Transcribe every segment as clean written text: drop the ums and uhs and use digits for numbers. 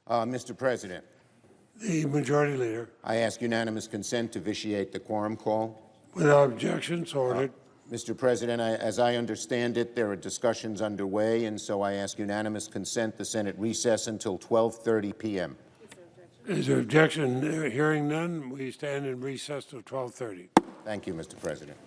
Mr. President, The Majority Leader. I ask unanimous consent to vitiate the quorum call. Without objections, ordered. Mr. President, as I understand it, there are discussions underway, and so I ask unanimous consent the Senate recess until 12:30 p.m. Is there objection? Hearing none, we stand in recess till 12:30. Thank you, Mr. President.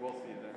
We'll see you there.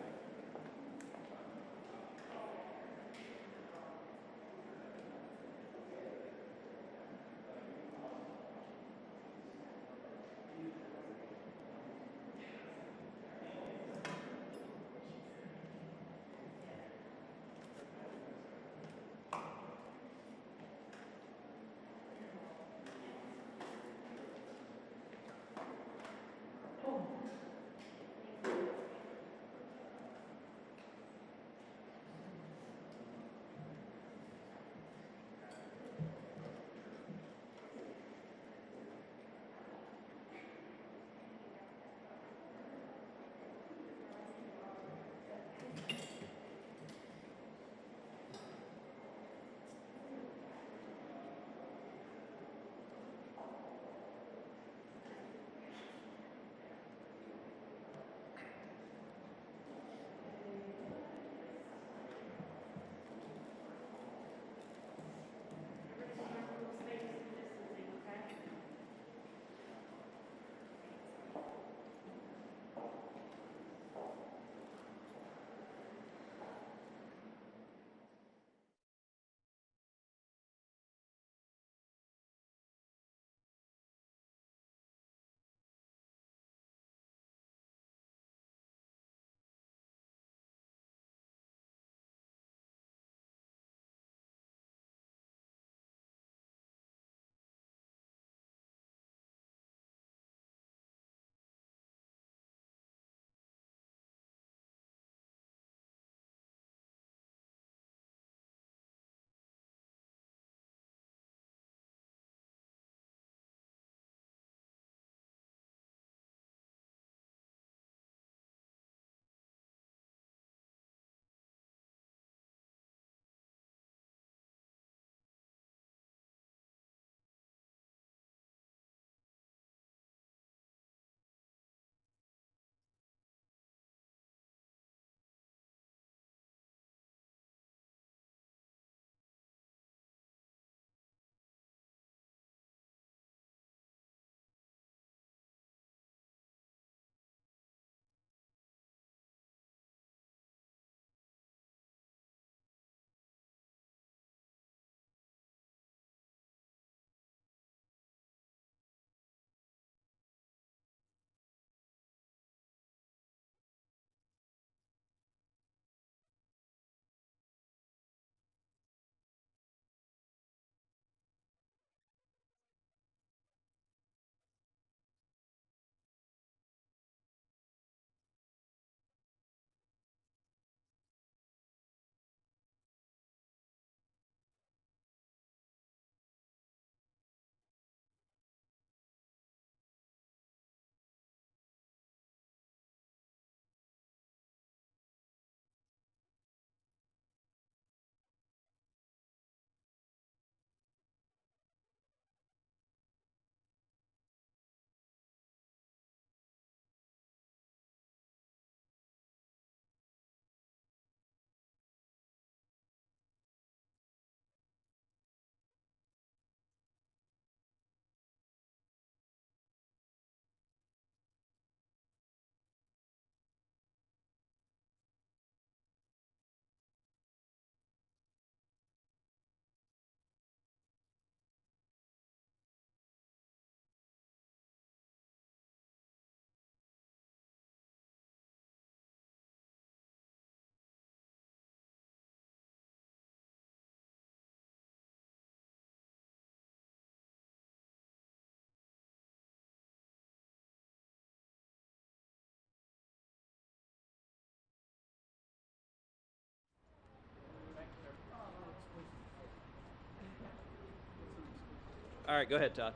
All right, go ahead, Todd.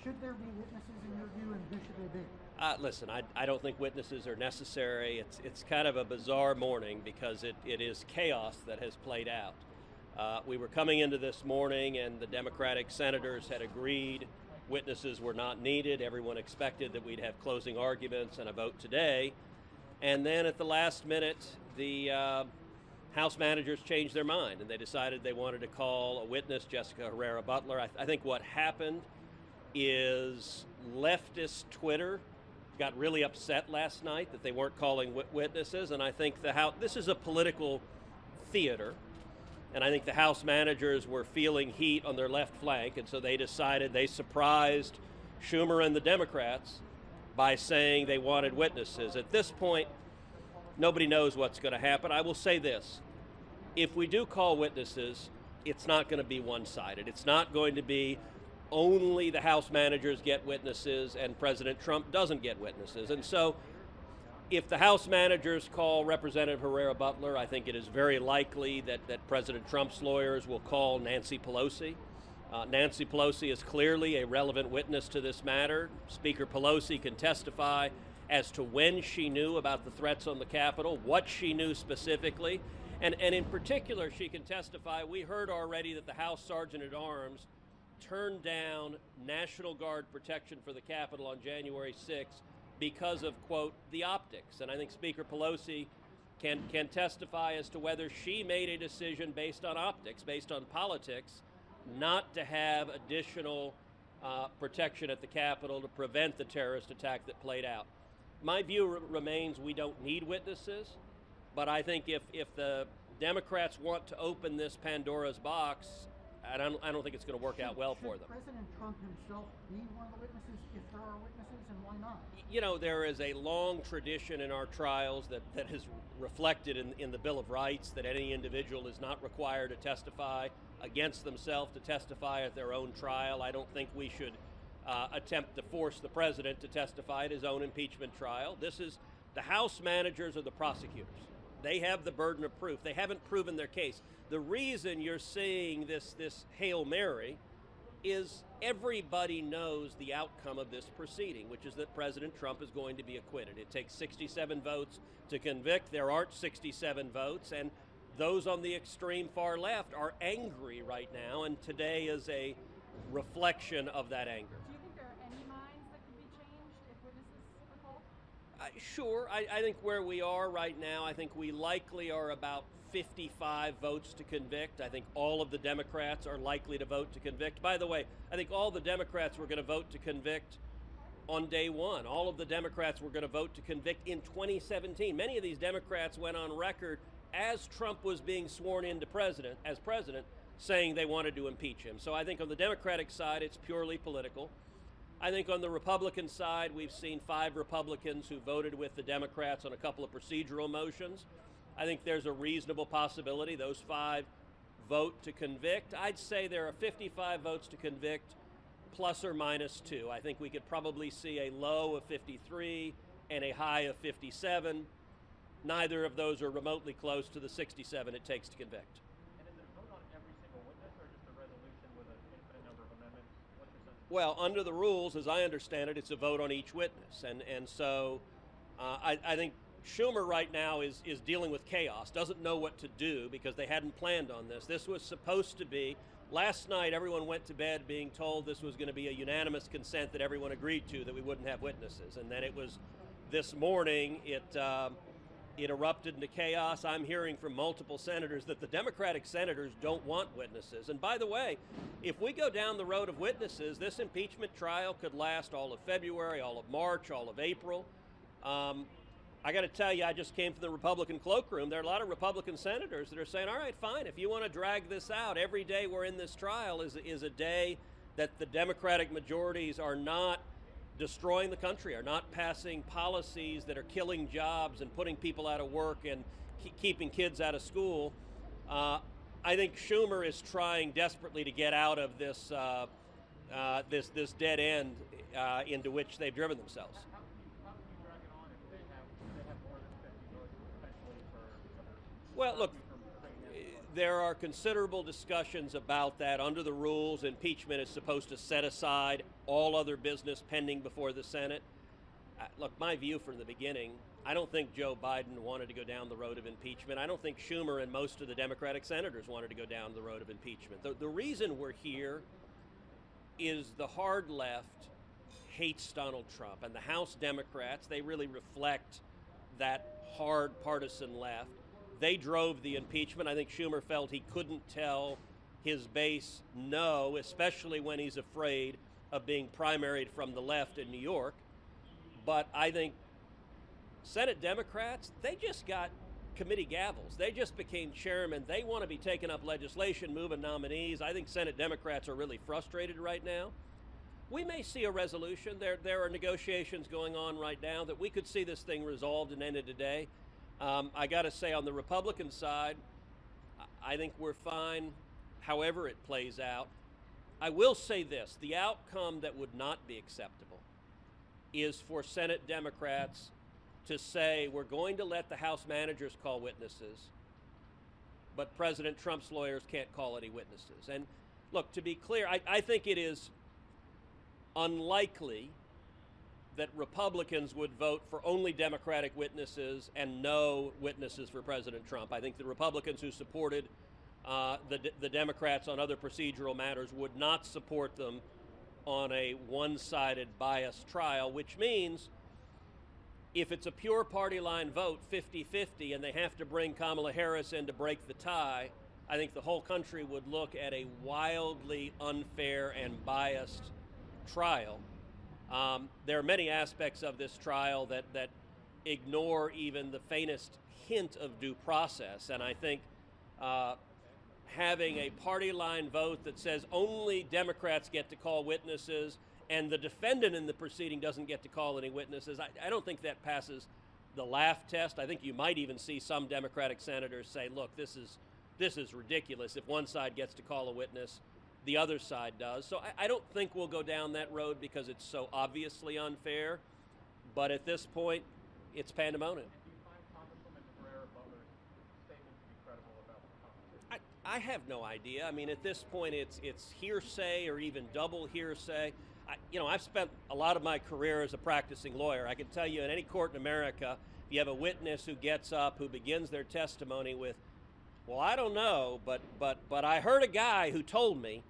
Should there be witnesses in your view, and who should they be? Listen, I don't think witnesses are necessary. It's kind of a bizarre morning because it is chaos that has played out. We were coming into this morning and the Democratic senators had agreed witnesses were not needed. Everyone expected that we'd have closing arguments and a vote today. And then at the last minute, the House managers changed their mind and they decided they wanted to call a witness, Jessica Herrera Beutler. I think what happened is leftist Twitter got really upset last night that they weren't calling witnesses, and I think the House, this is a political theater, and I think the House managers were feeling heat on their left flank, and so they decided, they surprised Schumer and the Democrats by saying they wanted witnesses. At this point, nobody knows what's going to happen. I will say this, if we do call witnesses, it's not going to be one-sided. It's not going to be only the House managers get witnesses and President Trump doesn't get witnesses. And so if the House managers call Representative Herrera Beutler, I think it is very likely that President Trump's lawyers will call Nancy Pelosi. Nancy Pelosi is clearly a relevant witness to this matter. Speaker Pelosi can testify as to when she knew about the threats on the Capitol, what she knew specifically, and in particular, she can testify. We heard already that the House Sergeant at Arms turned down National Guard protection for the Capitol on January 6th because of, quote, the optics. And I think Speaker Pelosi can testify as to whether she made a decision based on optics, based on politics, not to have additional protection at the Capitol to prevent the terrorist attack that played out. My view remains we don't need witnesses, but I think if the Democrats want to open this Pandora's box, I don't think it's going to work out well for them. President Trump himself be one of the witnesses if there are witnesses, and why not? You know, there is a long tradition in our trials that is reflected in the Bill of Rights that any individual is not required to testify against themselves, to testify at their own trial. I don't think we should attempt to force the president to testify at his own impeachment trial. This is the House managers or the prosecutors. They have the burden of proof. They haven't proven their case. The reason you're seeing this Hail Mary is everybody knows the outcome of this proceeding, which is that President Trump is going to be acquitted. It takes 67 votes to convict. There aren't 67 votes, and those on the extreme far left are angry right now, and today is a reflection of that anger. Do you think there are any minds that could be changed if witnesses are called? Sure. I think where we are right now, I think we likely are about 55 votes to convict. I think all of the Democrats are likely to vote to convict. By the way, I think all the Democrats were going to vote to convict on day one. All of the Democrats were going to vote to convict in 2017. Many of these Democrats went on record as Trump was being sworn into as president, saying they wanted to impeach him. So I think on the Democratic side, it's purely political. I think on the Republican side, we've seen 5 Republicans who voted with the Democrats on a couple of procedural motions. I think there's a reasonable possibility those 5 vote to convict. I'd say there are 55 votes to convict, plus or minus 2. I think we could probably see a low of 53 and a high of 57. Neither of those are remotely close to the 67 it takes to convict. And is it a vote on every single witness or just a resolution with an infinite number of amendments? What's your sense? Well, under the rules, as I understand it, it's a vote on each witness. And so I think Schumer right now is dealing with chaos, doesn't know what to do because they hadn't planned on this. This was supposed to be, last night everyone went to bed being told this was going to be a unanimous consent that everyone agreed to, that we wouldn't have witnesses. And then it was this morning, it erupted into chaos. I'm hearing from multiple senators that the Democratic senators don't want witnesses. And by the way, if we go down the road of witnesses, this impeachment trial could last all of February, all of March, all of April. I got to tell you, I just came from the Republican cloakroom. There are a lot of Republican senators that are saying, all right, fine, if you want to drag this out, every day we're in this trial is a day that the Democratic majorities are not destroying the country, are not passing policies that are killing jobs and putting people out of work and keeping kids out of school. I think Schumer is trying desperately to get out of this this dead end into which they've driven themselves. How can you drag it on if they have more than 50 votes potentially for Well, look, there are considerable discussions about that. Under the rules, impeachment is supposed to set aside all other business pending before the Senate. Look, my view from the beginning, I don't think Joe Biden wanted to go down the road of impeachment. I don't think Schumer and most of the Democratic senators wanted to go down the road of impeachment. The reason we're here is the hard left hates Donald Trump, and the House Democrats, they really reflect that hard partisan left. They drove the impeachment. I think Schumer felt he couldn't tell his base no, especially when he's afraid of being primaried from the left in New York. But I think Senate Democrats, they just got committee gavels. They just became chairman. They want to be taking up legislation, moving nominees. I think Senate Democrats are really frustrated right now. We may see a resolution. There are negotiations going on right now that we could see this thing resolved and ended today. I got to say, on the Republican side, I think we're fine however it plays out. I will say this, the outcome that would not be acceptable is for Senate Democrats to say we're going to let the House managers call witnesses, but President Trump's lawyers can't call any witnesses. And look, to be clear, I think it is unlikely that Republicans would vote for only Democratic witnesses and no witnesses for President Trump. I think the Republicans who supported the Democrats on other procedural matters would not support them on a one-sided biased trial, which means if it's a pure party line vote, 50-50, and they have to bring Kamala Harris in to break the tie, I think the whole country would look at a wildly unfair and biased trial. There are many aspects of this trial that ignore even the faintest hint of due process, and I think having a party line vote that says only Democrats get to call witnesses and the defendant in the proceeding doesn't get to call any witnesses, I don't think that passes the laugh test. I think you might even see some Democratic senators say, look, this is ridiculous. If one side gets to call a witness, the other side does. So I don't think we'll go down that road because it's so obviously unfair. But at this point, it's pandemonium. Do you find Congresswoman Herrera Beutler's statement to be credible about the conversation? I have no idea. I mean, at this point, it's hearsay or even double hearsay. I've spent a lot of my career as a practicing lawyer. I can tell you in any court in America, if you have a witness who gets up, who begins their testimony with, well, I don't know, but I heard a guy who told me,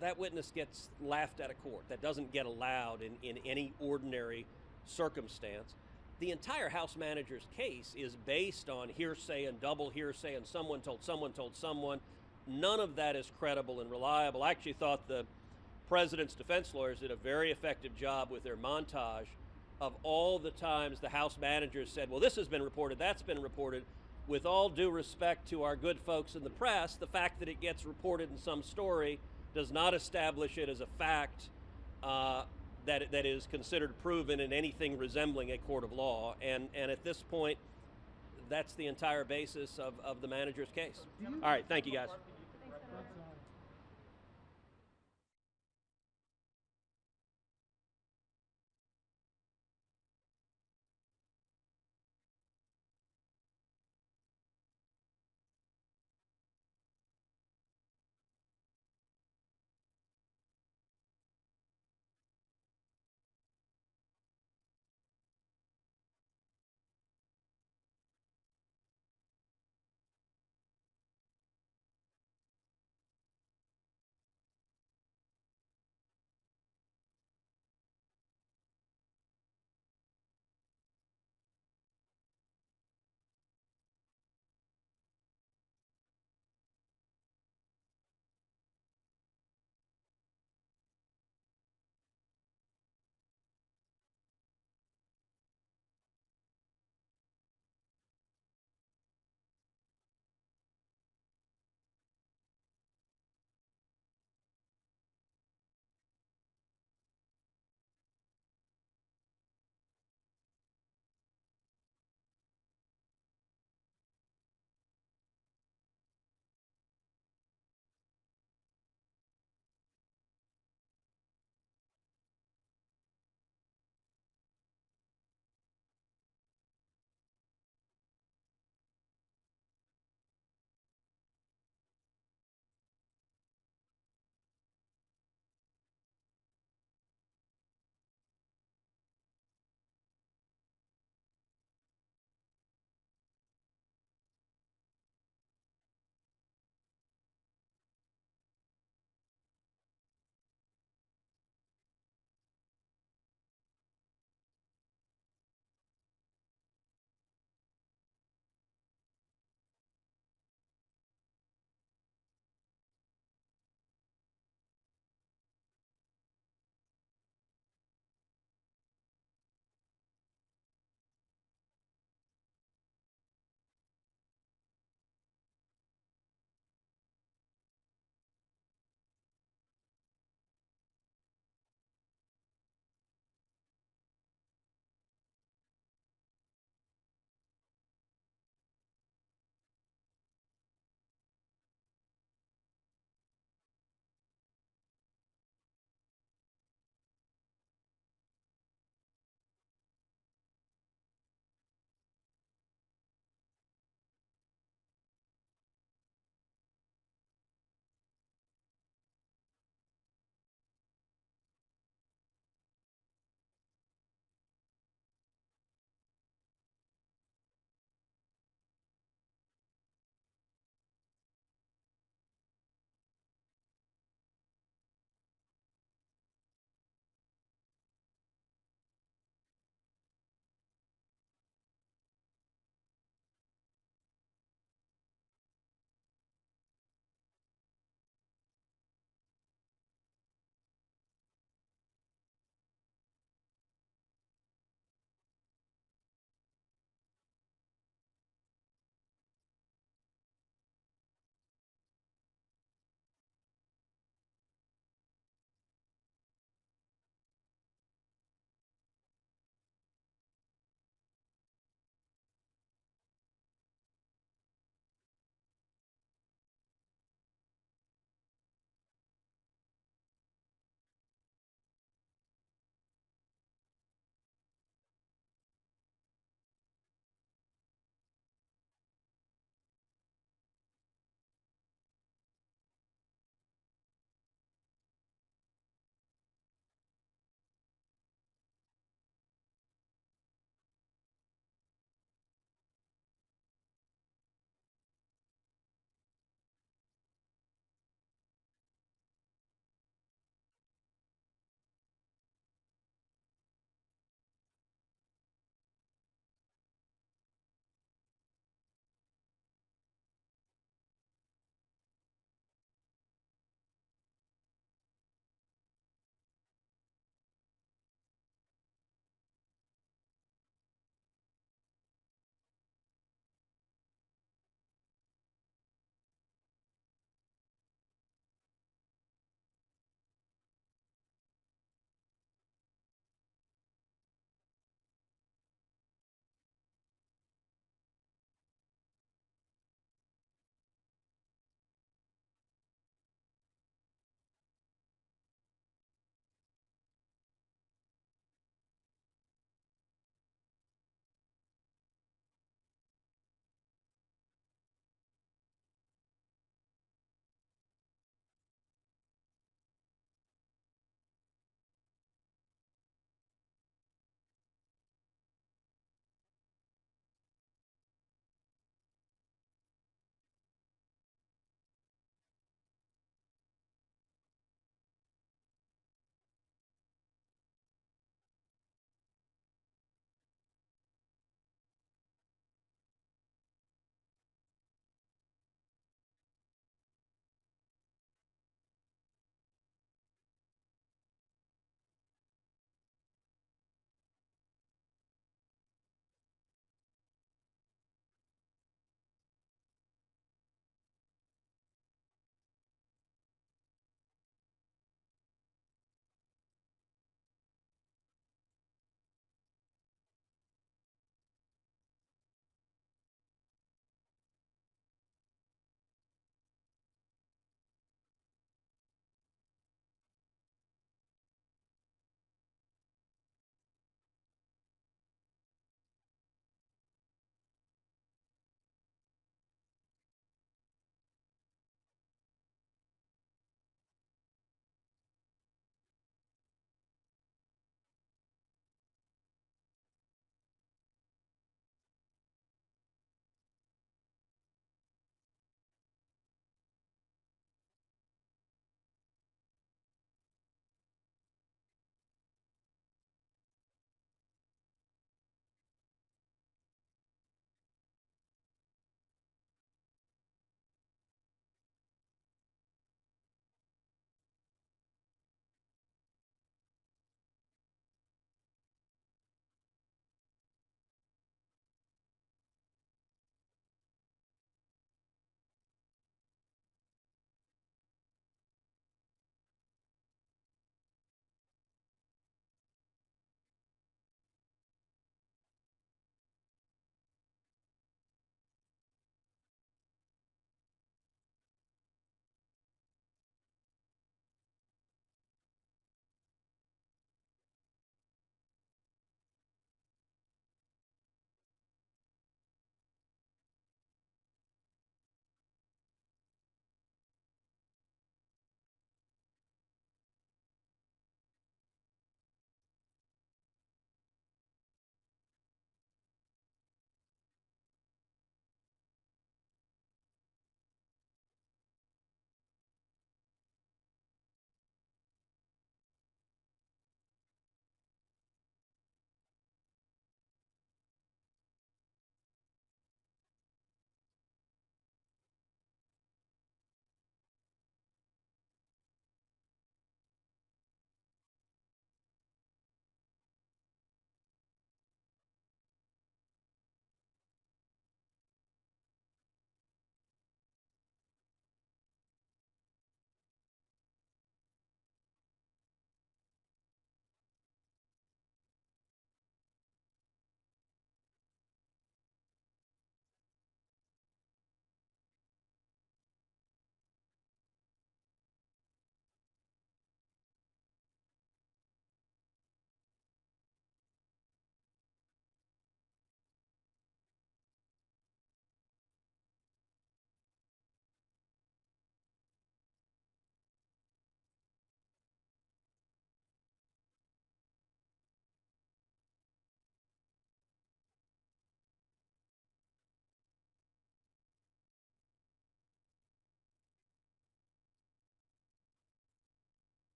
that witness gets laughed out of court. That doesn't get allowed in any ordinary circumstance. The entire House manager's case is based on hearsay and double hearsay and someone told someone. None of that is credible and reliable. I actually thought the president's defense lawyers did a very effective job with their montage of all the times the House managers said, well, this has been reported, that's been reported. With all due respect to our good folks in the press, the fact that it gets reported in some story does not establish it as a fact that is considered proven in anything resembling a court of law. And at this point, that's the entire basis of the manager's case. All right, thank you, guys.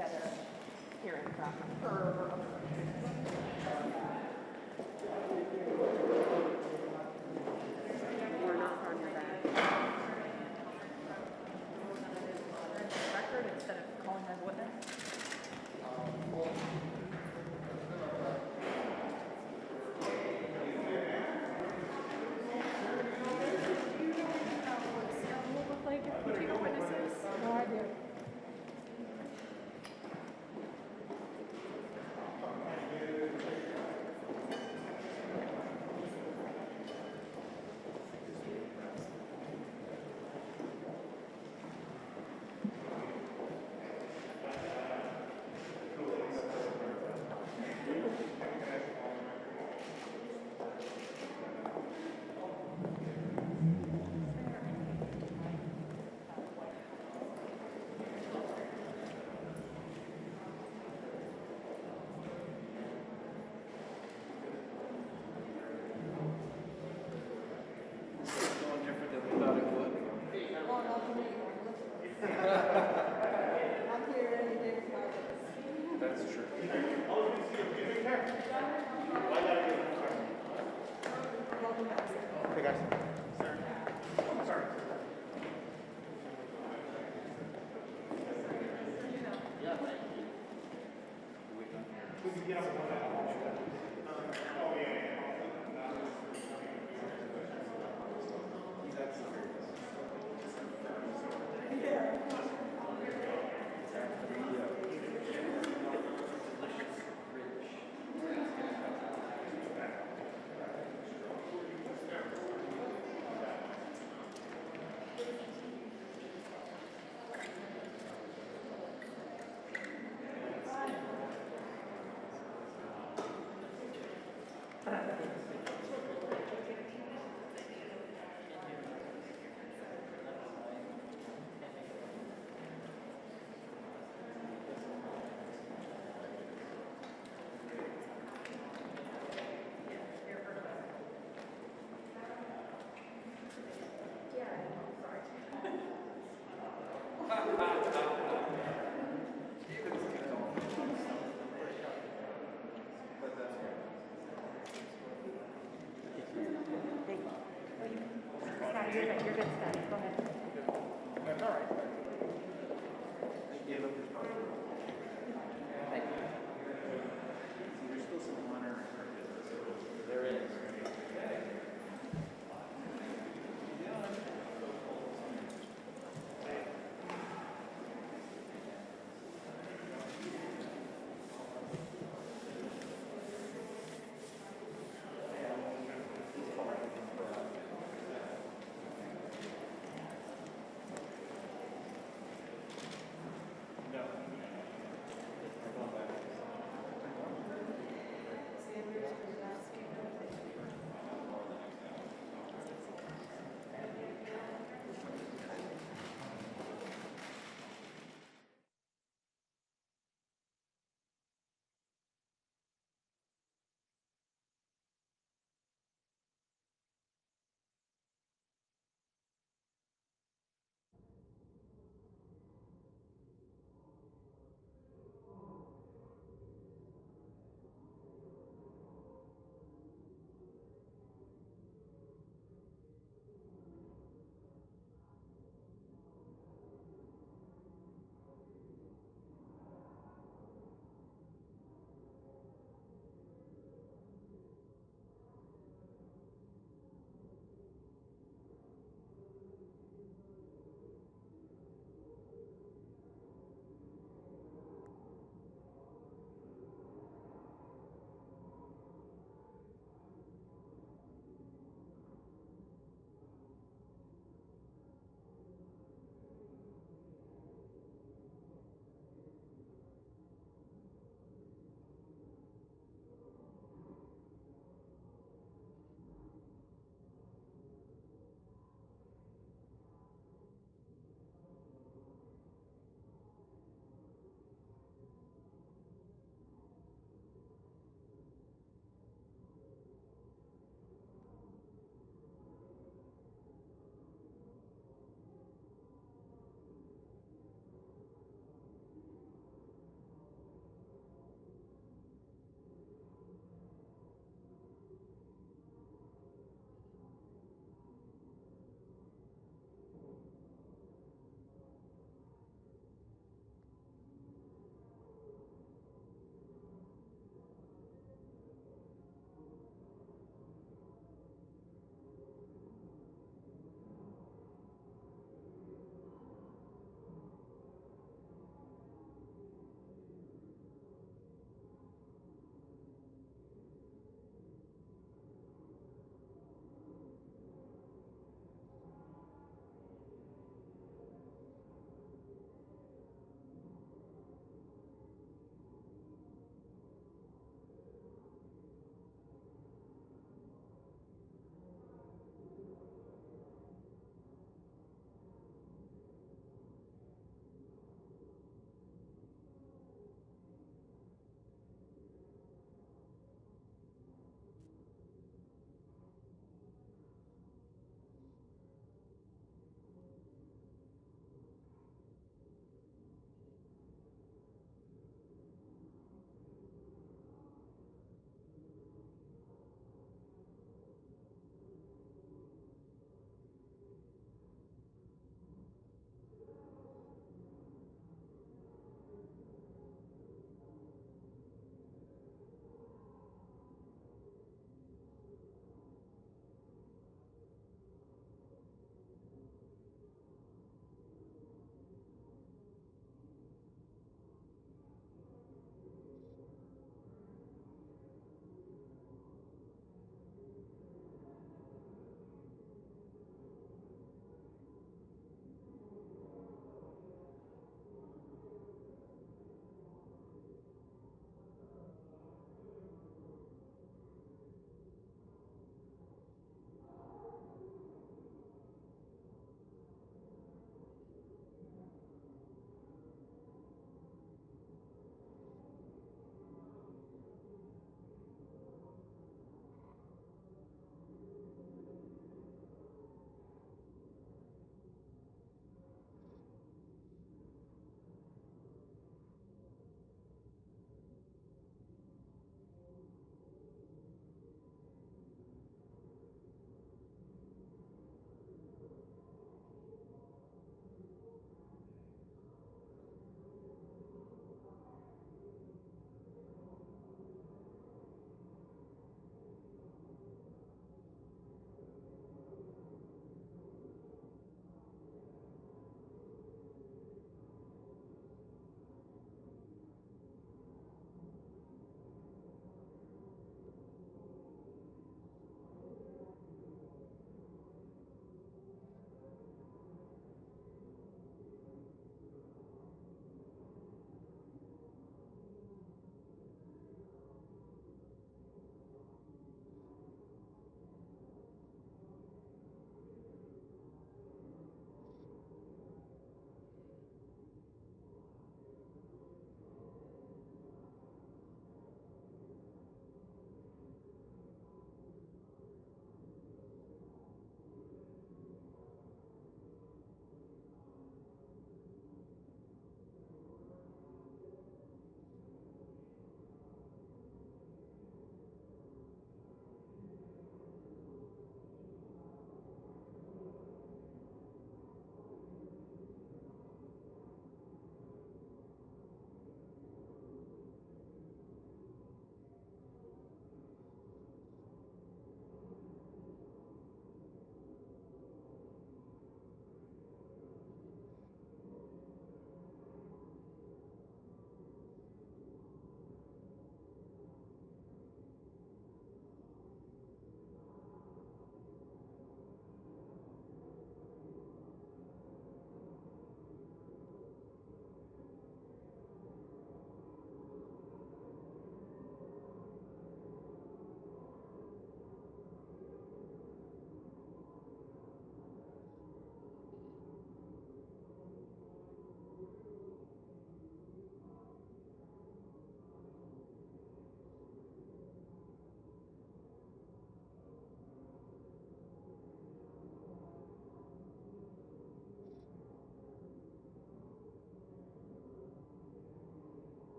better hearing from her. Or not on your back. Record instead of calling her as a witness. Look like if we take witnesses. No idea. Going different than we thought it would. Well, not for me. I'm here any day with my witness. That's true. Welcome back. Hey, guys. Sorry. Scotty, you're good. You're good, Scotty. Go ahead. That's all right. Thank you. There's still some minor. There is.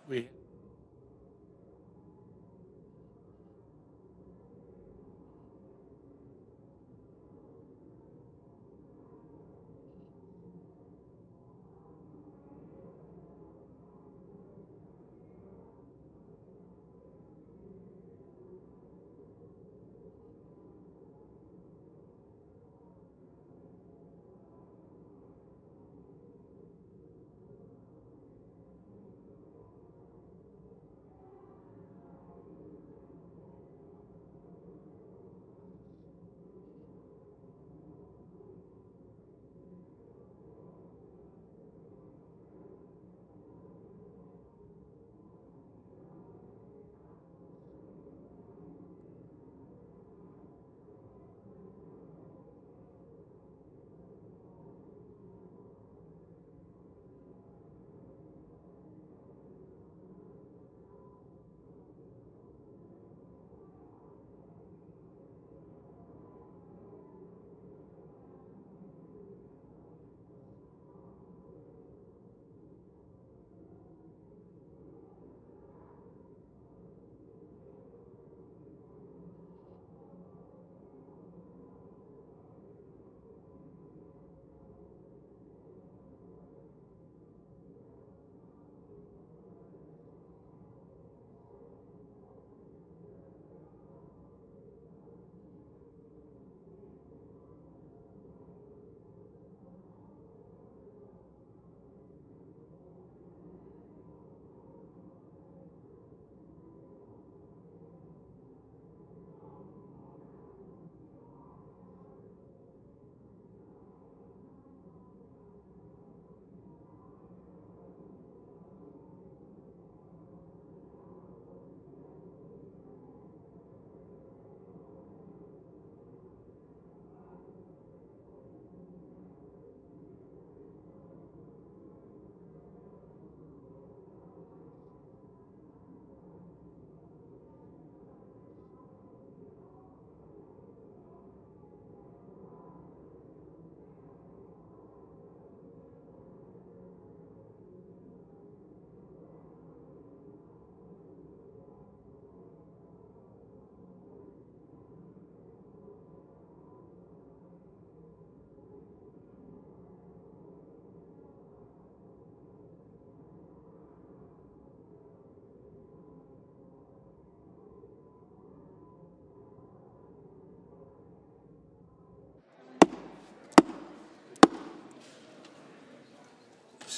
We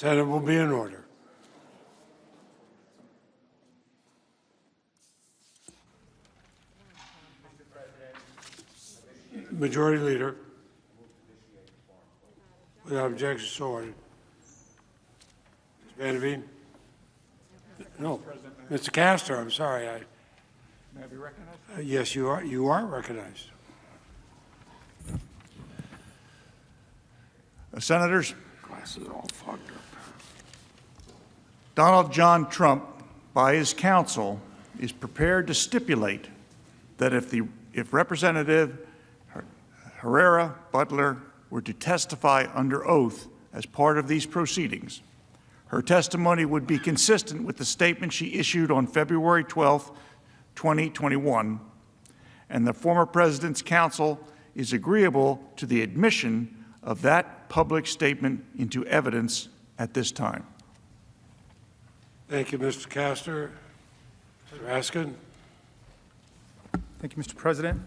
Senate will be in order. Majority Leader. Without objection, so ordered. Ms. Vanderveen? No. Mr. Castor, I'm sorry. May I be recognized? Yes, you are. You are recognized. Senators, Glasses all fogged up. Donald John Trump, by his counsel, is prepared to stipulate that if Representative Herrera Beutler were to testify under oath as part of these proceedings, her testimony would be consistent with the statement she issued on February 12, 2021, and the former president's counsel is agreeable to the admission of that public statement into evidence at this time. Thank you, Mr. Castor. Mr. Raskin? Thank you, Mr. President.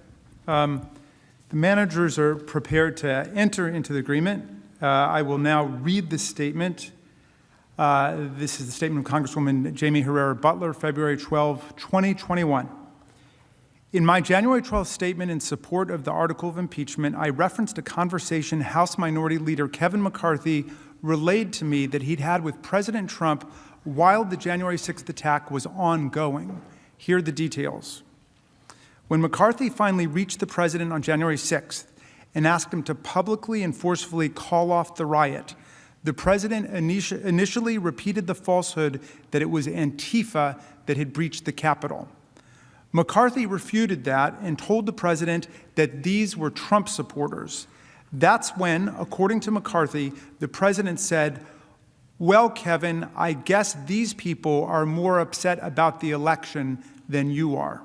The managers are prepared to enter into the agreement. I will now read the statement. This is the statement of Congresswoman Jaime Herrera Beutler, February 12, 2021. In my January 12th statement in support of the article of impeachment, I referenced a conversation House Minority Leader Kevin McCarthy relayed to me that he'd had with President Trump while the January 6th attack was ongoing. Here are the details. When McCarthy finally reached the president on January 6th and asked him to publicly and forcefully call off the riot, the president initially repeated the falsehood that it was Antifa that had breached the Capitol. McCarthy refuted that and told the president that these were Trump supporters. That's when, according to McCarthy, the president said, Well, Kevin, I guess these people are more upset about the election than you are.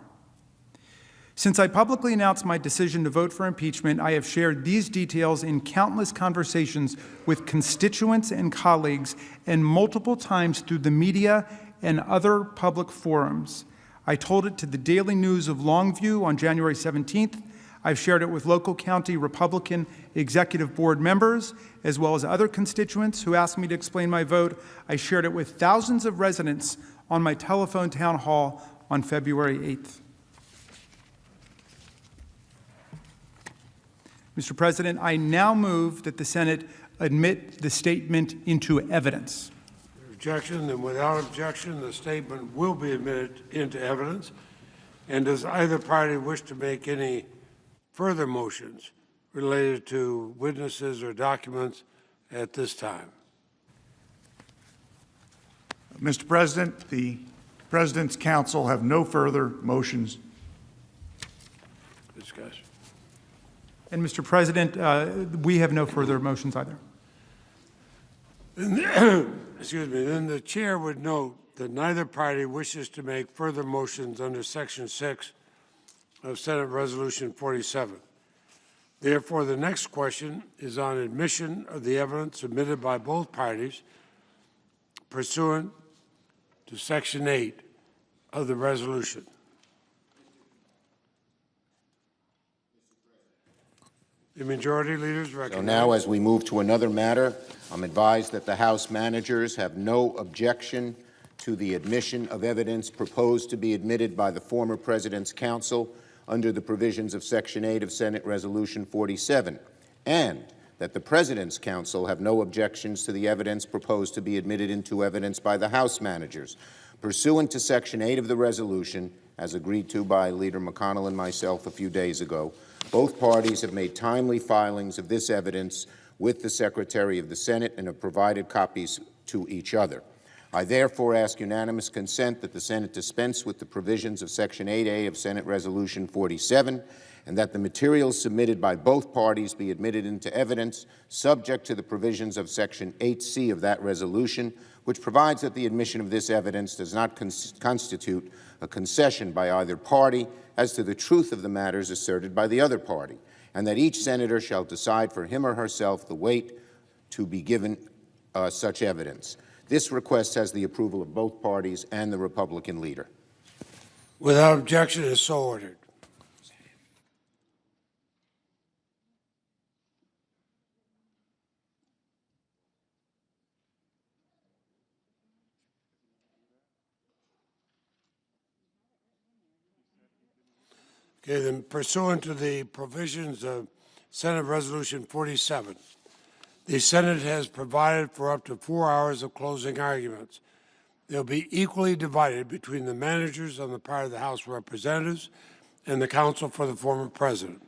Since I publicly announced my decision to vote for impeachment, I have shared these details in countless conversations with constituents and colleagues, and multiple times through the media and other public forums. I told it to the Daily News of Longview on January 17th. I've shared it with local county Republican executive board members, as well as other constituents who asked me to explain my vote. I shared it with thousands of residents on my telephone town hall on February 8th. Mr. President, I now move that the Senate admit the statement into evidence. Objection, and without objection, the statement will be admitted into evidence. And does either party wish to make any further motions related to witnesses or documents at this time? Mr. President, the President's counsel have no further motions. Discuss. And Mr. President, we have no further motions either. Excuse me, then the chair would note that neither party wishes to make further motions under Section 6 of Senate Resolution 47. Therefore, the next question is on admission of the evidence submitted by both parties pursuant to Section 8 of the resolution. The majority leaders So recognize. now, as we move to another matter, I'm advised that the House managers have no objection to the admission of evidence proposed to be admitted by the former President's counsel under the provisions of Section 8 of Senate Resolution 47, and that the President's counsel have no objections to the evidence proposed to be admitted into evidence by the House managers. Pursuant to Section 8 of the resolution, as agreed to by Leader McConnell and myself a few days ago, both parties have made timely filings of this evidence with the Secretary of the Senate and have provided copies to each other. I therefore ask unanimous consent that the Senate dispense with the provisions of Section 8A of Senate Resolution 47, and that the materials submitted by both parties be admitted into evidence, subject to the provisions of Section 8C of that resolution, which provides that the admission of this evidence does not constitute a concession by either party as to the truth of the matters asserted by the other party, and that each senator shall decide for him or herself the weight to be given such evidence. This request has the approval of both parties and the Republican leader. Without objection, is so ordered. Okay, then pursuant to the provisions of Senate Resolution 47, the Senate has provided for up to 4 hours of closing arguments. They'll be equally divided between the managers on the part of the House of Representatives and the counsel for the former president.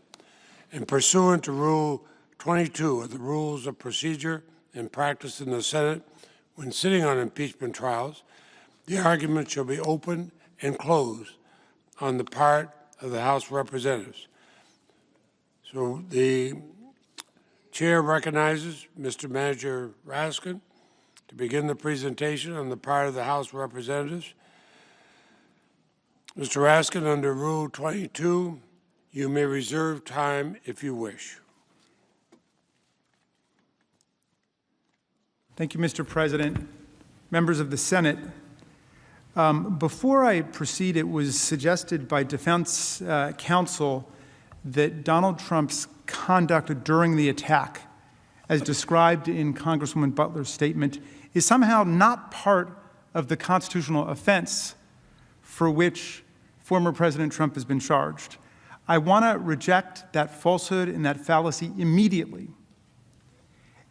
And pursuant to Rule 22 of the Rules of Procedure and Practice in the Senate, when sitting on impeachment trials, the argument shall be open and closed on the part of the House of Representatives. So the chair recognizes Mr. Manager Raskin to begin the presentation on the part of the House of Representatives. Mr. Raskin, under Rule 22, you may reserve time if you wish. Thank you, Mr. President. Members of the Senate, before I proceed, it was suggested by defense counsel that Donald Trump's conduct during the attack, as described in Congresswoman Beutler's statement, is somehow not part of the constitutional offense for which former President Trump has been charged. I want to reject that falsehood and that fallacy immediately.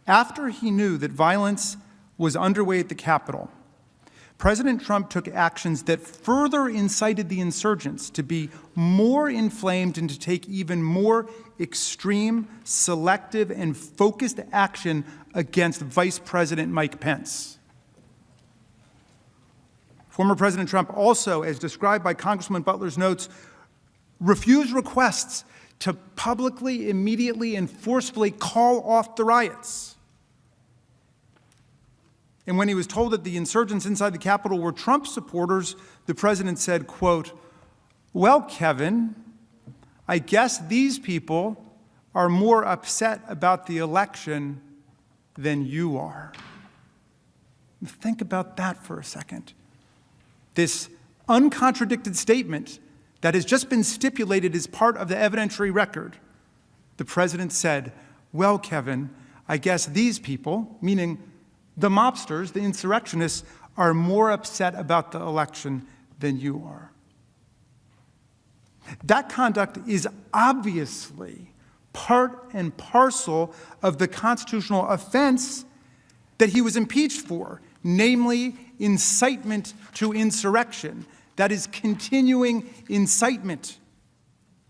After he knew that violence was underway at the Capitol, President Trump took actions that further incited the insurgents to be more inflamed and to take even more extreme, selective, and focused action against Vice President Mike Pence. Former President Trump also, as described by Congresswoman Beutler's notes, refused requests to publicly, immediately, and forcefully call off the riots. And when he was told that the insurgents inside the Capitol were Trump supporters, the president said, quote, "Well, Kevin, I guess these people are more upset about the election than you are." Think about that for a second. This uncontradicted statement that has just been stipulated as part of the evidentiary record. The president said, "Well, Kevin, I guess these people," meaning the mobsters, the insurrectionists, "are more upset about the election than you are." That conduct is obviously part and parcel of the constitutional offense that he was impeached for, namely incitement to insurrection. That is continuing incitement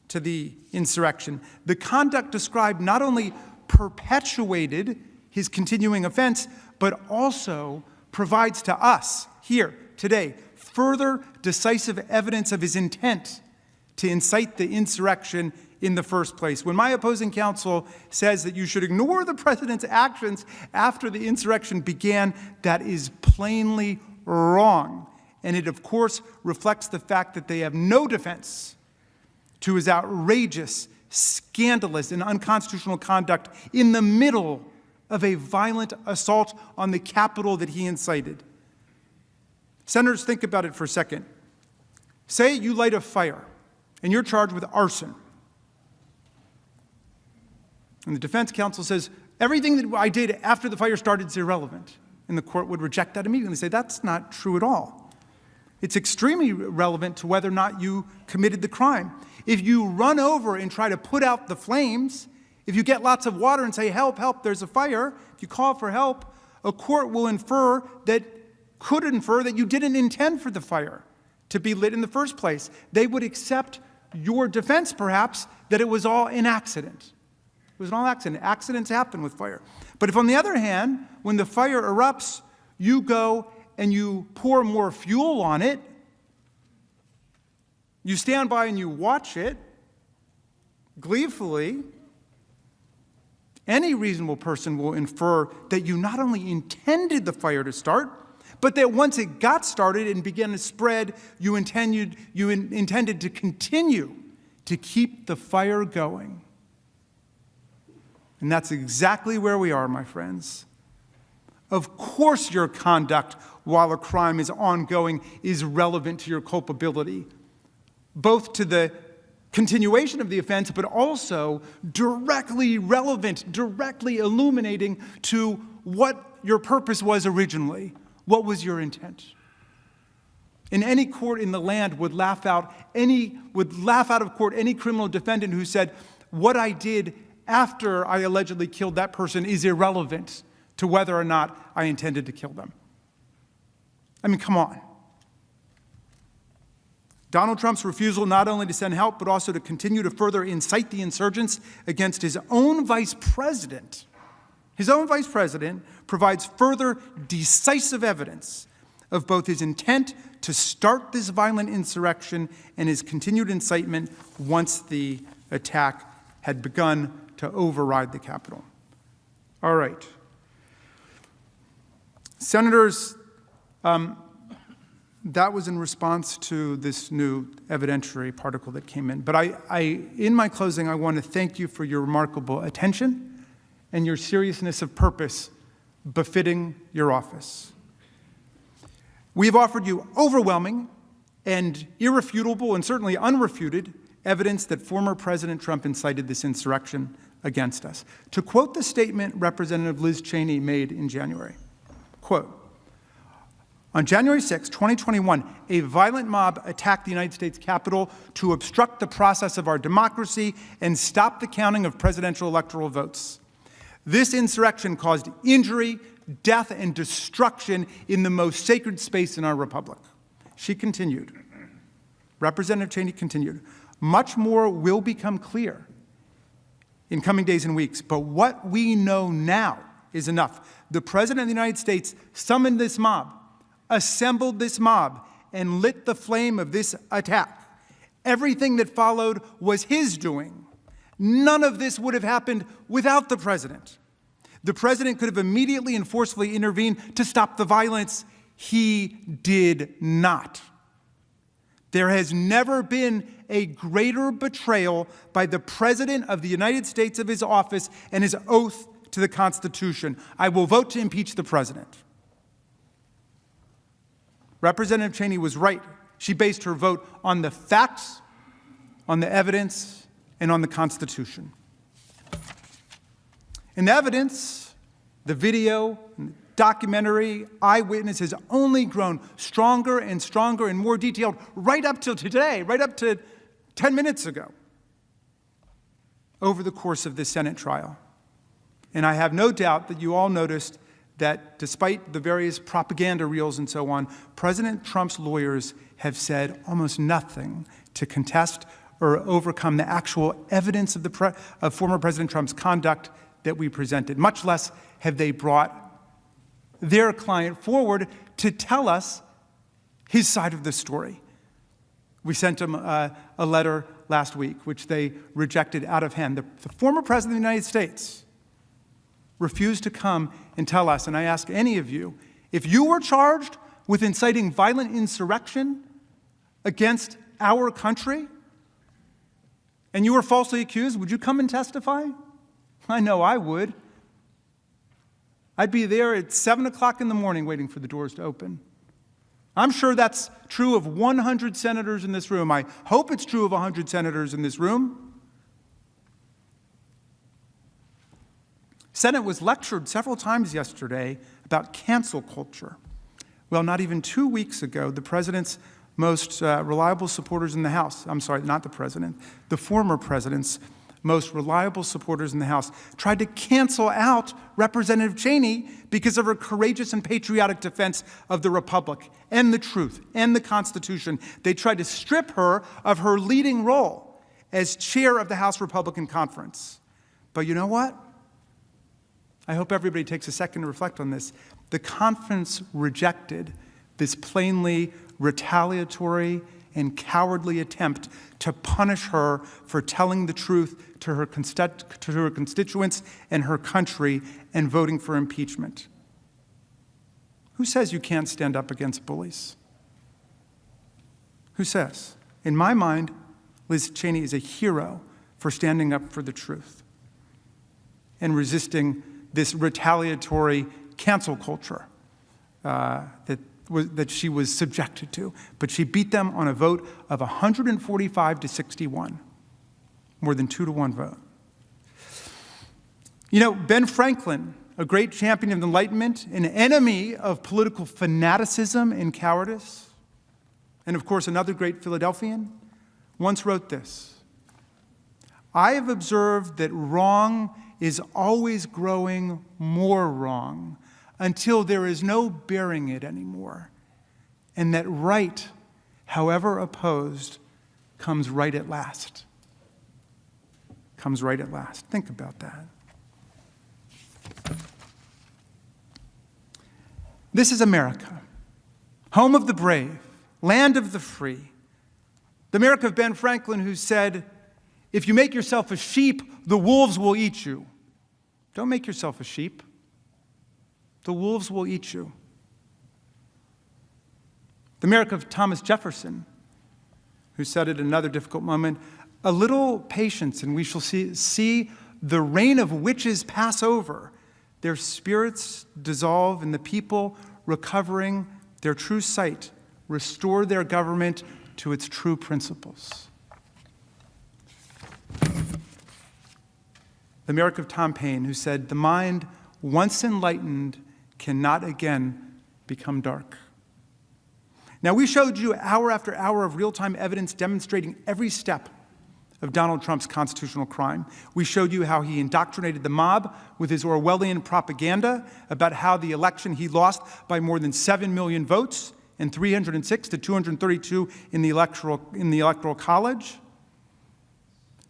to the insurrection. The conduct described not only perpetuated his continuing offense, but also provides to us here today further decisive evidence of his intent to incite the insurrection in the first place. When my opposing counsel says that you should ignore the president's actions after the insurrection began, that is plainly wrong. And it, of course, reflects the fact that they have no defense to his outrageous, scandalous, and unconstitutional conduct in the middle of a violent assault on the Capitol that he incited. Senators, think about it for a second. Say you light a fire, and you're charged with arson. And the defense counsel says, everything that I did after the fire started is irrelevant. And the court would reject that immediately and say, that's not true at all. It's extremely relevant to whether or not you committed the crime. If you run over and try to put out the flames, if you get lots of water and say, help, help, there's a fire, if you call for help, a court will could infer that you didn't intend for the fire to be lit in the first place. They would accept your defense, perhaps, that it was all an accident. It was an all accident. Accidents happen with fire. But if, on the other hand, when the fire erupts, you go and you pour more fuel on it, you stand by and you watch it gleefully, any reasonable person will infer that you not only intended the fire to start, but that once it got started and began to spread, you intended to continue to keep the fire going. And that's exactly where we are, my friends. Of course your conduct while a crime is ongoing is relevant to your culpability, both to the continuation of the offense, but also directly relevant, directly illuminating to what your purpose was originally. What was your intent? And any court in the land would laugh out of court any criminal defendant who said, what I did after I allegedly killed that person is irrelevant to whether or not I intended to kill them. I mean, come on. Donald Trump's refusal not only to send help, but also to continue to further incite the insurgents against his own vice president. His own vice president provides further decisive evidence of both his intent to start this violent insurrection and his continued incitement once the attack had begun to override the Capitol. All right. Senators, that was in response to this new evidentiary particle that came in. But in my closing, I want to thank you for your remarkable attention and your seriousness of purpose befitting your office. We have offered you overwhelming and irrefutable and certainly unrefuted evidence that former President Trump incited this insurrection against us. To quote the statement Representative Liz Cheney made in January, quote, on January 6, 2021, a violent mob attacked the United States Capitol to obstruct the process of our democracy and stop the counting of presidential electoral votes. This insurrection caused injury, death, and destruction in the most sacred space in our republic. She continued, Representative Cheney continued, much more will become clear in coming days and weeks, but what we know now is enough. The President of the United States summoned this mob, assembled this mob, and lit the flame of this attack. Everything that followed was his doing. None of this would have happened without the president. The president could have immediately and forcefully intervened to stop the violence. He did not. There has never been a greater betrayal by the President of the United States of his office and his oath to the Constitution. I will vote to impeach the president. Representative Cheney was right. She based her vote on the facts, on the evidence, and on the Constitution. And the evidence, the video, documentary, eyewitness has only grown stronger and stronger and more detailed right up till today, right up to 10 minutes ago, over the course of this Senate trial. And I have no doubt that you all noticed that despite the various propaganda reels and so on, President Trump's lawyers have said almost nothing to contest or overcome the actual evidence of former President Trump's conduct that we presented. Much less have they brought their client forward to tell us his side of the story. We sent him a letter last week, which they rejected out of hand. The former president of the United States refused to come and tell us, and I ask any of you, if you were charged with inciting violent insurrection against our country, and you were falsely accused, would you come and testify? I know I would. I'd be there at 7 o'clock in the morning waiting for the doors to open. I'm sure that's true of 100 senators in this room. I hope it's true of 100 senators in this room. Senate was lectured several times yesterday about cancel culture. Well, not even 2 weeks ago, the president's most reliable supporters in the House, I'm sorry, not the president, the former president's most reliable supporters in the House tried to cancel out Representative Cheney because of her courageous and patriotic defense of the Republic and the truth and the Constitution. They tried to strip her of her leading role as chair of the House Republican Conference. But you know what? I hope everybody takes a second to reflect on this. The conference rejected this plainly retaliatory and cowardly attempt to punish her for telling the truth to her constituents and her country and voting for impeachment. Who says you can't stand up against bullies? Who says? In my mind, Liz Cheney is a hero for standing up for the truth and resisting this retaliatory cancel culture that she was subjected to. But she beat them on a vote of 145 to 61, more than 2-to-1 vote. You know, Ben Franklin, a great champion of the Enlightenment, an enemy of political fanaticism and cowardice, and of course another great Philadelphian, once wrote this: I have observed that wrong is always growing more wrong until there is no bearing it anymore, and that right, however opposed, comes right at last. Comes right at last. Think about that. This is America, home of the brave, land of the free. The America of Ben Franklin, who said, if you make yourself a sheep, the wolves will eat you. Don't make yourself a sheep. The wolves will eat you. The America of Thomas Jefferson, who said at another difficult moment, a little patience and we shall see the reign of witches pass over, their spirits dissolve, and the people, recovering their true sight, restore their government to its true principles. The America of Tom Paine, who said, the mind, once enlightened, cannot again become dark. Now, we showed you hour after hour of real-time evidence demonstrating every step of Donald Trump's constitutional crime. We showed you how he indoctrinated the mob with his Orwellian propaganda about how the election he lost by more than 7 million votes and 306 to 232 in the Electoral College,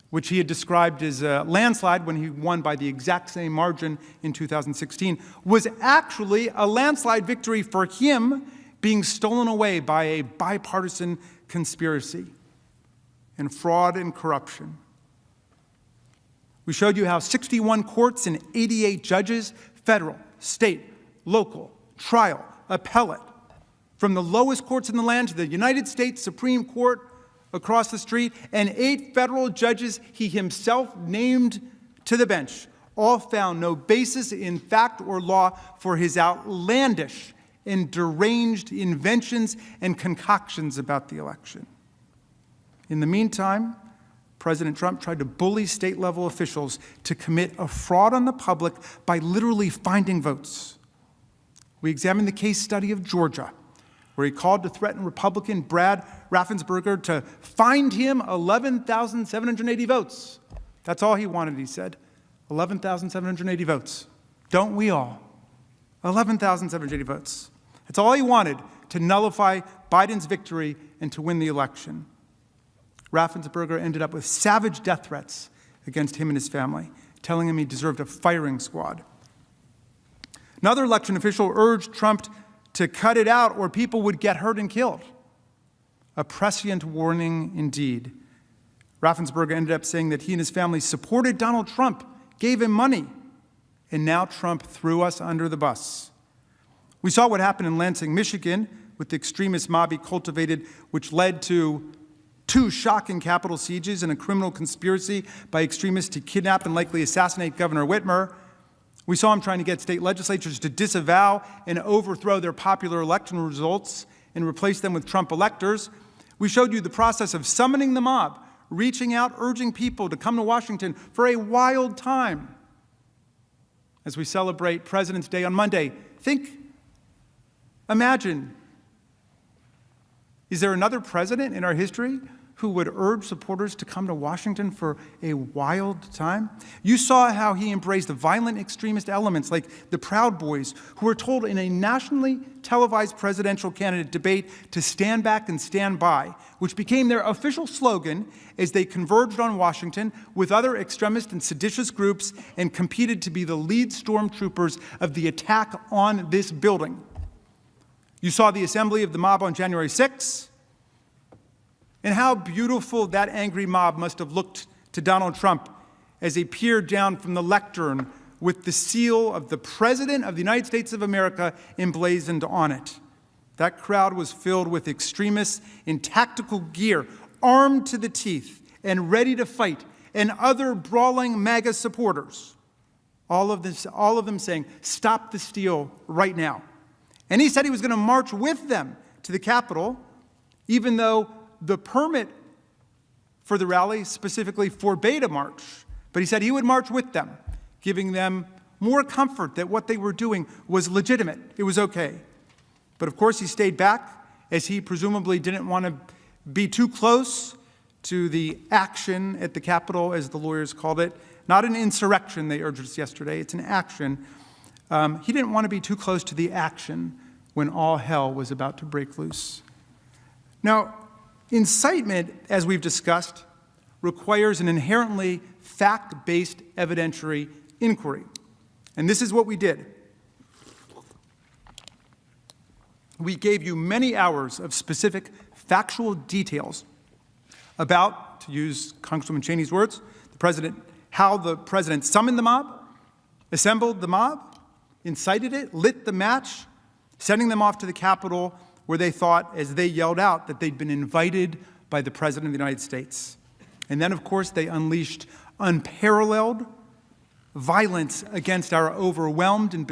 which he had described as a landslide when he won by the exact same margin in 2016, was actually a landslide victory for him being stolen away by a bipartisan conspiracy and fraud and corruption. We showed you how 61 courts and 88 judges, federal, state, local, trial, appellate, from the lowest courts in the land to the United States Supreme Court across the street, and 8 federal judges he himself named to the bench, all found no basis in fact or law for his outlandish and deranged inventions and concoctions about the election. In the meantime, President Trump tried to bully state-level officials to commit a fraud on the public by literally finding votes. We examined the case study of Georgia, where he called to threaten Republican Brad Raffensperger to find him 11,780 votes. That's all he wanted, he said. 11,780 votes. Don't we all? 11,780 votes. That's all he wanted to nullify Biden's victory and to win the election. Raffensperger ended up with savage death threats against him and his family, telling him he deserved a firing squad. Another election official urged Trump to cut it out or people would get hurt and killed. A prescient warning indeed. Raffensperger ended up saying that he and his family supported Donald Trump, gave him money, and now Trump threw us under the bus. We saw what happened in Lansing, Michigan, with the extremist mob he cultivated, which led to 2 shocking Capitol sieges and a criminal conspiracy by extremists to kidnap and likely assassinate Governor Whitmer. We saw him trying to get state legislatures to disavow and overthrow their popular election results and replace them with Trump electors. We showed you the process of summoning the mob, reaching out, urging people to come to Washington for a wild time. As we celebrate President's Day on Monday, imagine, is there another president in our history who would urge supporters to come to Washington for a wild time? You saw how he embraced the violent extremist elements like the Proud Boys, who were told in a nationally televised presidential candidate debate to stand back and stand by, which became their official slogan as they converged on Washington with other extremist and seditious groups and competed to be the lead stormtroopers of the attack on this building. You saw the assembly of the mob on January 6th, and how beautiful that angry mob must have looked to Donald Trump as he peered down from the lectern with the seal of the President of the United States of America emblazoned on it. That crowd was filled with extremists in tactical gear, armed to the teeth and ready to fight, and other brawling MAGA supporters. All of them saying, "Stop the steal right now." And he said he was going to march with them to the Capitol, even though the permit for the rally specifically forbade a march. But he said he would march with them, giving them more comfort that what they were doing was legitimate. It was okay. But of course, he stayed back, as he presumably didn't want to be too close to the action at the Capitol, as the lawyers called it. Not an insurrection, they urged us yesterday. It's an action. He didn't want to be too close to the action when all hell was about to break loose. Now, incitement, as we've discussed, requires an inherently fact-based evidentiary inquiry. And this is what we did. We gave you many hours of specific factual details about, to use Congresswoman Cheney's words, how the president summoned the mob, assembled the mob, incited it, lit the match, sending them off to the Capitol, where they thought, as they yelled out, that they'd been invited by the President of the United States. And then, of course, they unleashed unparalleled violence against our overwhelmed and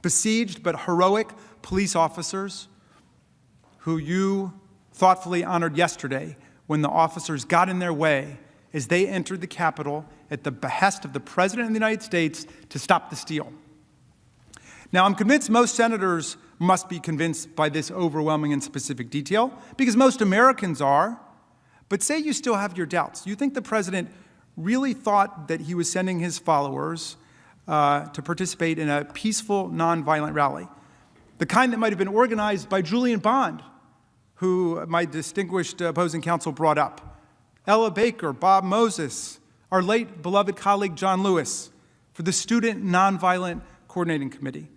besieged but heroic police officers, who you thoughtfully honored yesterday when the officers got in their way as they entered the Capitol at the behest of the President of the United States to stop the steal. Now, I'm convinced most senators must be convinced by this overwhelming and specific detail, because most Americans are. But say you still have your doubts. You think the president really thought that he was sending his followers to participate in a peaceful, nonviolent rally, the kind that might have been organized by Julian Bond, who my distinguished opposing counsel brought up, Ella Baker, Bob Moses, our late beloved colleague John Lewis, for the Student Nonviolent Coordinating Committee.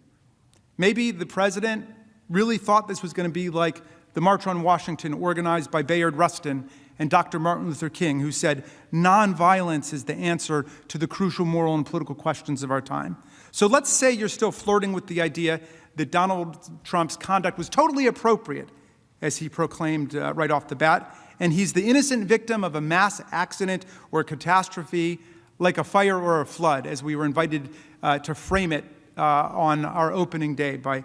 Maybe the president really thought this was going to be like the March on Washington organized by Bayard Rustin and Dr. Martin Luther King, who said, nonviolence is the answer to the crucial moral and political questions of our time. So let's say you're still flirting with the idea that Donald Trump's conduct was totally appropriate, as he proclaimed right off the bat, and he's the innocent victim of a mass accident or a catastrophe like a fire or a flood, as we were invited to frame it on our opening day by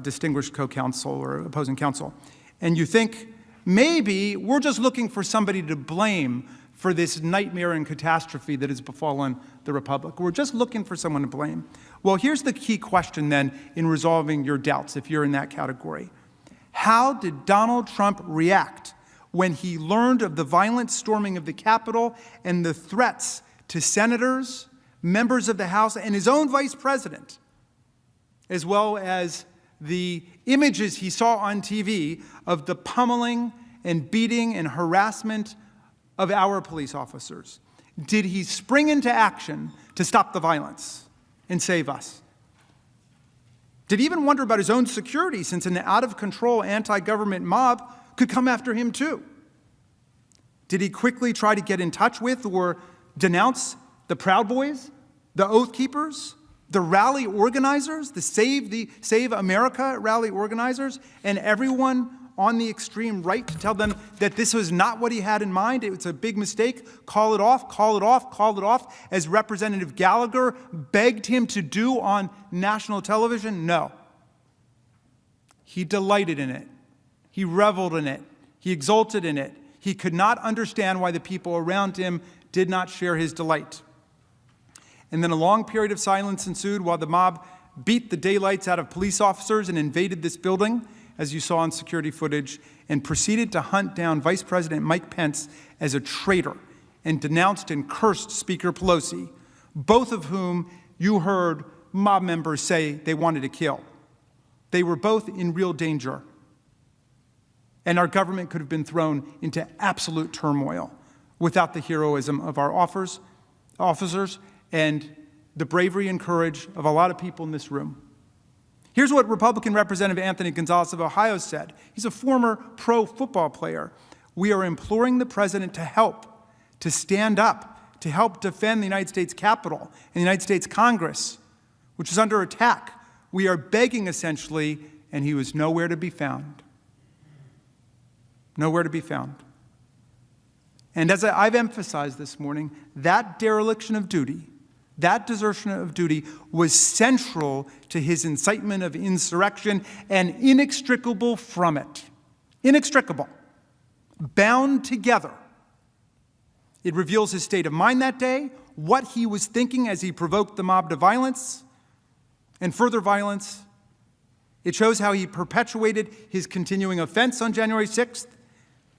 distinguished co-counsel or opposing counsel. And you think, maybe we're just looking for somebody to blame for this nightmare and catastrophe that has befallen the Republic. We're just looking for someone to blame. Well, here's the key question then in resolving your doubts, if you're in that category. How did Donald Trump react when he learned of the violent storming of the Capitol and the threats to senators, members of the House, and his own vice president, as well as the images he saw on TV of the pummeling and beating and harassment of our police officers? Did he spring into action to stop the violence and save us? Did he even wonder about his own security, since an out-of-control anti-government mob could come after him too? Did he quickly try to get in touch with or denounce the Proud Boys, the Oath Keepers, the rally organizers, the Save America rally organizers, and everyone on the extreme right, to tell them that this was not what he had in mind? It was a big mistake. Call it off, call it off, call it off, as Representative Gallagher begged him to do on national television? No. He delighted in it. He reveled in it. He exulted in it. He could not understand why the people around him did not share his delight. And then a long period of silence ensued while the mob beat the daylights out of police officers and invaded this building, as you saw on security footage, and proceeded to hunt down Vice President Mike Pence as a traitor and denounced and cursed Speaker Pelosi, both of whom you heard mob members say they wanted to kill. They were both in real danger. And our government could have been thrown into absolute turmoil without the heroism of our officers and the bravery and courage of a lot of people in this room. Here's what Republican Representative Anthony Gonzalez of Ohio said. He's a former pro football player. We are imploring the president to help, to stand up, to help defend the United States Capitol and the United States Congress, which is under attack. We are begging, essentially, and he was nowhere to be found. Nowhere to be found. And as I've emphasized this morning, that dereliction of duty, that desertion of duty was central to his incitement of insurrection and inextricable from it. Inextricable. Bound together. It reveals his state of mind that day, what he was thinking as he provoked the mob to violence and further violence. It shows how he perpetuated his continuing offense on January 6th,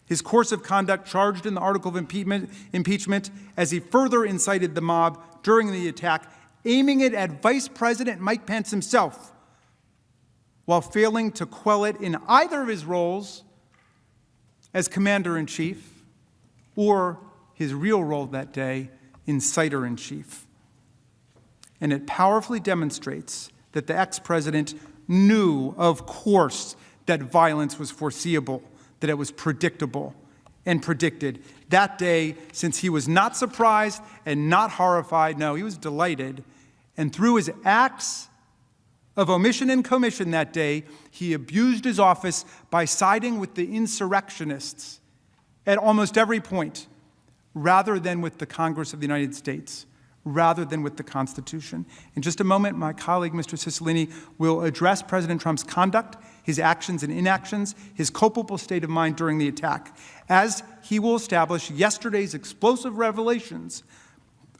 his course of conduct charged in the article of impeachment as he further incited the mob during the attack, aiming it at Vice President Mike Pence himself, while failing to quell it in either of his roles as Commander-in-Chief or his real role that day, Inciter-in-Chief. And it powerfully demonstrates that the ex-president knew, of course, that violence was foreseeable, that it was predictable and predicted. That day, since he was not surprised and not horrified, no, he was delighted, and through his acts of omission and commission that day, he abused his office by siding with the insurrectionists at almost every point, rather than with the Congress of the United States, rather than with the Constitution. In just a moment, my colleague, Mr. Cicilline, will address President Trump's conduct, his actions and inactions, his culpable state of mind during the attack, as he will establish yesterday's explosive revelations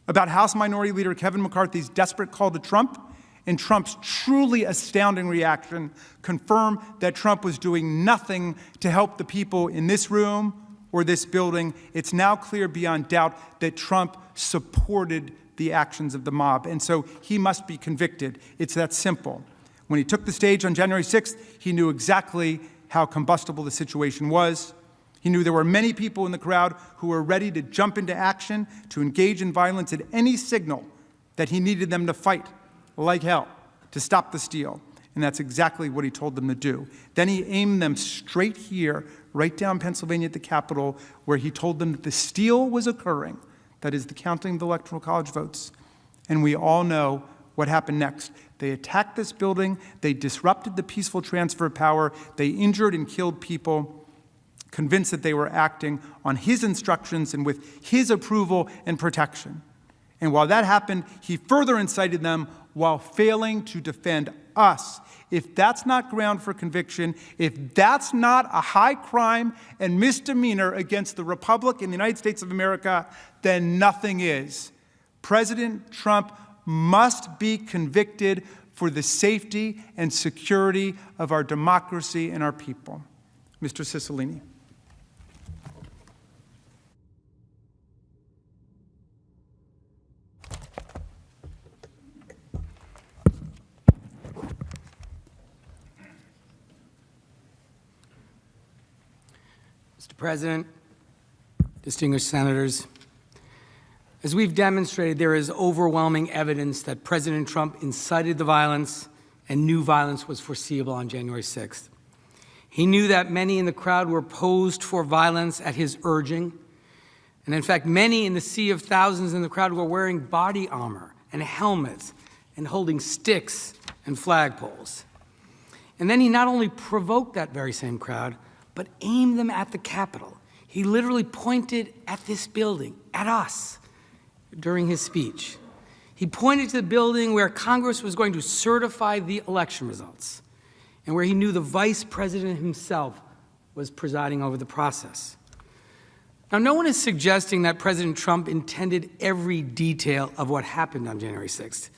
about House Minority Leader Kevin McCarthy's desperate call to Trump and Trump's truly astounding reaction confirm that Trump was doing nothing to help the people in this room or this building. It's now clear beyond doubt that Trump supported the actions of the mob, and so he must be convicted. It's that simple. When he took the stage on January 6th, he knew exactly how combustible the situation was. He knew there were many people in the crowd who were ready to jump into action, to engage in violence at any signal that he needed them to fight like hell to stop the steal. And that's exactly what he told them to do. Then he aimed them straight here, right down Pennsylvania at the Capitol, where he told them that the steal was occurring, that is, the counting of the Electoral College votes. And we all know what happened next. They attacked this building, they disrupted the peaceful transfer of power, they injured and killed people, convinced that they were acting on his instructions and with his approval and protection. And while that happened, he further incited them while failing to defend us. If that's not ground for conviction, if that's not a high crime and misdemeanor against the Republic in the United States of America, then nothing is. President Trump must be convicted for the safety and security of our democracy and our people. Mr. Cicilline. Mr. President, distinguished senators, as we've demonstrated, there is overwhelming evidence that President Trump incited the violence and knew violence was foreseeable on January 6th. He knew that many in the crowd were posed for violence at his urging. And in fact, many in the sea of thousands in the crowd were wearing body armor and helmets and holding sticks and flagpoles. And then he not only provoked that very same crowd, but aimed them at the Capitol. He literally pointed at this building, at us, during his speech. He pointed to the building where Congress was going to certify the election results and where he knew the vice president himself was presiding over the process. Now, no one is suggesting that President Trump intended every detail of what happened on January 6th.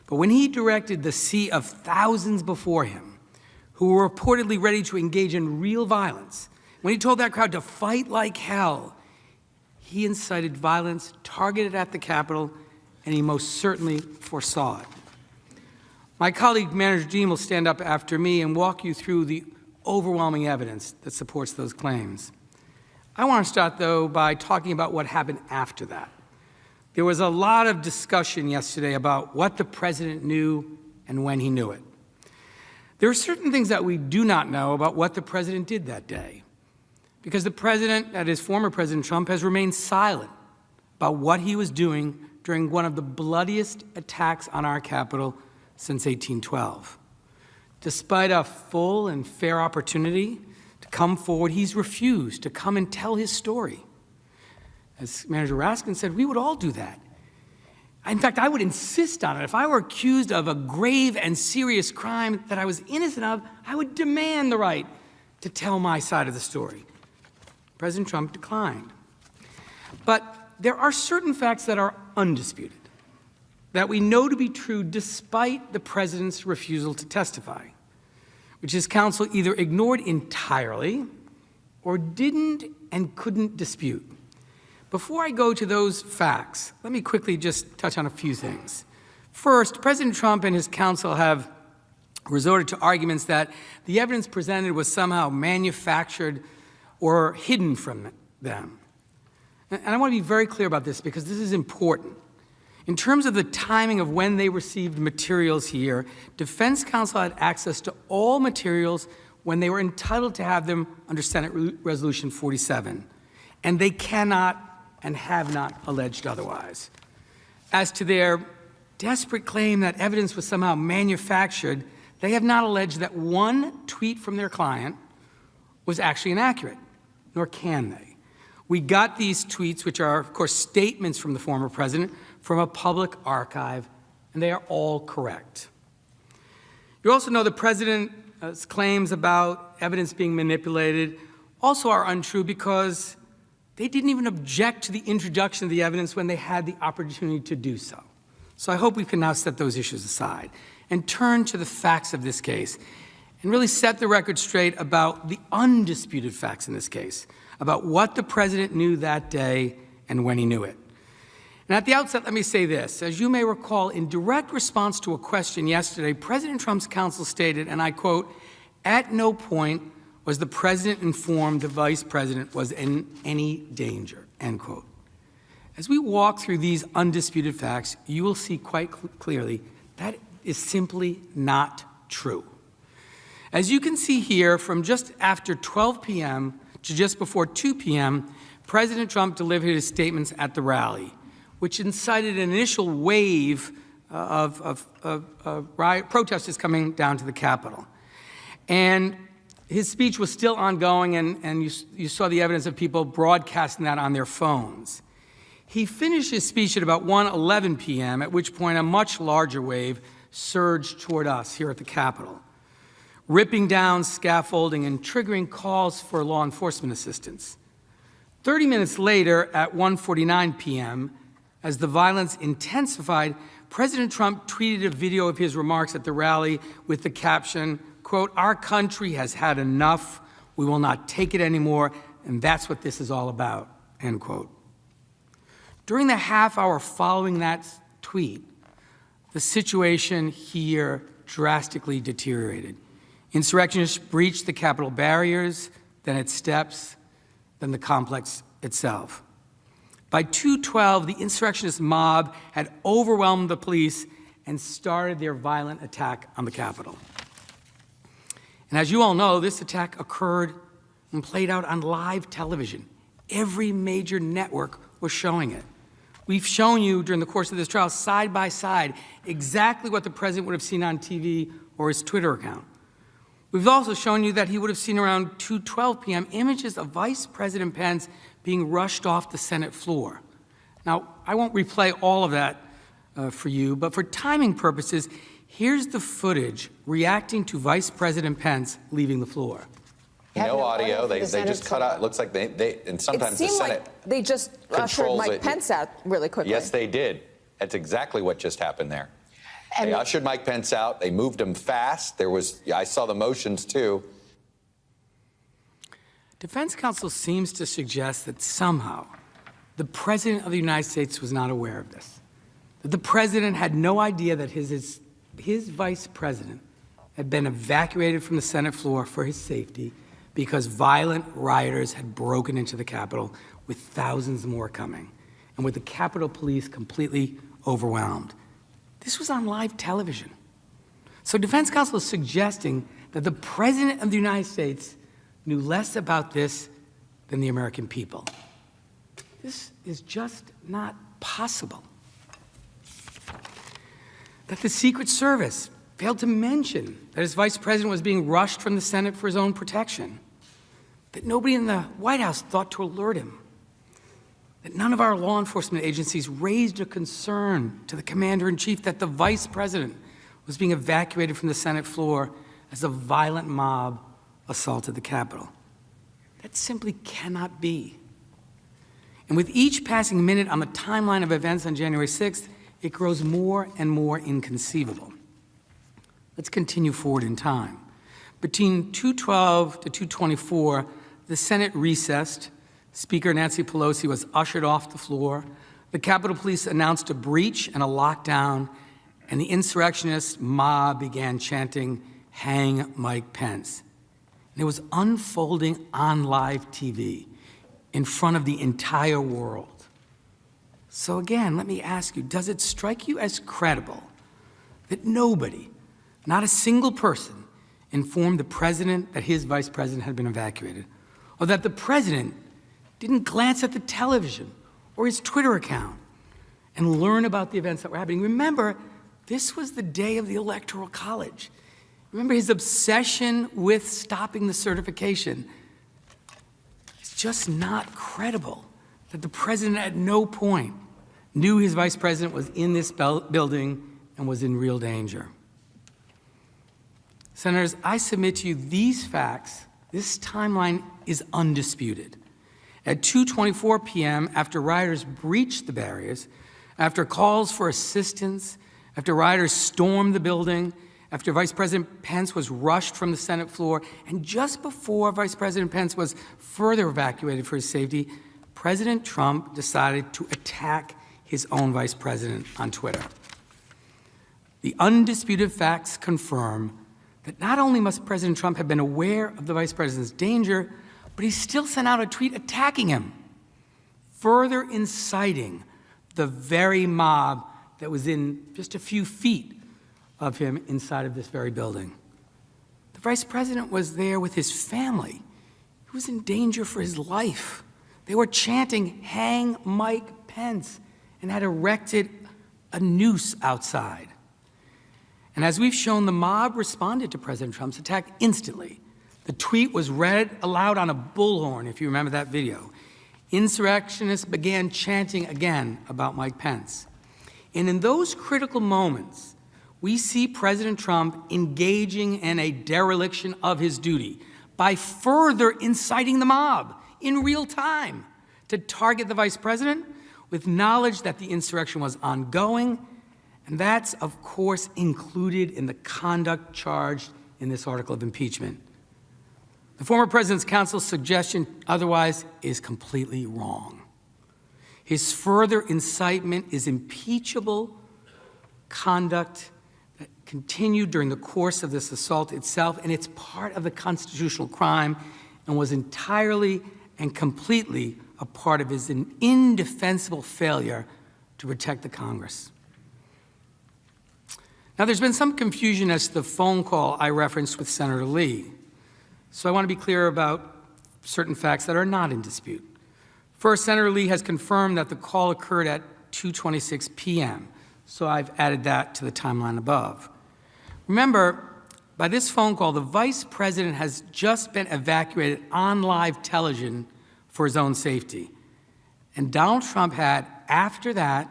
But when he directed the sea of thousands before him, who were reportedly ready to engage in real violence, when he told that crowd to fight like hell, he incited violence targeted at the Capitol, and he most certainly foresaw it. My colleague, Manager Dean, will stand up after me and walk you through the overwhelming evidence that supports those claims. I want to start, though, by talking about what happened after that. There was a lot of discussion yesterday about what the president knew and when he knew it. There are certain things that we do not know about what the president did that day, because the president, that is former President Trump, has remained silent about what he was doing during one of the bloodiest attacks on our Capitol since 1812. Despite a full and fair opportunity to come forward, he's refused to come and tell his story. As Manager Raskin said, we would all do that. In fact, I would insist on it. If I were accused of a grave and serious crime that I was innocent of, I would demand the right to tell my side of the story. President Trump declined. But there are certain facts that are undisputed, that we know to be true despite the president's refusal to testify, which his counsel either ignored entirely or didn't and couldn't dispute. Before I go to those facts, let me quickly just touch on a few things. First, President Trump and his counsel have resorted to arguments that the evidence presented was somehow manufactured or hidden from them. And I want to be very clear about this because this is important. In terms of the timing of when they received materials here, defense counsel had access to all materials when they were entitled to have them under Senate Resolution 47. And they cannot and have not alleged otherwise. As to their desperate claim that evidence was somehow manufactured, they have not alleged that one tweet from their client was actually inaccurate, nor can they. We got these tweets, which are, of course, statements from the former president, from a public archive, and they are all correct. You also know the president's claims about evidence being manipulated also are untrue because they didn't even object to the introduction of the evidence when they had the opportunity to do so. So I hope we can now set those issues aside and turn to the facts of this case and really set the record straight about the undisputed facts in this case, about what the president knew that day and when he knew it. And at the outset, let me say this. As you may recall, in direct response to a question yesterday, President Trump's counsel stated, and I quote, "At no point was the president informed the vice president was in any danger," end quote. As we walk through these undisputed facts, you will see quite clearly that is simply not true. As you can see here, from just after 12 p.m. to just before 2 p.m., President Trump delivered his statements at the rally, which incited an initial wave of riot protesters coming down to the Capitol. And his speech was still ongoing, and you saw the evidence of people broadcasting that on their phones. He finished his speech at about 1:11 p.m., at which point a much larger wave surged toward us here at the Capitol, ripping down scaffolding and triggering calls for law enforcement assistance. 30 minutes later, at 1:49 p.m., as the violence intensified, President Trump tweeted a video of his remarks at the rally with the caption, quote, "Our country has had enough. We will not take it anymore, and that's what this is all about," end quote. During the half hour following that tweet, the situation here drastically deteriorated. Insurrectionists breached the Capitol barriers, then its steps, then the complex itself. By 2:12, the insurrectionist mob had overwhelmed the police and started their violent attack on the Capitol. And as you all know, this attack occurred and played out on live television. Every major network was showing it. We've shown you during the course of this trial, side by side, exactly what the president would have seen on TV or his Twitter account. We've also shown you that he would have seen around 2:12 p.m. images of Vice President Pence being rushed off the Senate floor. Now, I won't replay all of that for you, but for timing purposes, here's the footage reacting to Vice President Pence leaving the floor. No audio. They just cut out. It looks like they and sometimes the Senate like they just ushered Mike Pence out really quickly. Yes, they did. That's exactly what just happened there. And they ushered Mike Pence out. They moved him fast. I saw the motions too. Defense counsel seems to suggest that somehow the President of the United States was not aware of this, that the President had no idea that his Vice President had been evacuated from the Senate floor for his safety because violent rioters had broken into the Capitol with thousands more coming, and with the Capitol Police completely overwhelmed. This was on live television. So defense counsel is suggesting that the President of the United States knew less about this than the American people. This is just not possible. That the Secret Service failed to mention that his Vice President was being rushed from the Senate for his own protection. That nobody in the White House thought to alert him. That none of our law enforcement agencies raised a concern to the Commander-in-Chief that the Vice President was being evacuated from the Senate floor as a violent mob assaulted the Capitol. That simply cannot be. And with each passing minute on the timeline of events on January 6th, it grows more and more inconceivable. Let's continue forward in time. Between 2:12 to 2:24, the Senate recessed. Speaker Nancy Pelosi was ushered off the floor. The Capitol Police announced a breach and a lockdown, and the insurrectionist mob began chanting, "Hang Mike Pence." And it was unfolding on live TV in front of the entire world. So again, let me ask you, does it strike you as credible that nobody, not a single person, informed the president that his vice president had been evacuated, or that the president didn't glance at the television or his Twitter account and learn about the events that were happening? Remember, this was the day of the Electoral College. Remember his obsession with stopping the certification. It's just not credible that the president at no point knew his vice president was in this building and was in real danger. Senators, I submit to you these facts. This timeline is undisputed. At 2:24 p.m., after rioters breached the barriers, after calls for assistance, after rioters stormed the building, after Vice President Pence was rushed from the Senate floor, and just before Vice President Pence was further evacuated for his safety, President Trump decided to attack his own vice president on Twitter. The undisputed facts confirm that not only must President Trump have been aware of the vice president's danger, but he still sent out a tweet attacking him, further inciting the very mob that was in just a few feet of him inside of this very building. The vice president was there with his family. He was in danger for his life. They were chanting, "Hang Mike Pence," and had erected a noose outside. And as we've shown, the mob responded to President Trump's attack instantly. The tweet was read aloud on a bullhorn, if you remember that video. Insurrectionists began chanting again about Mike Pence. And in those critical moments, we see President Trump engaging in a dereliction of his duty by further inciting the mob in real time to target the vice president with knowledge that the insurrection was ongoing. And that's, of course, included in the conduct charged in this article of impeachment. The former president's counsel's suggestion otherwise is completely wrong. His further incitement is impeachable conduct that continued during the course of this assault itself, and it's part of the constitutional crime and was entirely and completely a part of his indefensible failure to protect the Congress. Now, there's been some confusion as to the phone call I referenced with Senator Lee. So I want to be clear about certain facts that are not in dispute. First, Senator Lee has confirmed that the call occurred at 2:26 p.m., so I've added that to the timeline above. Remember, by this phone call, the vice president has just been evacuated on live television for his own safety. And Donald Trump had, after that,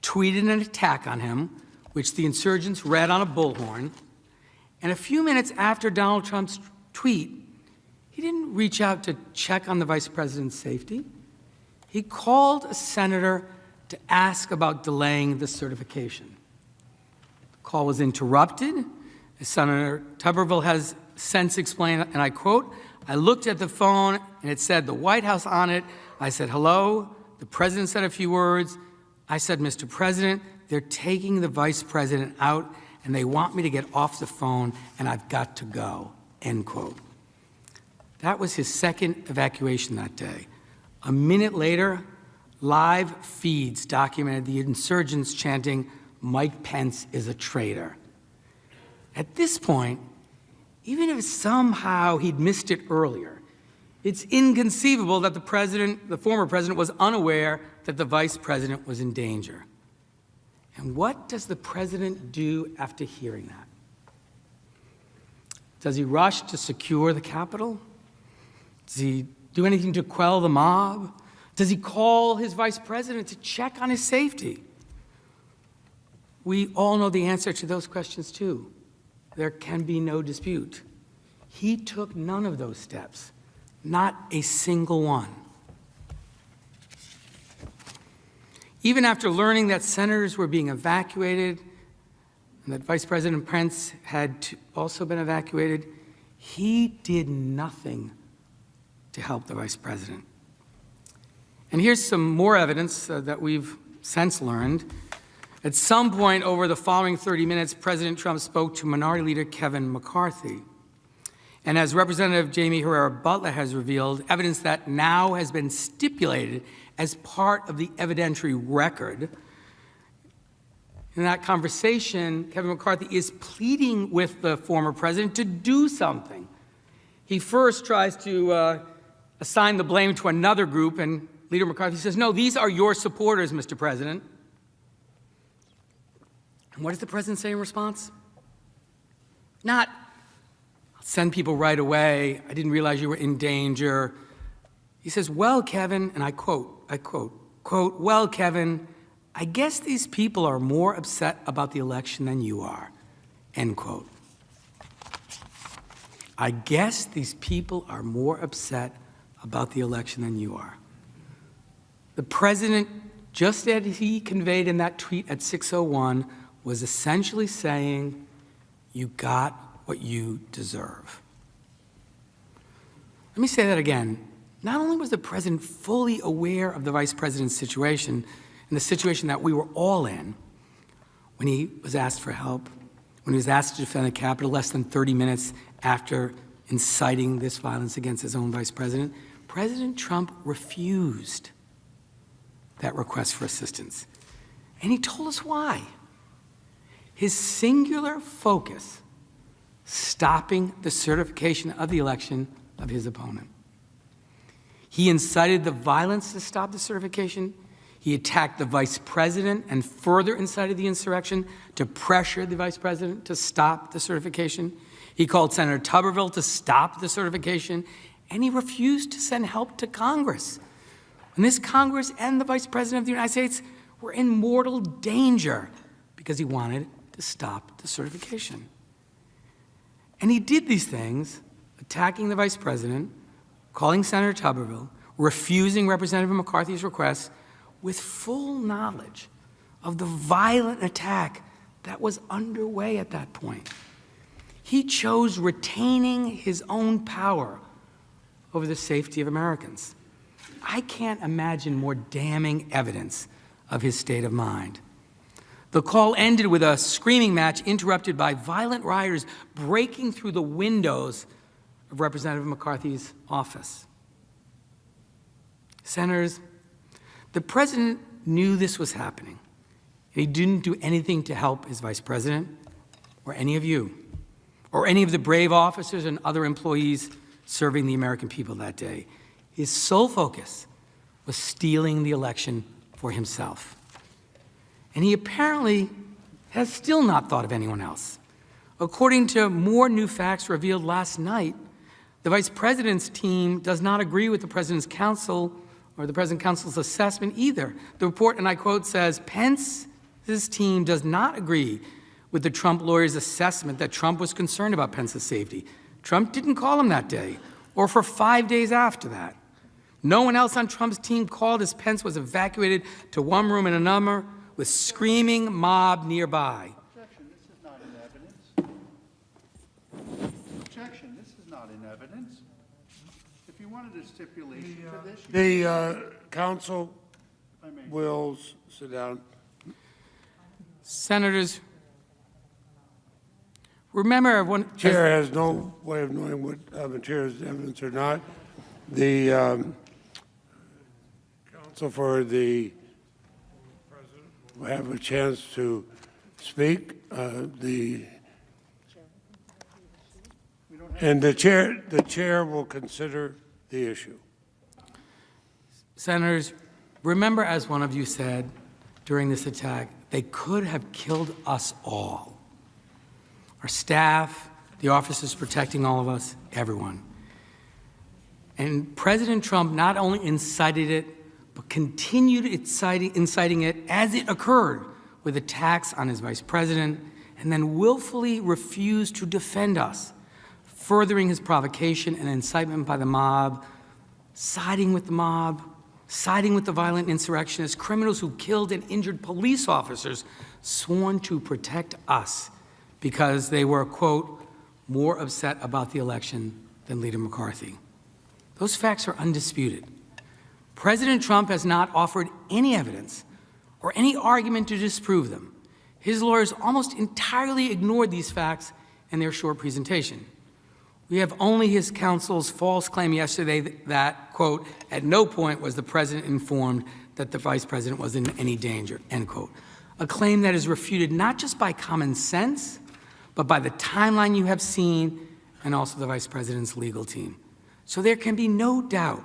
tweeted an attack on him, which the insurgents read on a bullhorn. And a few minutes after Donald Trump's tweet, he didn't reach out to check on the vice president's safety. He called a senator to ask about delaying the certification. The call was interrupted. As Senator Tuberville has since explained, and I quote, "I looked at the phone and it said the White House on it. I said, hello. The president said a few words. I said, Mr. President, they're taking the vice president out and they want me to get off the phone and I've got to go," end quote. That was his second evacuation that day. A minute later, live feeds documented the insurgents chanting, "Mike Pence is a traitor." At this point, even if somehow he'd missed it earlier, it's inconceivable that the former president, was unaware that the vice president was in danger. And what does the president do after hearing that? Does he rush to secure the Capitol? Does he do anything to quell the mob? Does he call his vice president to check on his safety? We all know the answer to those questions too. There can be no dispute. He took none of those steps, not a single one. Even after learning that senators were being evacuated and that Vice President Pence had also been evacuated, he did nothing to help the vice president. And here's some more evidence that we've since learned. At some point over the following 30 minutes, President Trump spoke to Minority Leader Kevin McCarthy. And as Representative Jaime Herrera Beutler has revealed, evidence that now has been stipulated as part of the evidentiary record. In that conversation, Kevin McCarthy is pleading with the former president to do something. He first tries to assign the blame to another group, and Leader McCarthy says, "No, these are your supporters, Mr. President." And what does the president say in response? Not, "I'll send people right away. I didn't realize you were in danger." He says, "Well, Kevin," and I quote, "Well, Kevin, I guess these people are more upset about the election than you are," end quote. I guess these people are more upset about the election than you are. The president, just as he conveyed in that tweet at 6:01, was essentially saying, you got what you deserve. Let me say that again. Not only was the president fully aware of the vice president's situation and the situation that we were all in when he was asked for help, when he was asked to defend the Capitol less than 30 minutes after inciting this violence against his own vice president, President Trump refused that request for assistance. And he told us why. His singular focus stopping the certification of the election of his opponent. He incited the violence to stop the certification. He attacked the vice president and further incited the insurrection to pressure the vice president to stop the certification. He called Senator Tuberville to stop the certification, and he refused to send help to Congress. And this Congress and the vice president of the United States were in mortal danger because he wanted to stop the certification. And he did these things, attacking the vice president, calling Senator Tuberville, refusing Representative McCarthy's request, with full knowledge of the violent attack that was underway at that point. He chose retaining his own power over the safety of Americans. I can't imagine more damning evidence of his state of mind. The call ended with a screaming match interrupted by violent rioters breaking through the windows of Representative McCarthy's office. Senators, the president knew this was happening, and he didn't do anything to help his vice president or any of you or any of the brave officers and other employees serving the American people that day. His sole focus was stealing the election for himself. And he apparently has still not thought of anyone else. According to more new facts revealed last night, the vice president's team does not agree with the president's counsel or the president's counsel's assessment either. The report, and I quote, says, Pence's team does not agree with the Trump lawyer's assessment that Trump was concerned about Pence's safety. Trump didn't call him that day or for 5 days after that. No one else on Trump's team called as Pence was evacuated to one room in a number with screaming mob nearby. Objection, this is not in evidence. Objection, this is not in evidence. If you wanted a stipulation to this, The council will sit down. Senators, remember one. Chair has no way of knowing what material is evidence or not. The counsel for the president will have a chance to speak. And the chair will consider the issue. Senators, remember, as one of you said during this attack, they could have killed us all. Our staff, the officers protecting all of us, everyone. And President Trump not only incited it, but continued inciting it as it occurred with attacks on his vice president, and then willfully refused to defend us, furthering his provocation and incitement by the mob, siding with the mob, siding with the violent insurrectionists, criminals who killed and injured police officers sworn to protect us because they were, quote, more upset about the election than Leader McCarthy. Those facts are undisputed. President Trump has not offered any evidence or any argument to disprove them. His lawyers almost entirely ignored these facts in their short presentation. We have only his counsel's false claim yesterday that, quote, at no point was the president informed that the vice president was in any danger, end quote. A claim that is refuted not just by common sense, but by the timeline you have seen and also the vice president's legal team. So there can be no doubt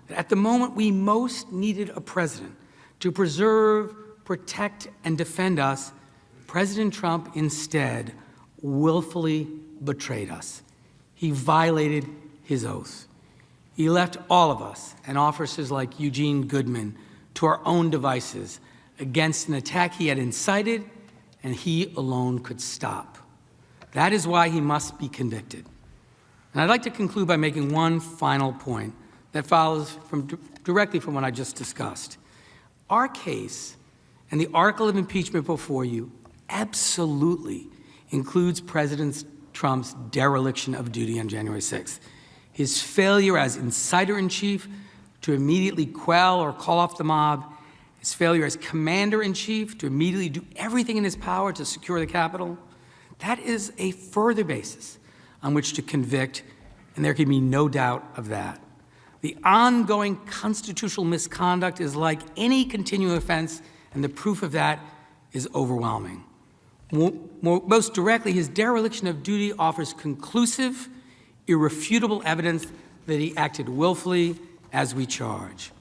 that at the moment we most needed a president to preserve, protect, and defend us, President Trump instead willfully betrayed us. He violated his oath. He left all of us, and officers like Eugene Goodman, to our own devices against an attack he had incited and he alone could stop. That is why he must be convicted. And I'd like to conclude by making one final point that follows directly from what I just discussed. Our case and the article of impeachment before you absolutely includes President Trump's dereliction of duty on January 6th. His failure as inciter-in-chief to immediately quell or call off the mob, his failure as commander-in-chief to immediately do everything in his power to secure the Capitol, that is a further basis on which to convict, and there can be no doubt of that. The ongoing constitutional misconduct is like any continuing offense, and the proof of that is overwhelming. Most directly, his dereliction of duty offers conclusive, irrefutable evidence that he acted willfully as we charge.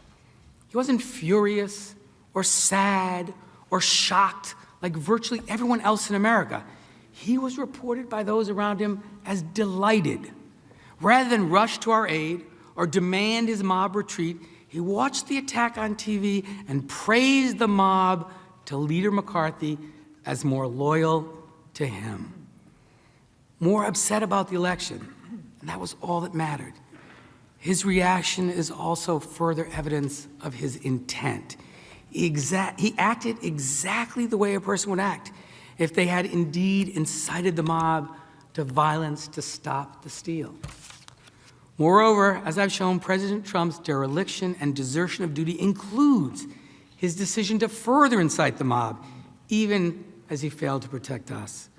He wasn't furious or sad or shocked like virtually everyone else in America. He was reported by those around him as delighted. Rather than rush to our aid or demand his mob retreat, he watched the attack on TV and praised the mob to Leader McCarthy as more loyal to him, more upset about the election, and that was all that mattered. His reaction is also further evidence of his intent. He acted exactly the way a person would act if they had indeed incited the mob to violence to stop the steal. Moreover, as I've shown, President Trump's dereliction and desertion of duty includes his decision to further incite the mob, even as he failed to protect us.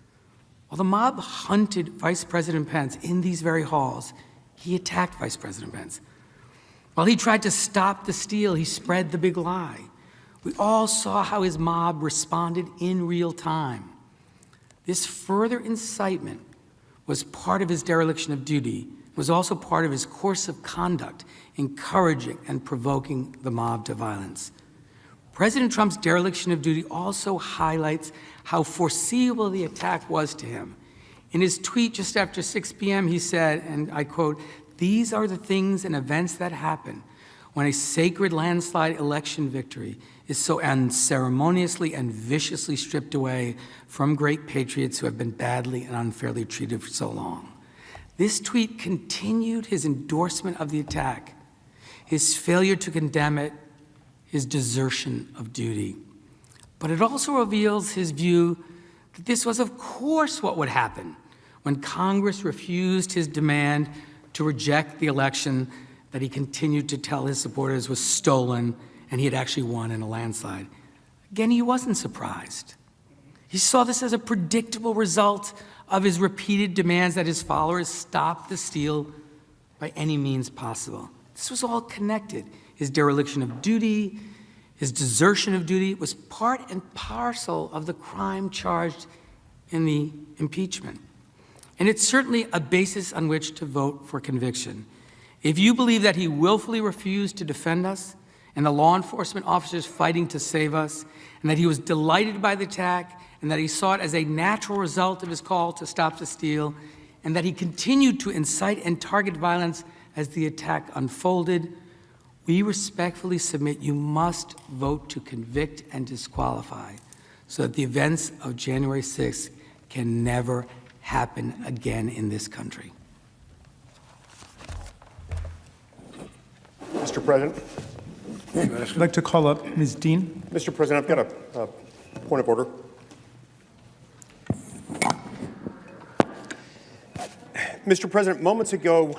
While the mob hunted Vice President Pence in these very halls, he attacked Vice President Pence. While he tried to stop the steal, he spread the big lie. We all saw how his mob responded in real time. This further incitement was part of his dereliction of duty, was also part of his course of conduct, encouraging and provoking the mob to violence. President Trump's dereliction of duty also highlights how foreseeable the attack was to him. In his tweet just after 6 p.m., he said, and I quote, "These are the things and events that happen when a sacred landslide election victory is so unceremoniously and viciously stripped away from great patriots who have been badly and unfairly treated for so long." This tweet continued his endorsement of the attack, his failure to condemn it, his desertion of duty. But it also reveals his view that this was, of course, what would happen when Congress refused his demand to reject the election that he continued to tell his supporters was stolen and he had actually won in a landslide. Again, he wasn't surprised. He saw this as a predictable result of his repeated demands that his followers stop the steal by any means possible. This was all connected. His dereliction of duty, his desertion of duty was part and parcel of the crime charged in the impeachment. And it's certainly a basis on which to vote for conviction. If you believe that he willfully refused to defend us and the law enforcement officers fighting to save us, and that he was delighted by the attack, and that he saw it as a natural result of his call to stop the steal, and that he continued to incite and target violence as the attack unfolded, we respectfully submit you must vote to convict and disqualify so that the events of January 6th can never happen again in this country. Mr. President. I'd like to call up Ms. Dean. Mr. President, I've got a point of order. Mr. President, moments ago,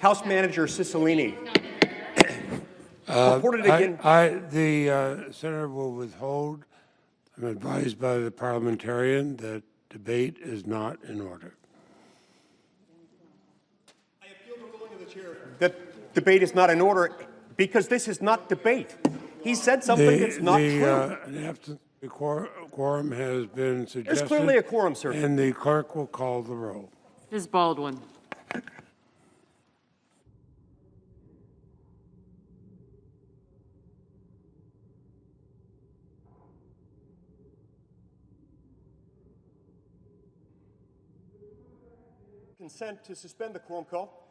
House Manager Cicilline reported again. The senator will withhold. I'm advised by the parliamentarian that debate is not in order. I appeal the ruling of the chair that debate is not in order because this is not debate. He said something that's not true. The quorum has been suggested. There's clearly a quorum, sir. And the clerk will call the roll. Ms. Baldwin. Consent to suspend the quorum call.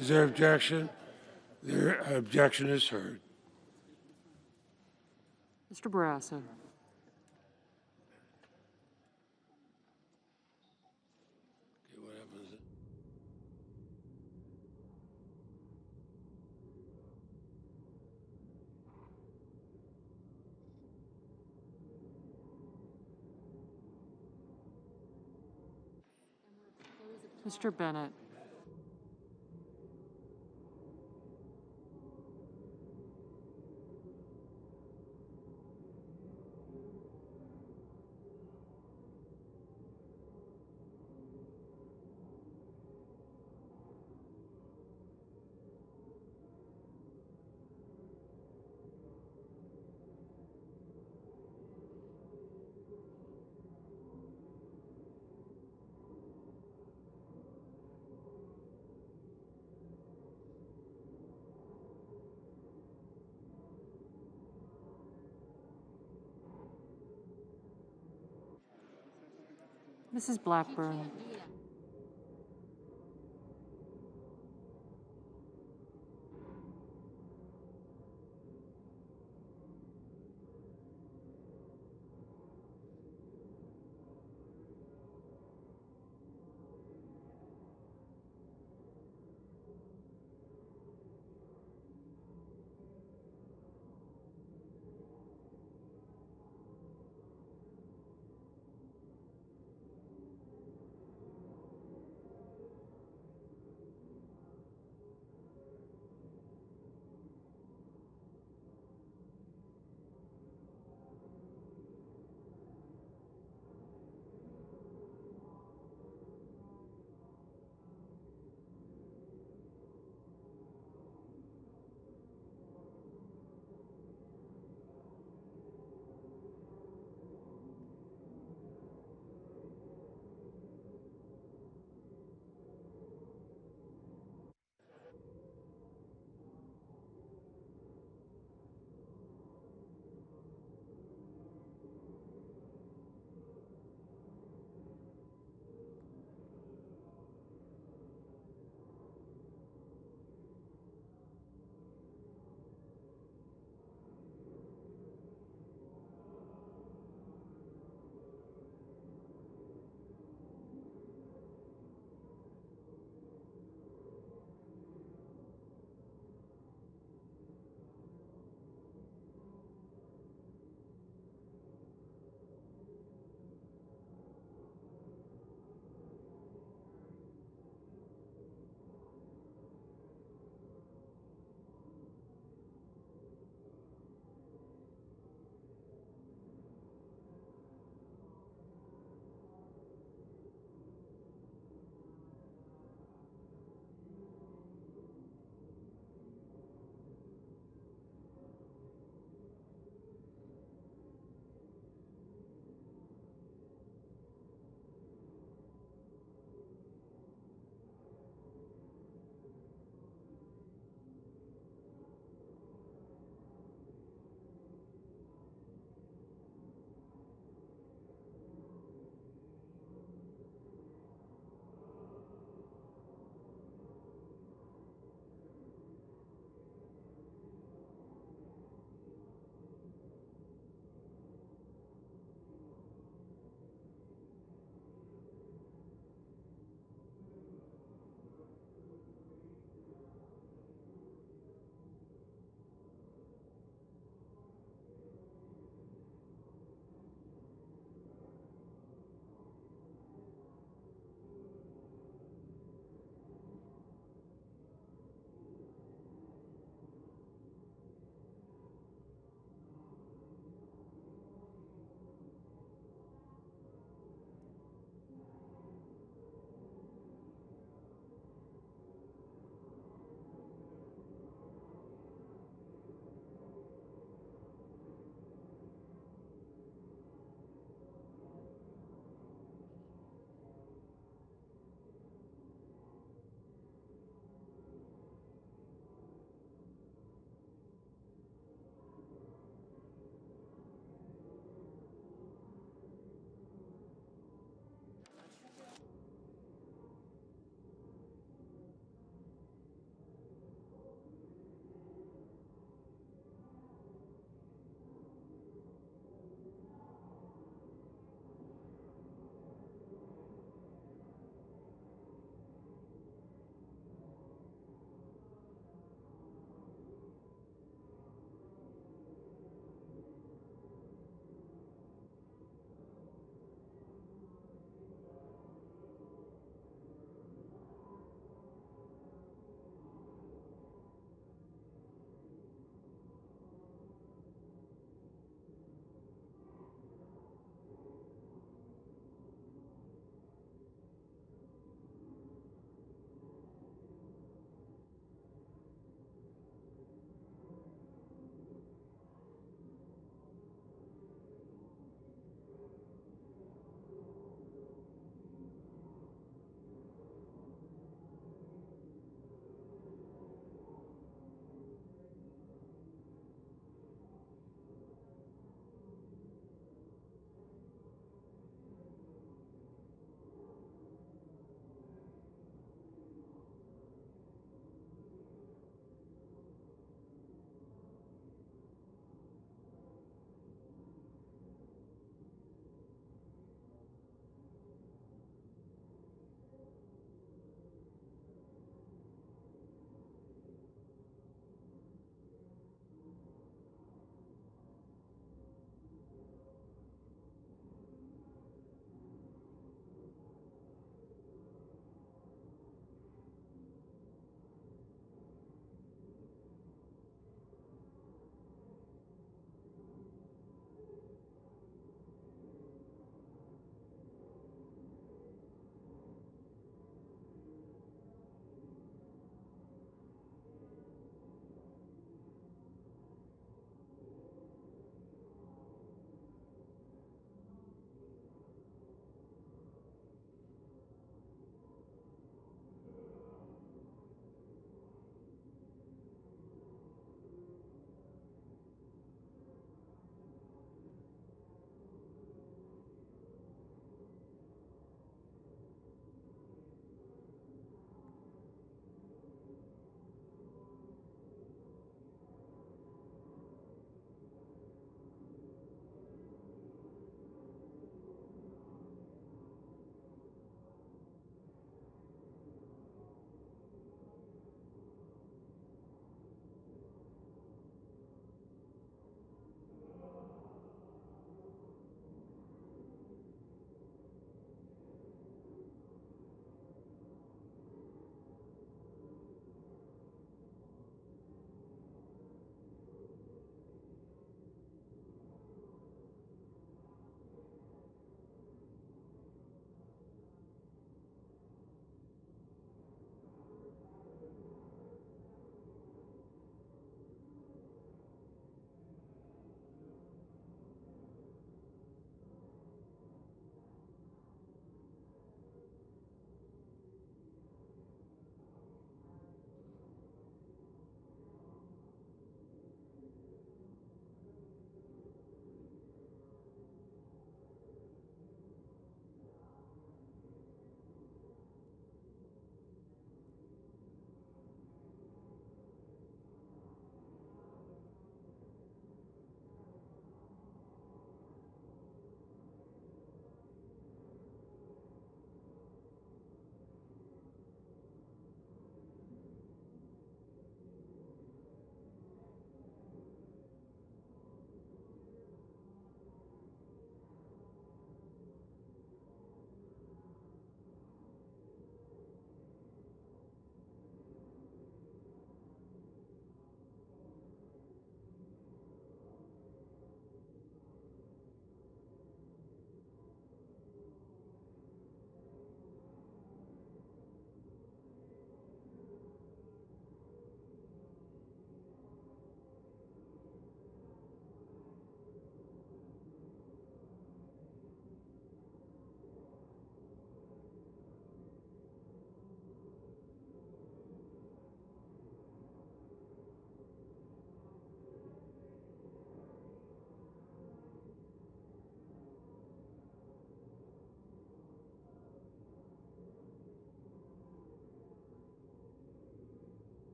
Is there objection? Their objection is heard. Mr. Barrasso. Okay, what happens? Mr. Bennett. Mrs. Blackburn.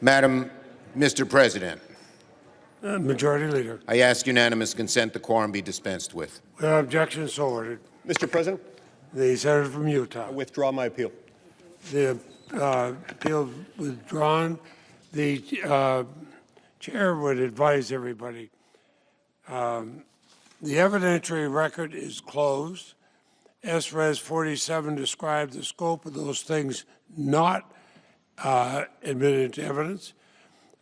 Mr. President, Majority Leader. I ask unanimous consent the quorum be dispensed with. Without objection, so ordered. Mr. President, The senator from Utah. I withdraw my appeal. The appeal withdrawn. The chair would advise everybody. The evidentiary record is closed. S-Res 47 described the scope of those things not admitted into evidence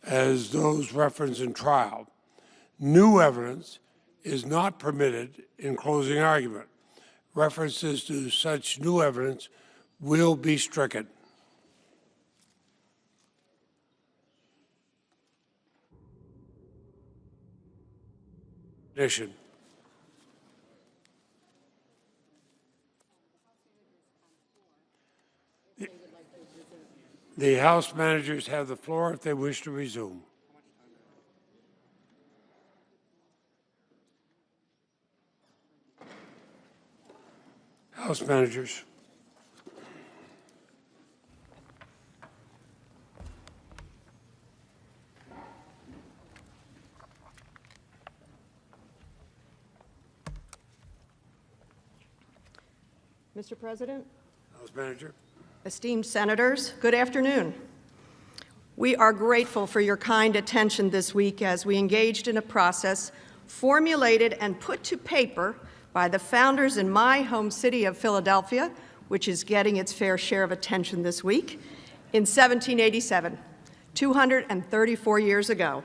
as those referenced in trial. New evidence is not permitted in closing argument. References to such new evidence will be stricken. Addition. The House managers have the floor if they wish to resume. House managers. Mr. President, House manager. esteemed senators, good afternoon. We are grateful for your kind attention this week as we engaged in a process formulated and put to paper by the founders in my home city of Philadelphia, which is getting its fair share of attention this week, in 1787, 234 years ago.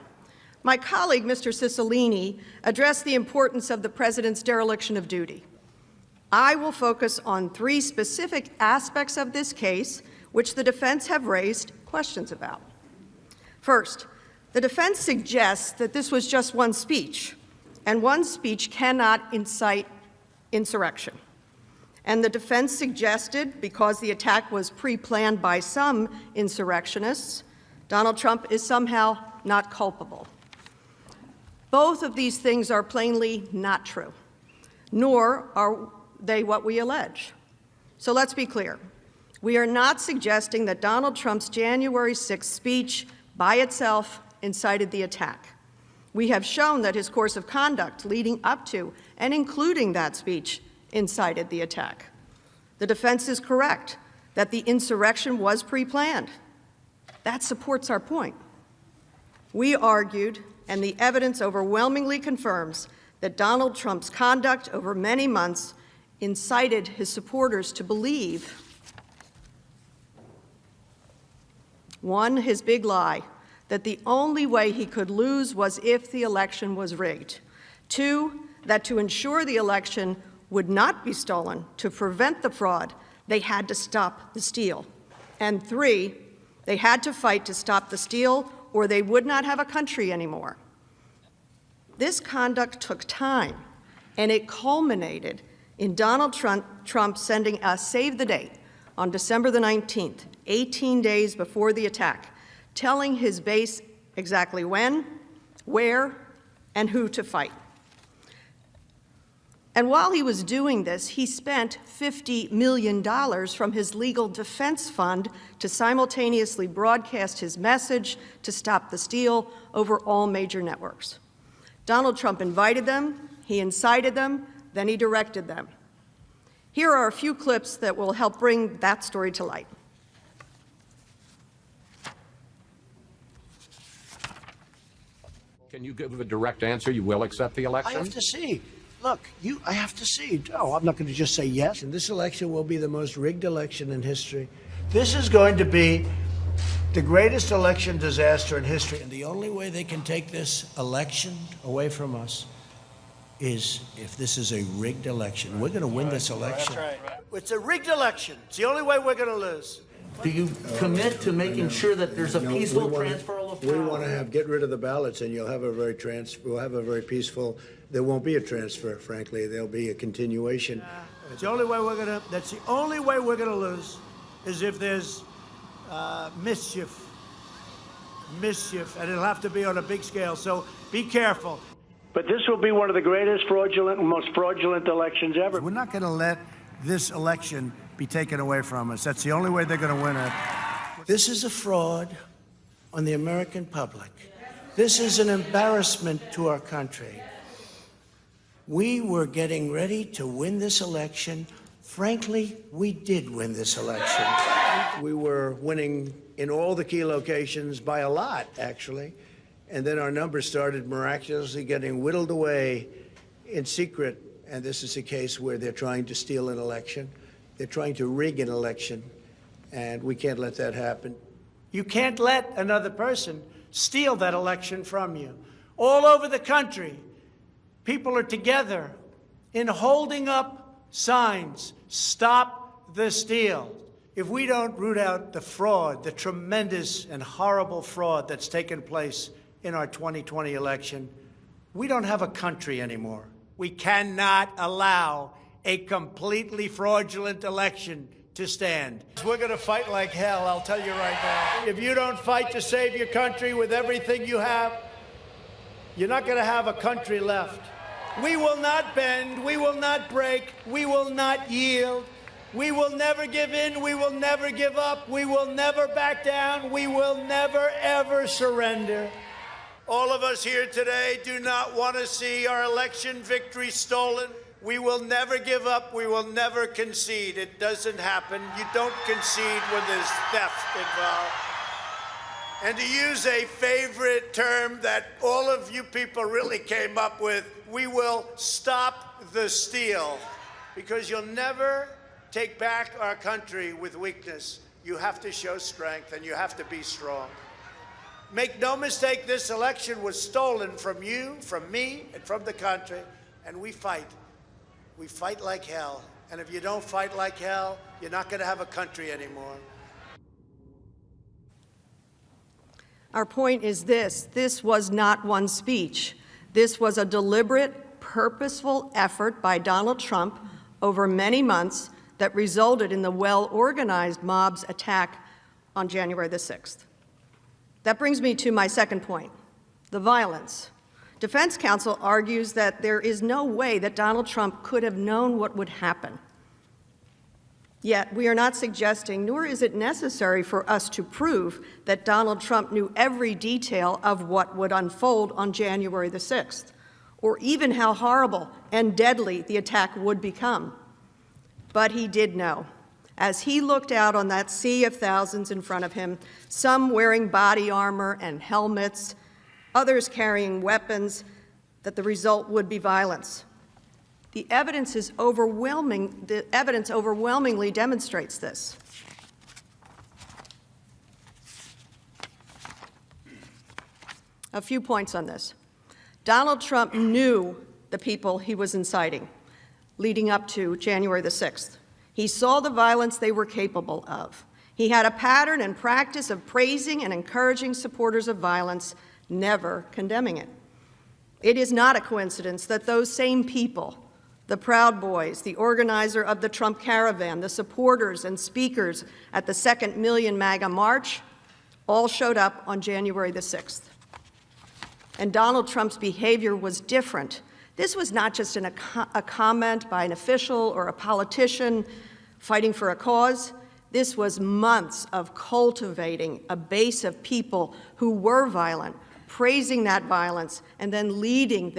My colleague, Mr. Cicilline, addressed the importance of the President's dereliction of duty. I will focus on three specific aspects of this case which the defense have raised questions about. First, the defense suggests that this was just one speech, and one speech cannot incite insurrection. And the defense suggested, because the attack was pre-planned by some insurrectionists, Donald Trump is somehow not culpable. Both of these things are plainly not true, nor are they what we allege. So let's be clear. We are not suggesting that Donald Trump's January 6th speech by itself incited the attack. We have shown that his course of conduct leading up to and including that speech incited the attack. The defense is correct that the insurrection was pre-planned. That supports our point. We argued, and the evidence overwhelmingly confirms, that Donald Trump's conduct over many months incited his supporters to believe, one, his big lie, that the only way he could lose was if the election was rigged. Two, that to ensure the election would not be stolen, to prevent the fraud, they had to stop the steal. And three, they had to fight to stop the steal or they would not have a country anymore. This conduct took time, and it culminated in Donald Trump sending a save the date on December the 19th, 18 days before the attack, telling his base exactly when, where, and who to fight. And while he was doing this, he spent $50 million from his legal defense fund to simultaneously broadcast his message to stop the steal over all major networks. Donald Trump invited them, he incited them, then he directed them. Here are a few clips that will help bring that story to light. Can you give a direct answer? You will accept the election? I have to see. Look, I have to see. No, I'm not going to just say yes. And this election will be the most rigged election in history. This is going to be the greatest election disaster in history. And the only way they can take this election away from us is if this is a rigged election. We're going to win this election. That's right. It's a rigged election. It's the only way we're going to lose. Do you commit to making sure that there's a peaceful transfer of power? We want to get rid of the ballots, and you'll have we'll have a very peaceful. There won't be a transfer, frankly. There'll be a continuation. It's the only way that's the only way we're going to lose, is if there's mischief, and it'll have to be on a big scale. So be careful. But this will be one of the greatest most fraudulent elections ever. We're not going to let this election be taken away from us. That's the only way they're going to win it. This is a fraud on the American public. This is an embarrassment to our country. We were getting ready to win this election. Frankly, we did win this election. We were winning in all the key locations by a lot, actually. And then our numbers started miraculously getting whittled away in secret. And this is a case where they're trying to steal an election. They're trying to rig an election. And we can't let that happen. You can't let another person steal that election from you. All over the country, people are together in holding up signs, "Stop the steal." If we don't root out the fraud, the tremendous and horrible fraud that's taken place in our 2020 election, we don't have a country anymore. We cannot allow a completely fraudulent election to stand. We're going to fight like hell, I'll tell you right now. If you don't fight to save your country with everything you have, you're not going to have a country left. We will not bend, we will not break, we will not yield. We will never give in, we will never give up, we will never back down, we will never, ever surrender. All of us here today do not want to see our election victory stolen. We will never give up, we will never concede. It doesn't happen. You don't concede when there's theft involved. And to use a favorite term that all of you people really came up with, we will stop the steal, because you'll never take back our country with weakness. You have to show strength, and you have to be strong. Make no mistake, this election was stolen from you, from me, and from the country, and we fight. We fight like hell, and if you don't fight like hell, you're not going to have a country anymore. Our point is this was not one speech. This was a deliberate, purposeful effort by Donald Trump over many months that resulted in the well-organized mob's attack on January the 6th. That brings me to my second point, the violence. Defense counsel argues that there is no way that Donald Trump could have known what would happen. Yet, we are not suggesting, nor is it necessary for us to prove that Donald Trump knew every detail of what would unfold on January the 6th, or even how horrible and deadly the attack would become. But he did know. As he looked out on that sea of thousands in front of him, some wearing body armor and helmets, others carrying weapons, that the result would be violence. The evidence is overwhelming. The evidence overwhelmingly demonstrates this. A few points on this. Donald Trump knew the people he was inciting leading up to January the 6th. He saw the violence they were capable of. He had a pattern and practice of praising and encouraging supporters of violence, never condemning it. It is not a coincidence that those same people, the Proud Boys, the organizer of the Trump Caravan, the supporters and speakers at the Second Million MAGA March, all showed up on January the 6th. And Donald Trump's behavior was different. This was not just a comment by an official or a politician fighting for a cause. This was months of cultivating a base of people who were violent, praising that violence, and then leading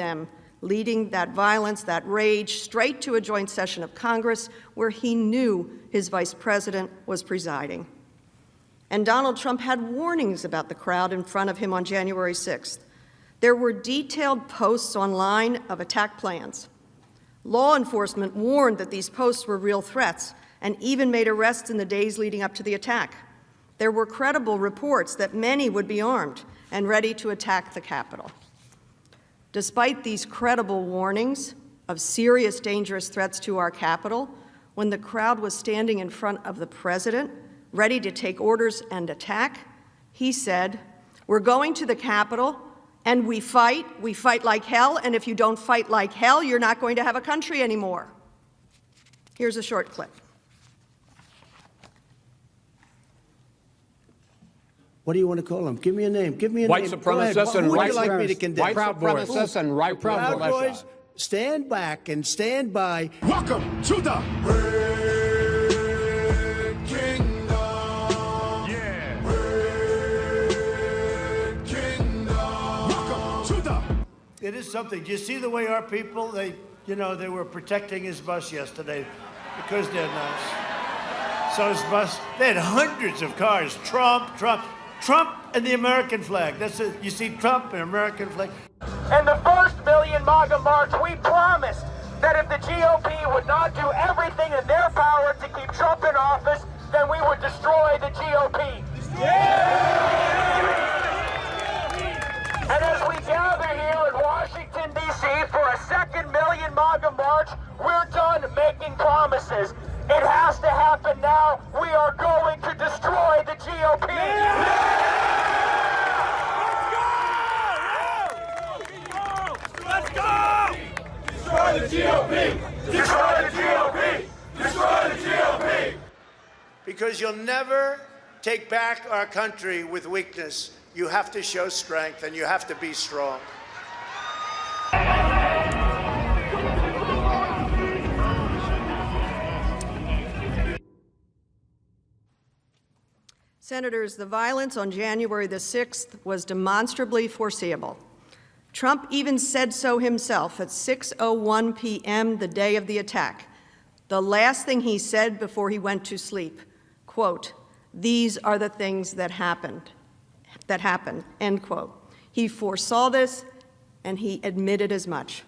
that violence, that rage, straight to a joint session of Congress where he knew his vice president was presiding. And Donald Trump had warnings about the crowd in front of him on January 6th. There were detailed posts online of attack plans. Law enforcement warned that these posts were real threats and even made arrests in the days leading up to the attack. There were credible reports that many would be armed and ready to attack the Capitol. Despite these credible warnings of serious, dangerous threats to our Capitol, when the crowd was standing in front of the president, ready to take orders and attack, he said, "We're going to the Capitol, and we fight like hell, and if you don't fight like hell, you're not going to have a country anymore." Here's a short clip. What do you want to call them? Give me a name. Give me a White name. supremacists and Who would white you like me to condemn? White supremacists and right Proud Boys, stand back and stand by. Welcome to the Red Kingdom. Yeah. Red It is something. Do you see the way our people, they were protecting his bus yesterday because they're nice. So his bus, they had hundreds of cars. Trump, and the American flag. That's it. You see Trump and American flag. And the first Million MAGA March, we promised that if the GOP would not do everything in their power to keep Trump in office, then we would destroy the GOP. And as we gather here in Washington, D.C. for a second Million MAGA March, we're done making promises. It has to happen now. We are going to destroy the GOP. Let's go! Destroy the GOP! Destroy the GOP! Destroy the GOP! Because you'll never take back our country with weakness. You have to show strength, and you have to be strong. Senators, the violence on January the 6th was demonstrably foreseeable. Trump even said so himself at 6:01 p.m. the day of the attack. The last thing he said before he went to sleep, quote, "These are the things that happened," end quote. He foresaw this, and he admitted as much.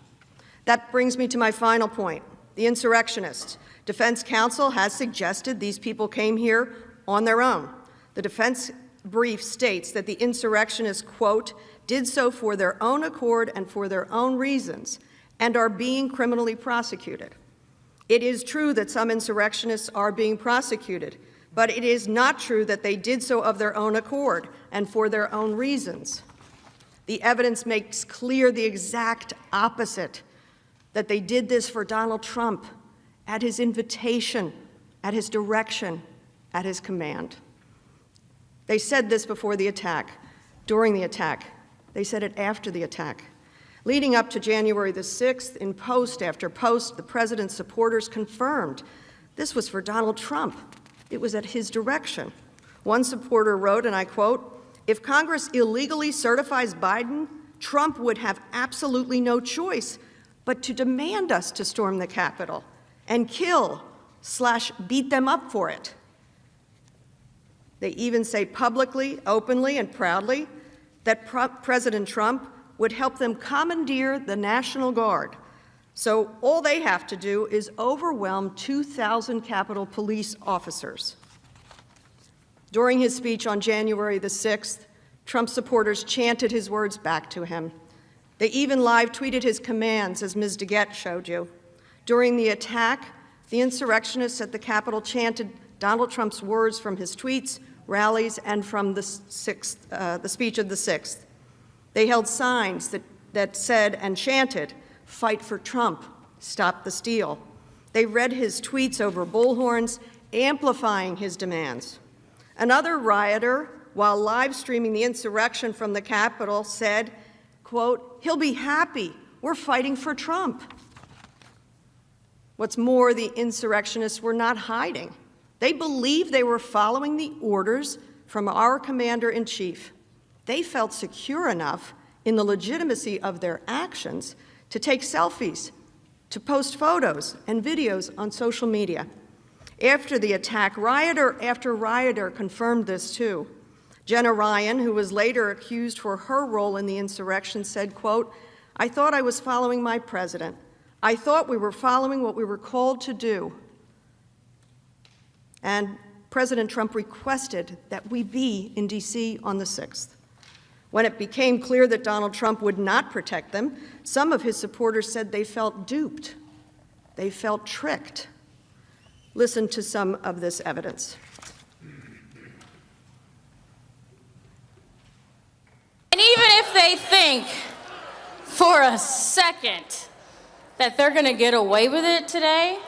That brings me to my final point, the insurrectionists. Defense counsel has suggested these people came here on their own. The defense brief states that the insurrectionists, quote, did so for their own accord and for their own reasons and are being criminally prosecuted. It is true that some insurrectionists are being prosecuted, but it is not true that they did so of their own accord and for their own reasons. The evidence makes clear the exact opposite, that they did this for Donald Trump, at his invitation, at his direction, at his command. They said this before the attack, during the attack. They said it after the attack. Leading up to January the 6th, in post after post, the president's supporters confirmed this was for Donald Trump. It was at his direction. One supporter wrote, and I quote, "If Congress illegally certifies Biden, Trump would have absolutely no choice but to demand us to storm the Capitol and kill/beat them up for it." They even say publicly, openly, and proudly that President Trump would help them commandeer the National Guard. So all they have to do is overwhelm 2,000 Capitol Police officers. During his speech on January the 6th, Trump supporters chanted his words back to him. They even live tweeted his commands, as Ms. DeGette showed you. During the attack, the insurrectionists at the Capitol chanted Donald Trump's words from his tweets, rallies, and from the speech of the 6th. They held signs that said and chanted, "Fight for Trump, stop the steal." They read his tweets over bullhorns, amplifying his demands. Another rioter, while live streaming the insurrection from the Capitol, said, quote, "He'll be happy, we're fighting for Trump." What's more, the insurrectionists were not hiding. They believed they were following the orders from our commander-in-chief. They felt secure enough in the legitimacy of their actions to take selfies, to post photos and videos on social media. After the attack, rioter after rioter confirmed this too. Jenna Ryan, who was later accused for her role in the insurrection, said, quote, "I thought I was following my president. I thought we were following what we were called to do." And President Trump requested that we be in D.C. on the 6th. When it became clear that Donald Trump would not protect them, some of his supporters said they felt duped. They felt tricked. Listen to some of this evidence. And even if they think for a second that they're going to get away with it today,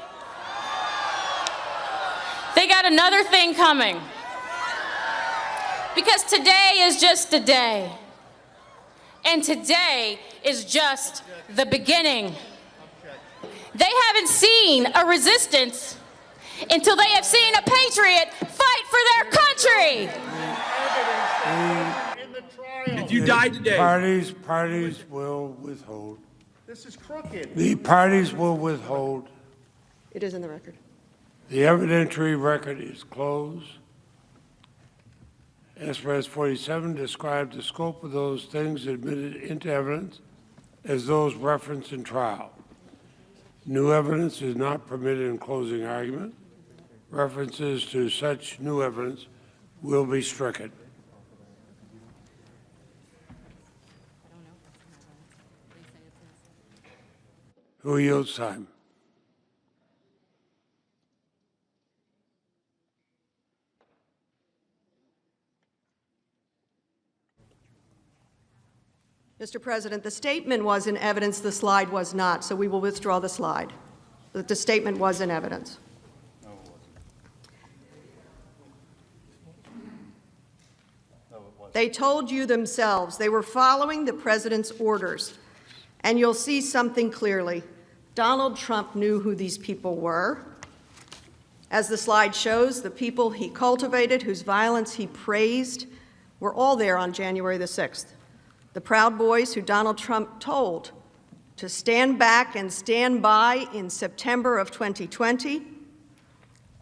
they got another thing coming. Because today is just a day. And today is just the beginning. They haven't seen a resistance until they have seen a patriot fight for their country. In If you died today. Parties will withhold. This is crooked. The parties will withhold. It is in the record. The evidentiary record is closed. Express 47 described the scope of those things admitted into evidence as those referenced in trial. New evidence is not permitted in closing argument. References to such new evidence will be stricken. Who yields time? Mr. President, the statement was in evidence, the slide was not, so we will withdraw the slide. But the statement was in evidence. They told you themselves they were following the president's orders. And you'll see something clearly. Donald Trump knew who these people were. As the slide shows, the people he cultivated, whose violence he praised, were all there on January the 6th. The Proud Boys who Donald Trump told to stand back and stand by in September of 2020.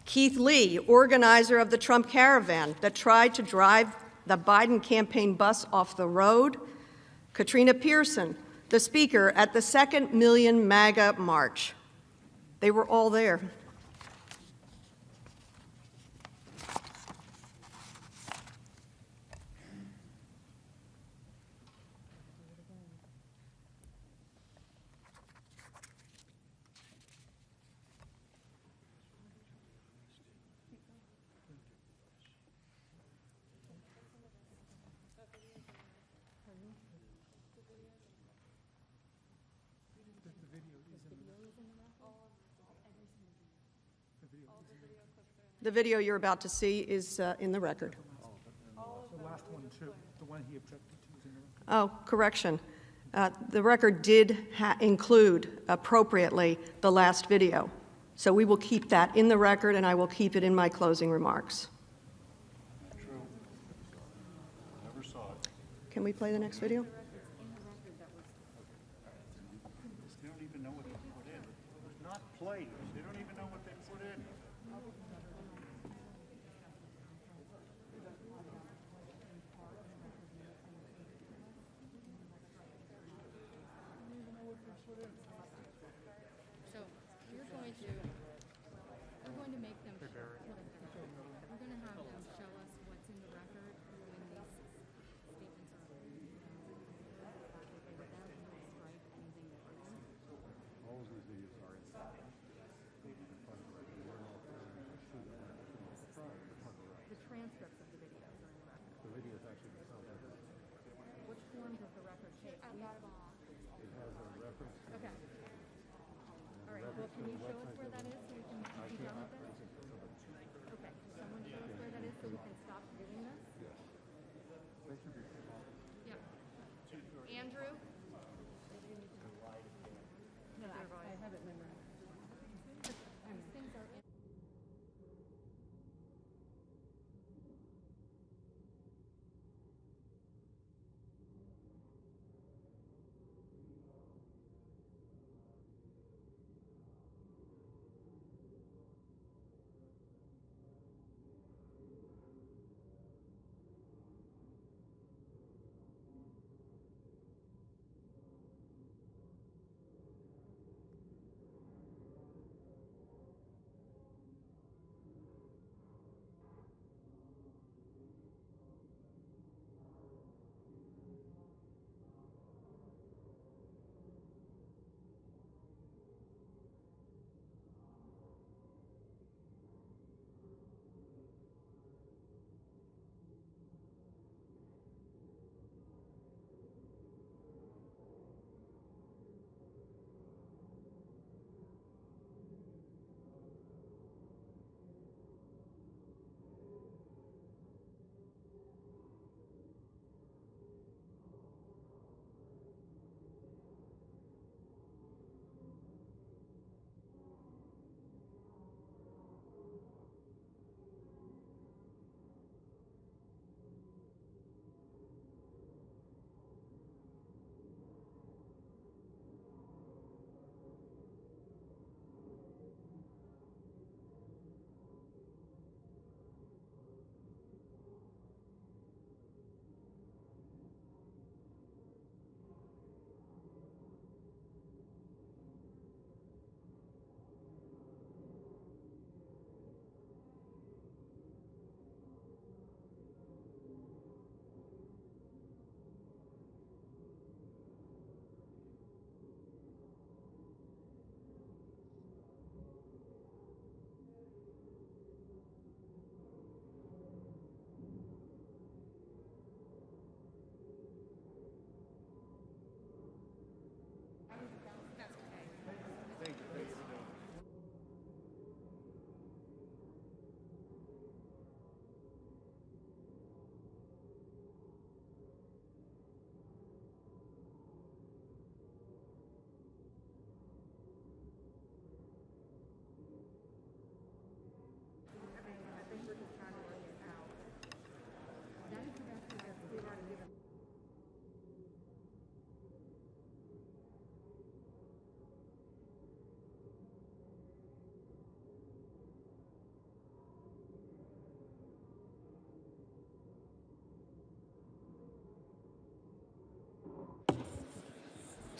Keith Lee, organizer of the Trump caravan that tried to drive the Biden campaign bus off the road. Katrina Pearson, the speaker at the 2nd Million MAGA March. They were all there. The video you're about to see is in the record. The last one, too. The one he objected to is in the record. Oh, correction. The record did include appropriately the last video. So we will keep that in the record, and I will keep it in my closing remarks. True. Never saw it. Can we play the next video? They don't even know what they put in. It's not played. They don't even know what they put in. So we're going to make them, we're going to have them show us what's in the record when these statements are the transcripts of the videos are in the record. The videos actually themselves. Which form does the record take? I've got them all. It has a reference. Okay. All right. Well, can you show us where that is so we can be done with this? Okay. Someone show us where that is so we can stop doing this? Yeah. Andrew? No, I have it memorized. These things are in.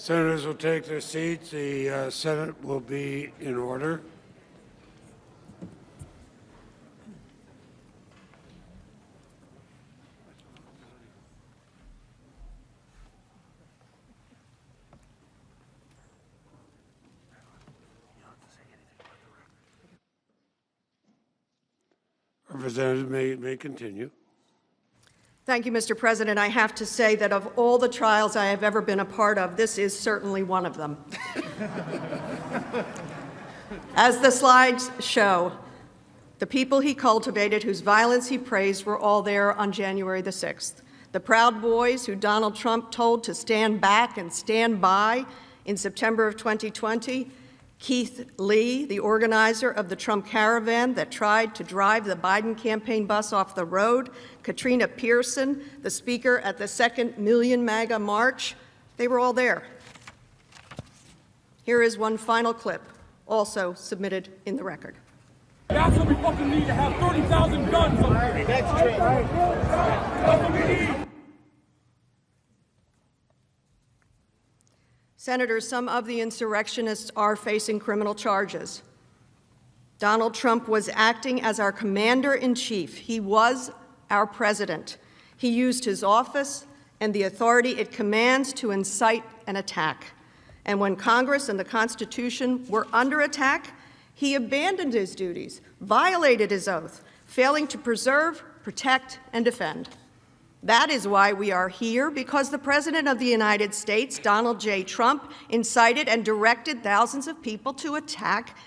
Senators will take their seats. The Senate will be in order. Representative may continue. Thank you, Mr. President. I have to say that of all the trials I have ever been a part of, this is certainly one of them. As the slides show, the people he cultivated, whose violence he praised, were all there on January the 6th. The Proud Boys who Donald Trump told to stand back and stand by in September of 2020, Keith Lee, the organizer of the Trump caravan that tried to drive the Biden campaign bus off the road, Katrina Pearson, the speaker at the second Million MAGA March, they were all there. Here is one final clip, also submitted in the record. That's what we fucking need, to have 30,000 guns up here. That's what we need. Senators, some of the insurrectionists are facing criminal charges. Donald Trump was acting as our commander-in-chief. He was our president. He used his office and the authority it commands to incite an attack. And when Congress and the Constitution were under attack, he abandoned his duties, violated his oath, failing to preserve, protect, and defend. That is why we are here, because the President of the United States, Donald J. Trump, incited and directed thousands of people to attack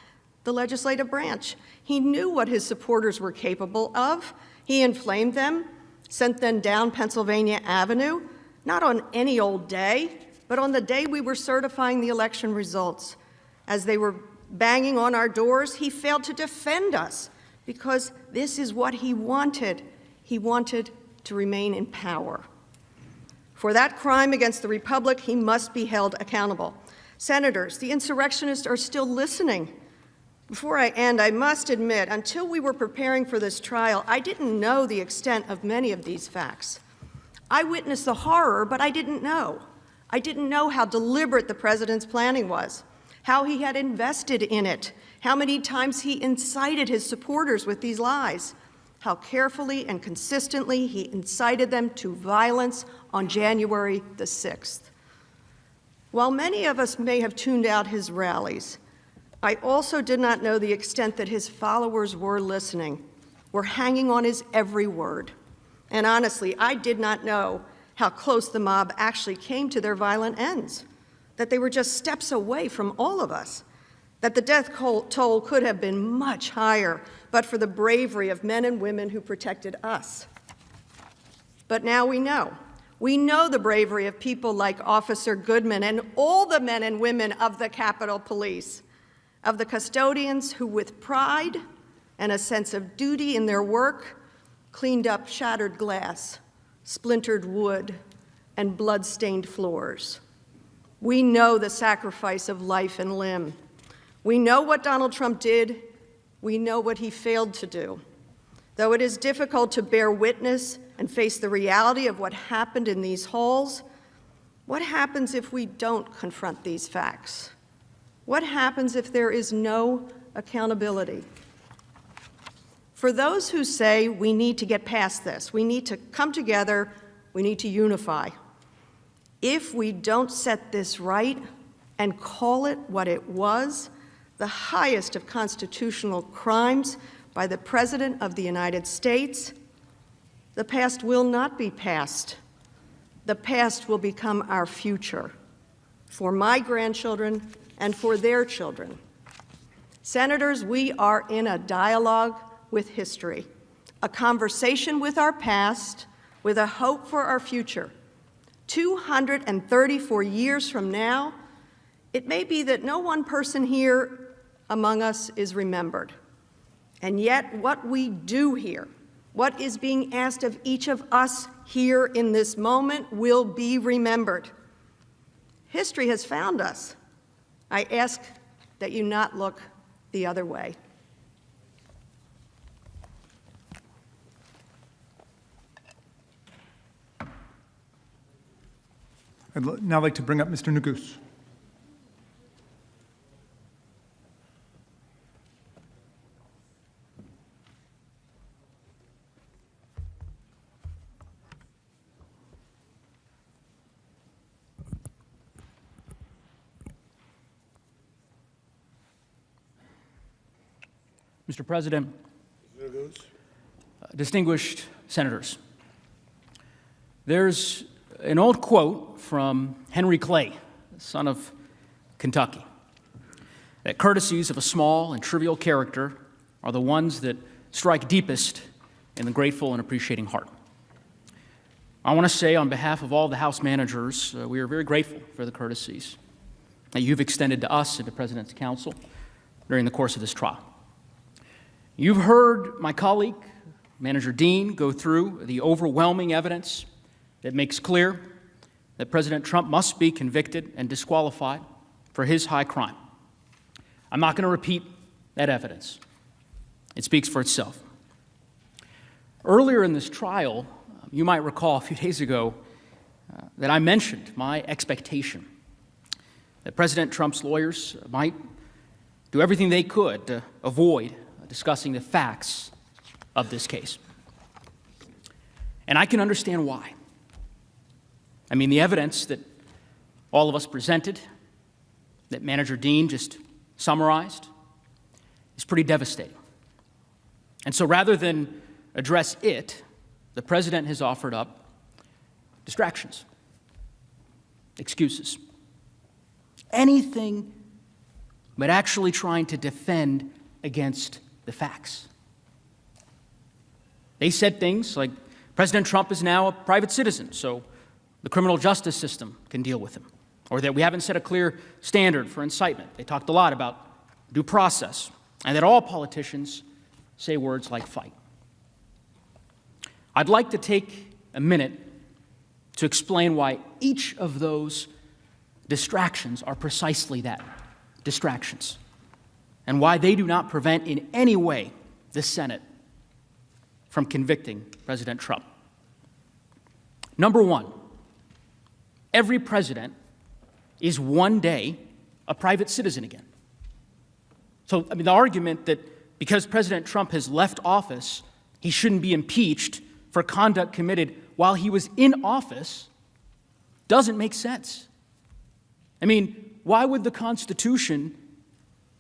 the legislative branch. He knew what his supporters were capable of. He inflamed them, sent them down Pennsylvania Avenue, not on any old day, but on the day we were certifying the election results. As they were banging on our doors, he failed to defend us, because this is what he wanted. He wanted to remain in power. For that crime against the Republic, he must be held accountable. Senators, the insurrectionists are still listening. Before I end, I must admit, until we were preparing for this trial, I didn't know the extent of many of these facts. I witnessed the horror, but I didn't know. I didn't know how deliberate the president's planning was, how he had invested in it, how many times he incited his supporters with these lies, how carefully and consistently he incited them to violence on January the 6th. While many of us may have tuned out his rallies, I also did not know the extent that his followers were listening, were hanging on his every word. And honestly, I did not know how close the mob actually came to their violent ends, that they were just steps away from all of us, that the death toll could have been much higher, but for the bravery of men and women who protected us. But now we know. We know the bravery of people like Officer Goodman and all the men and women of the Capitol Police, of the custodians who, with pride and a sense of duty in their work, cleaned up shattered glass, splintered wood, and blood-stained floors. We know the sacrifice of life and limb. We know what Donald Trump did. We know what he failed to do. Though it is difficult to bear witness and face the reality of what happened in these halls, what happens if we don't confront these facts? What happens if there is no accountability? For those who say we need to get past this, we need to come together, we need to unify. If we don't set this right and call it what it was, the highest of constitutional crimes by the President of the United States, the past will not be past. The past will become our future for my grandchildren and for their children. Senators, we are in a dialogue with history, a conversation with our past, with a hope for our future. 234 years from now, it may be that no one person here among us is remembered. And yet, what we do here, what is being asked of each of us here in this moment, will be remembered. History has found us. I ask that you not look the other way. I'd now like to bring up Mr. Neguse. Mr. President, distinguished senators, there's an old quote from Henry Clay, son of Kentucky, that courtesies of a small and trivial character are the ones that strike deepest in the grateful and appreciating heart. I want to say on behalf of all the House managers, we are very grateful for the courtesies that you've extended to us and to President's counsel during the course of this trial. You've heard my colleague, Manager Dean, go through the overwhelming evidence that makes clear that President Trump must be convicted and disqualified for his high crime. I'm not going to repeat that evidence. It speaks for itself. Earlier in this trial, you might recall a few days ago that I mentioned my expectation that President Trump's lawyers might do everything they could to avoid discussing the facts of this case. And I can understand why. I mean, the evidence that all of us presented, that Manager Dean just summarized, is pretty devastating. And so rather than address it, the President has offered up distractions, excuses, anything but actually trying to defend against the facts. They said things like, President Trump is now a private citizen, so the criminal justice system can deal with him, or that we haven't set a clear standard for incitement. They talked a lot about due process, and that all politicians say words like fight. I'd like to take a minute to explain why each of those distractions are precisely that, distractions, and why they do not prevent in any way the Senate from convicting President Trump. Number one, every president is one day a private citizen again. So, the argument that because President Trump has left office, he shouldn't be impeached for conduct committed while he was in office doesn't make sense. Why would the Constitution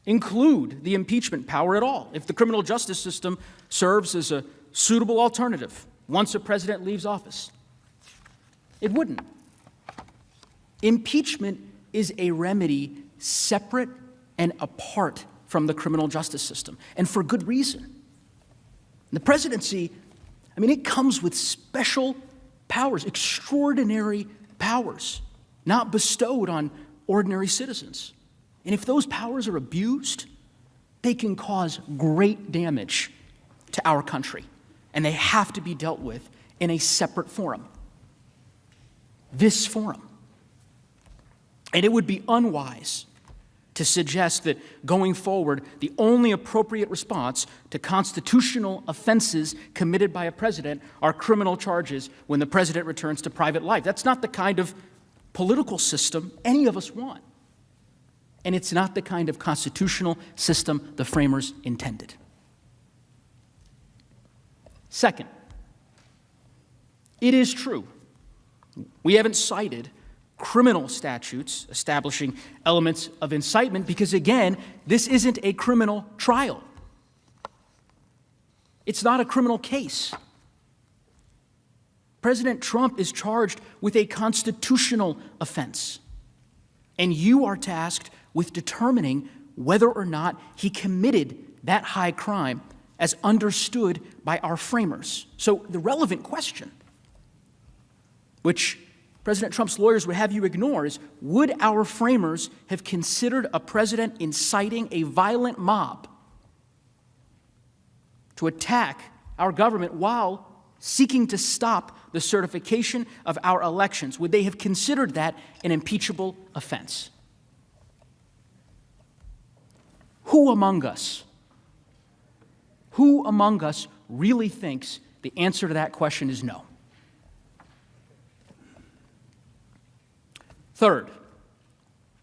include the impeachment power at all if the criminal justice system serves as a suitable alternative once a president leaves office? It wouldn't. Impeachment is a remedy separate and apart from the criminal justice system, and for good reason. The presidency, it comes with special powers, extraordinary powers, not bestowed on ordinary citizens. And if those powers are abused, they can cause great damage to our country, and they have to be dealt with in a separate forum. This forum. And it would be unwise to suggest that going forward, the only appropriate response to constitutional offenses committed by a president are criminal charges when the president returns to private life. That's not the kind of political system any of us want. And it's not the kind of constitutional system the framers intended. Second, it is true, we haven't cited criminal statutes establishing elements of incitement because, again, this isn't a criminal trial. It's not a criminal case. President Trump is charged with a constitutional offense, and you are tasked with determining whether or not he committed that high crime as understood by our framers. So the relevant question, which President Trump's lawyers would have you ignore, is would our framers have considered a president inciting a violent mob to attack our government while seeking to stop the certification of our elections? Would they have considered that an impeachable offense? Who among us really thinks the answer to that question is no? Third,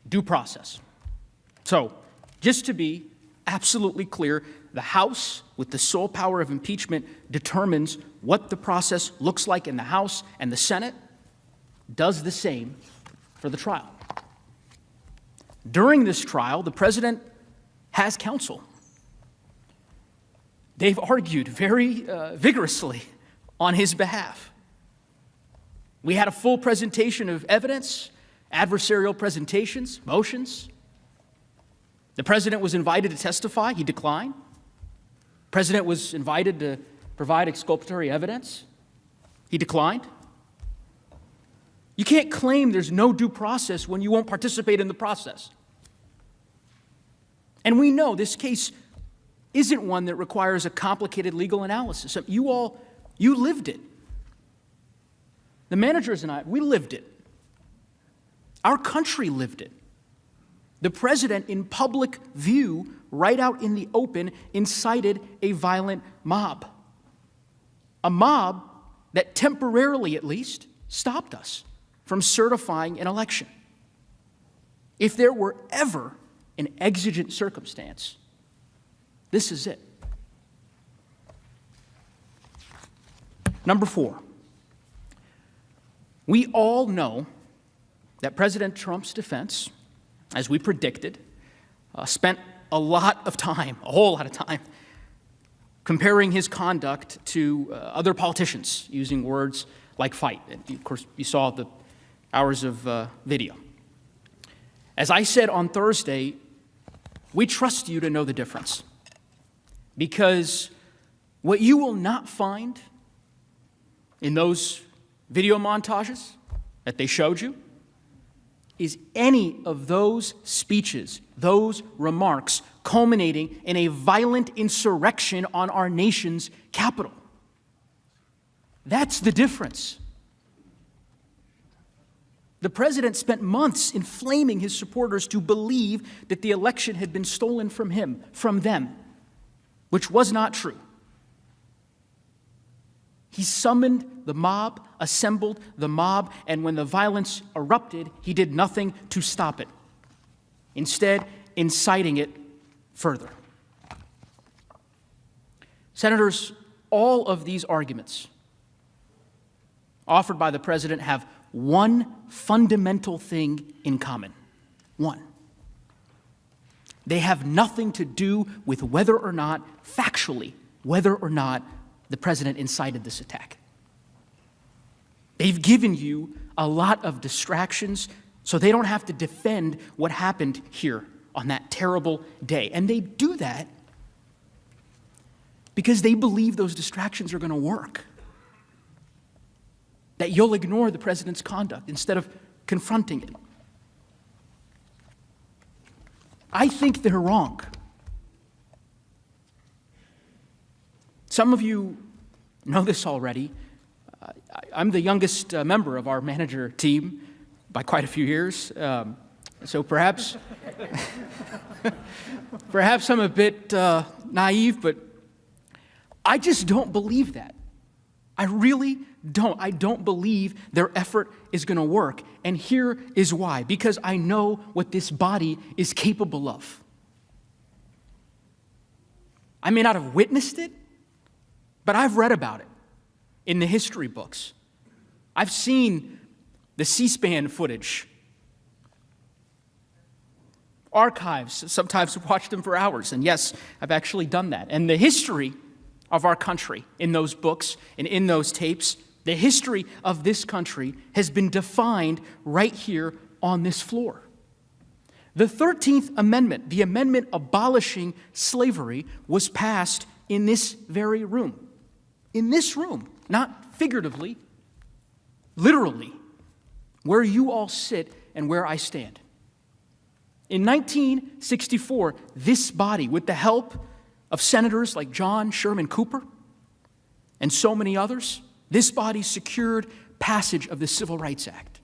due process. So, just to be absolutely clear, the House, with the sole power of impeachment, determines what the process looks like in the House, and the Senate does the same for the trial. During this trial, the president has counsel. They've argued very vigorously on his behalf. We had a full presentation of evidence, adversarial presentations, motions. The president was invited to testify. He declined. The president was invited to provide exculpatory evidence. He declined. You can't claim there's no due process when you won't participate in the process. And we know this case isn't one that requires a complicated legal analysis. You lived it. The managers and I, we lived it. Our country lived it. The president, in public view, right out in the open, incited a violent mob. A mob that temporarily, at least, stopped us from certifying an election. If there were ever an exigent circumstance, this is it. Number 4, we all know that President Trump's defense, as we predicted, spent a lot of time, a whole lot of time, comparing his conduct to other politicians, using words like fight. And of course, you saw the hours of video. As I said on Thursday, we trust you to know the difference. Because what you will not find in those video montages that they showed you is any of those speeches, those remarks culminating in a violent insurrection on our nation's capital. That's the difference. The president spent months inflaming his supporters to believe that the election had been stolen from him, from them, which was not true. He summoned the mob, assembled the mob, and when the violence erupted, he did nothing to stop it, instead inciting it further. Senators, all of these arguments offered by the president have one fundamental thing in common. One. They have nothing to do with whether or not, factually, whether or not the president incited this attack. They've given you a lot of distractions so they don't have to defend what happened here on that terrible day. And they do that because they believe those distractions are going to work. That you'll ignore the president's conduct instead of confronting it. I think they're wrong. Some of you know this already. I'm the youngest member of our manager team by quite a few years. So perhaps I'm a bit naive, but I just don't believe that. I really don't. I don't believe their effort is going to work. And here is why. Because I know what this body is capable of. I may not have witnessed it, but I've read about it in the history books. I've seen the C-SPAN footage. Archives, sometimes watched them for hours. And yes, I've actually done that. And the history of our country in those books and in those tapes, the history of this country has been defined right here on this floor. The 13th Amendment, the amendment abolishing slavery, was passed in this very room. In this room, not figuratively, literally, where you all sit and where I stand. In 1964, this body, with the help of senators like John Sherman Cooper and so many others, this body secured passage of the Civil Rights Act.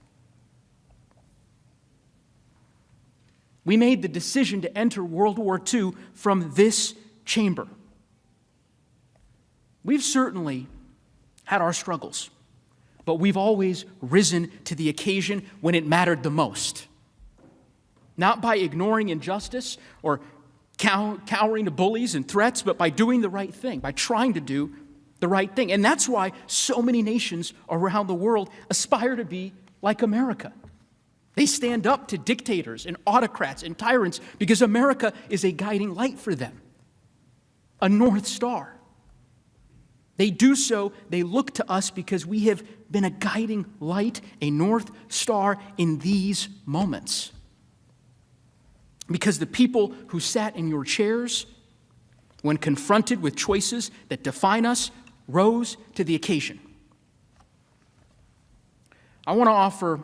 We made the decision to enter World War II from this chamber. We've certainly had our struggles, but we've always risen to the occasion when it mattered the most. Not by ignoring injustice or cowering to bullies and threats, but by doing the right thing, by trying to do the right thing. And that's why so many nations around the world aspire to be like America. They stand up to dictators and autocrats and tyrants because America is a guiding light for them, a North Star. They do so, they look to us because we have been a guiding light, a north star in these moments. Because the people who sat in your chairs, when confronted with choices that define us, rose to the occasion. I want to offer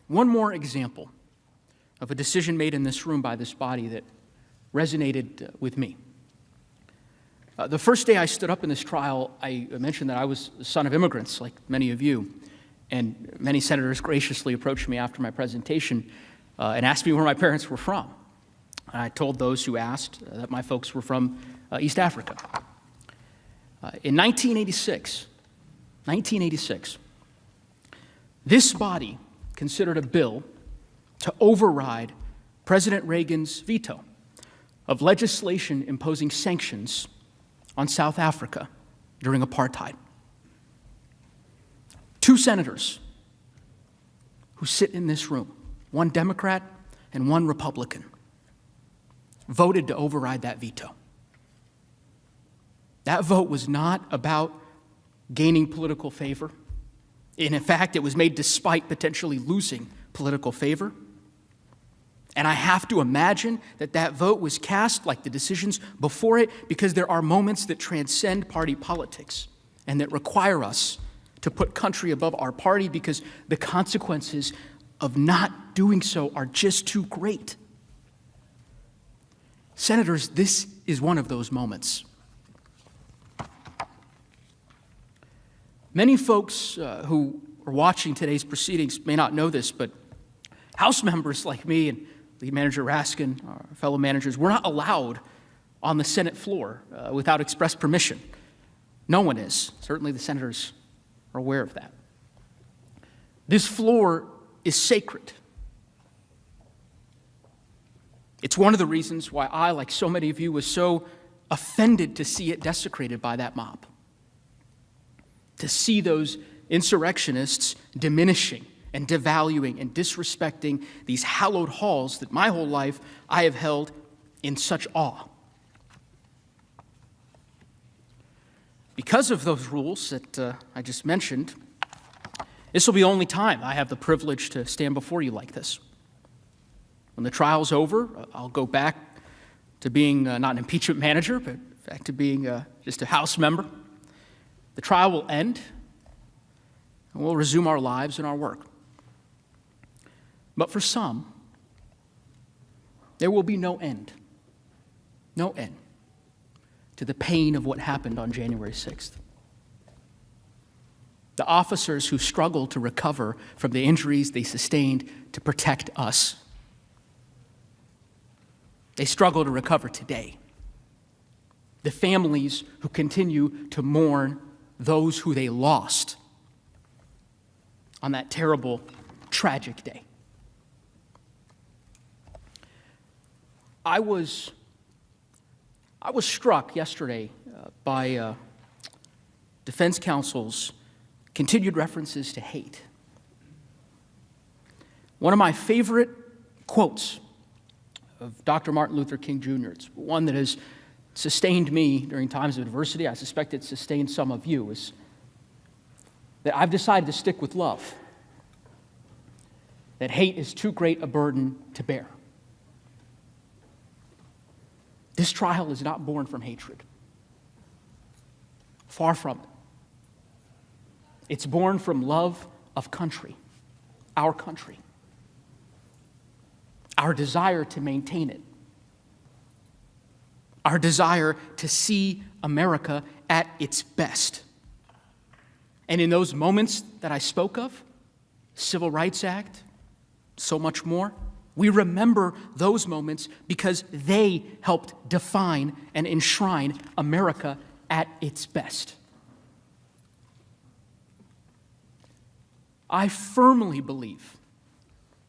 one more example of a decision made in this room by this body that resonated with me. The first day I stood up in this trial, I mentioned that I was the son of immigrants, like many of you, and many senators graciously approached me after my presentation and asked me where my parents were from. And I told those who asked that my folks were from East Africa. In 1986, this body considered a bill to override President Reagan's veto of legislation imposing sanctions on South Africa during apartheid. 2 senators who sit in this room, one Democrat and one Republican, voted to override that veto. That vote was not about gaining political favor. And in fact, it was made despite potentially losing political favor. And I have to imagine that that vote was cast, like the decisions before it, because there are moments that transcend party politics and that require us to put country above our party because the consequences of not doing so are just too great. Senators, this is one of those moments. Many folks who are watching today's proceedings may not know this, but House members like me and Lead Manager Raskin, our fellow managers, we're not allowed on the Senate floor without express permission. No one is. Certainly the senators are aware of that. This floor is sacred. It's one of the reasons why I, like so many of you, was so offended to see it desecrated by that mob. To see those insurrectionists diminishing and devaluing and disrespecting these hallowed halls that my whole life I have held in such awe. Because of those rules that I just mentioned, this will be the only time I have the privilege to stand before you like this. When the trial's over, I'll go back to being not an impeachment manager, but back to being just a House member. The trial will end, and we'll resume our lives and our work. But for some, there will be no end to the pain of what happened on January 6th. The officers who struggled to recover from the injuries they sustained to protect us, they struggle to recover today. The families who continue to mourn those who they lost on that terrible, tragic day. I was struck yesterday by defense counsel's continued references to hate. One of my favorite quotes of Dr. Martin Luther King Jr., it's one that has sustained me during times of adversity, I suspect it sustained some of you, is that I've decided to stick with love, that hate is too great a burden to bear. This trial is not born from hatred. Far from it. It's born from love of country, our country, our desire to maintain it, our desire to see America at its best. And in those moments that I spoke of, Civil Rights Act, so much more, we remember those moments because they helped define and enshrine America at its best. I firmly believe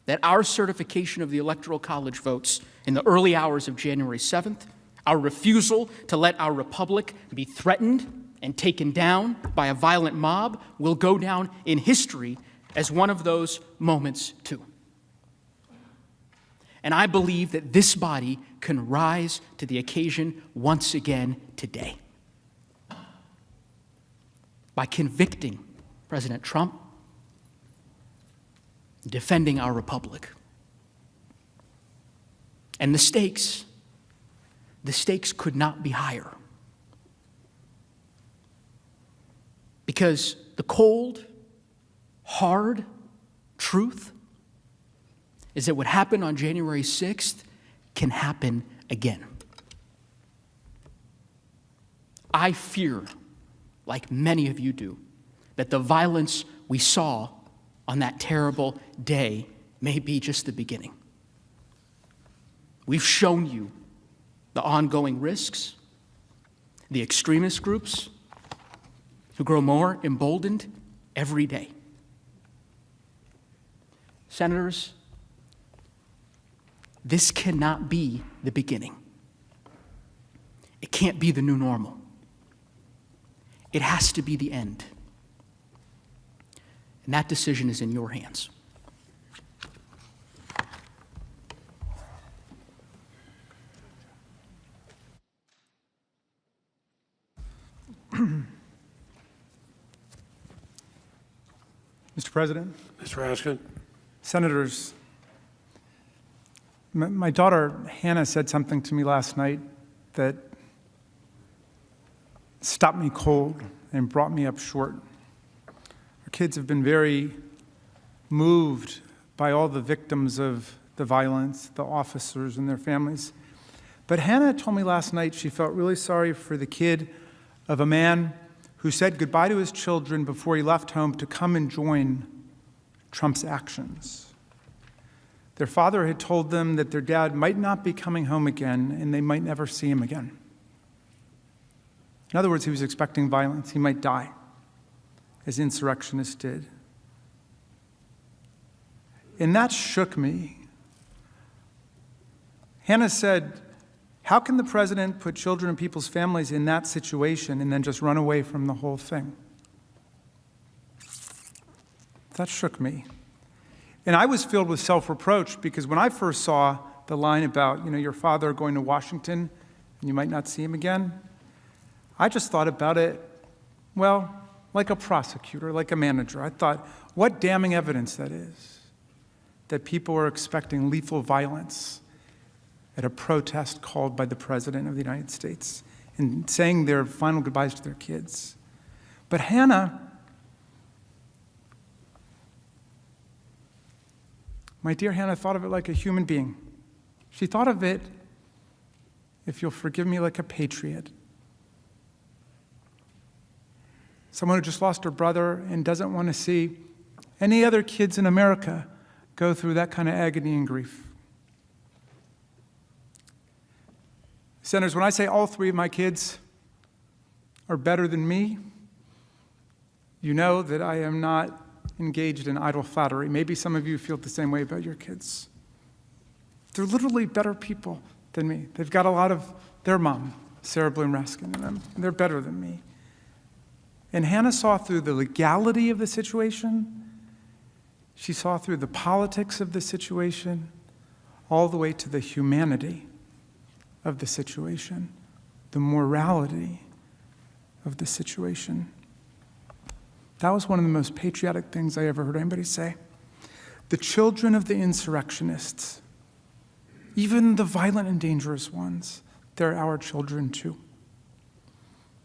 that our certification of the Electoral College votes in the early hours of January 7th, our refusal to let our republic be threatened and taken down by a violent mob, will go down in history as one of those moments too. And I believe that this body can rise to the occasion once again today. by convicting President Trump, defending our republic. And the stakes could not be higher. Because the cold, hard truth is that what happened on January 6th can happen again. I fear, like many of you do, that the violence we saw on that terrible day may be just the beginning. We've shown you the ongoing risks, the extremist groups who grow more emboldened every day. Senators, this cannot be the beginning. It can't be the new normal. It has to be the end. And that decision is in your hands. Mr. President. Mr. Raskin. Senators, my daughter Hannah said something to me last night that stopped me cold and brought me up short. Our kids have been very moved by all the victims of the violence, the officers and their families. But Hannah told me last night she felt really sorry for the kid of a man who said goodbye to his children before he left home to come and join Trump's actions. Their father had told them that their dad might not be coming home again and they might never see him again. In other words, he was expecting violence. He might die, as insurrectionists did. And that shook me. Hannah said, how can the president put children and people's families in that situation and then just run away from the whole thing? That shook me. And I was filled with self-reproach because when I first saw the line about, your father going to Washington and you might not see him again, I just thought about it, well, like a prosecutor, like a manager. I thought, what damning evidence that is, that people are expecting lethal violence at a protest called by the President of the United States and saying their final goodbyes to their kids. But Hannah, my dear Hannah, thought of it like a human being. She thought of it, if you'll forgive me, like a patriot. Someone who just lost her brother and doesn't want to see any other kids in America go through that kind of agony and grief. Senators, when I say all three of my kids are better than me, you know that I am not engaged in idle flattery. Maybe some of you feel the same way about your kids. They're literally better people than me. They've got a lot of their mom, Sarah Bloom Raskin, in them. And they're better than me. And Hannah saw through the legality of the situation. She saw through the politics of the situation, all the way to the humanity of the situation, the morality of the situation. That was one of the most patriotic things I ever heard anybody say. The children of the insurrectionists, even the violent and dangerous ones, they're our children too.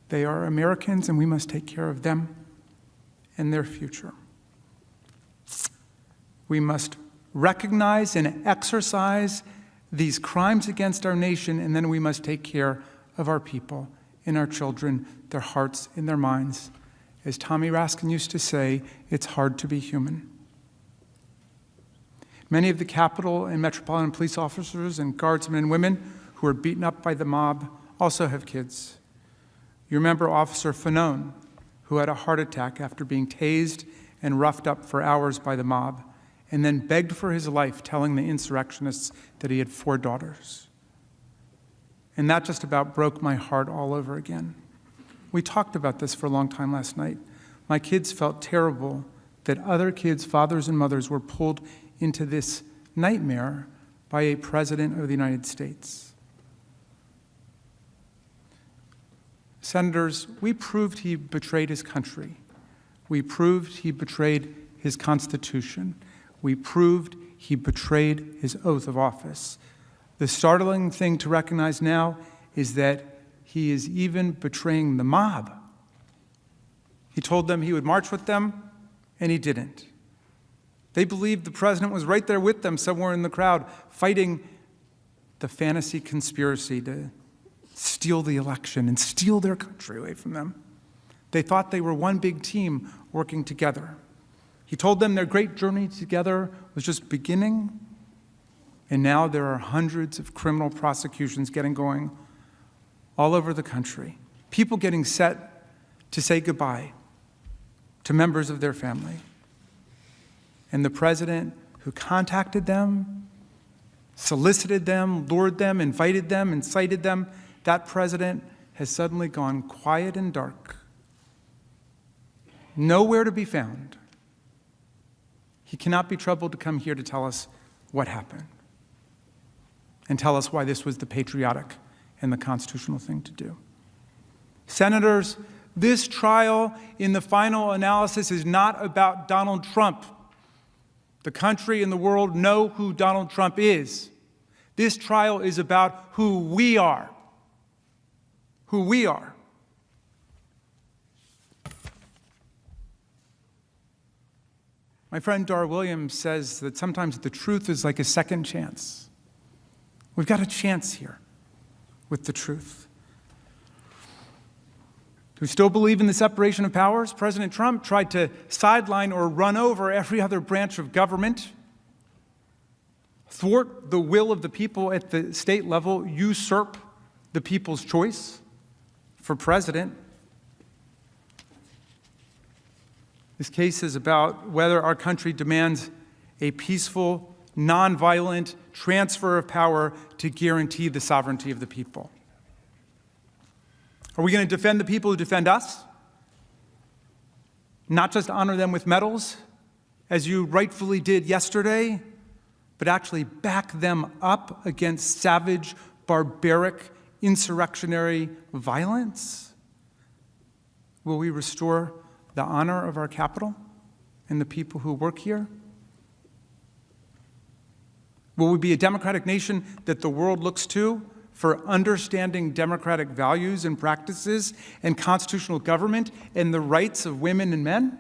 They are Americans, and we must take care of them and their future. We must recognize and exercise these crimes against our nation, and then we must take care of our people and our children, their hearts and their minds. As Tommy Raskin used to say, it's hard to be human. Many of the Capitol and Metropolitan Police officers and guardsmen and women who were beaten up by the mob also have kids. You remember Officer Fanone, who had a heart attack after being tased and roughed up for hours by the mob, and then begged for his life, telling the insurrectionists that he had 4 daughters. And that just about broke my heart all over again. We talked about this for a long time last night. My kids felt terrible that other kids' fathers and mothers were pulled into this nightmare by a president of the United States. Senators, we proved he betrayed his country. We proved he betrayed his Constitution. We proved he betrayed his oath of office. The startling thing to recognize now is that he is even betraying the mob. He told them he would march with them, and he didn't. They believed the president was right there with them somewhere in the crowd, fighting the fantasy conspiracy to steal the election and steal their country away from them. They thought they were one big team working together. He told them their great journey together was just beginning, and now there are hundreds of criminal prosecutions getting going all over the country. People getting set to say goodbye to members of their family. And the president who contacted them, solicited them, lured them, invited them, incited them, that president has suddenly gone quiet and dark. Nowhere to be found. He cannot be troubled to come here to tell us what happened and tell us why this was the patriotic and the constitutional thing to do. Senators, this trial in the final analysis is not about Donald Trump. The country and the world know who Donald Trump is. This trial is about who we are. Who we are. My friend Dar Williams says that sometimes the truth is like a second chance. We've got a chance here with the truth. Do we still believe in the separation of powers? President Trump tried to sideline or run over every other branch of government, thwart the will of the people at the state level, usurp the people's choice for president. This case is about whether our country demands a peaceful, nonviolent transfer of power to guarantee the sovereignty of the people. Are we going to defend the people who defend us? Not just honor them with medals, as you rightfully did yesterday, but actually back them up against savage, barbaric, insurrectionary violence? Will we restore the honor of our capital and the people who work here? Will we be a democratic nation that the world looks to for understanding democratic values and practices and constitutional government and the rights of women and men?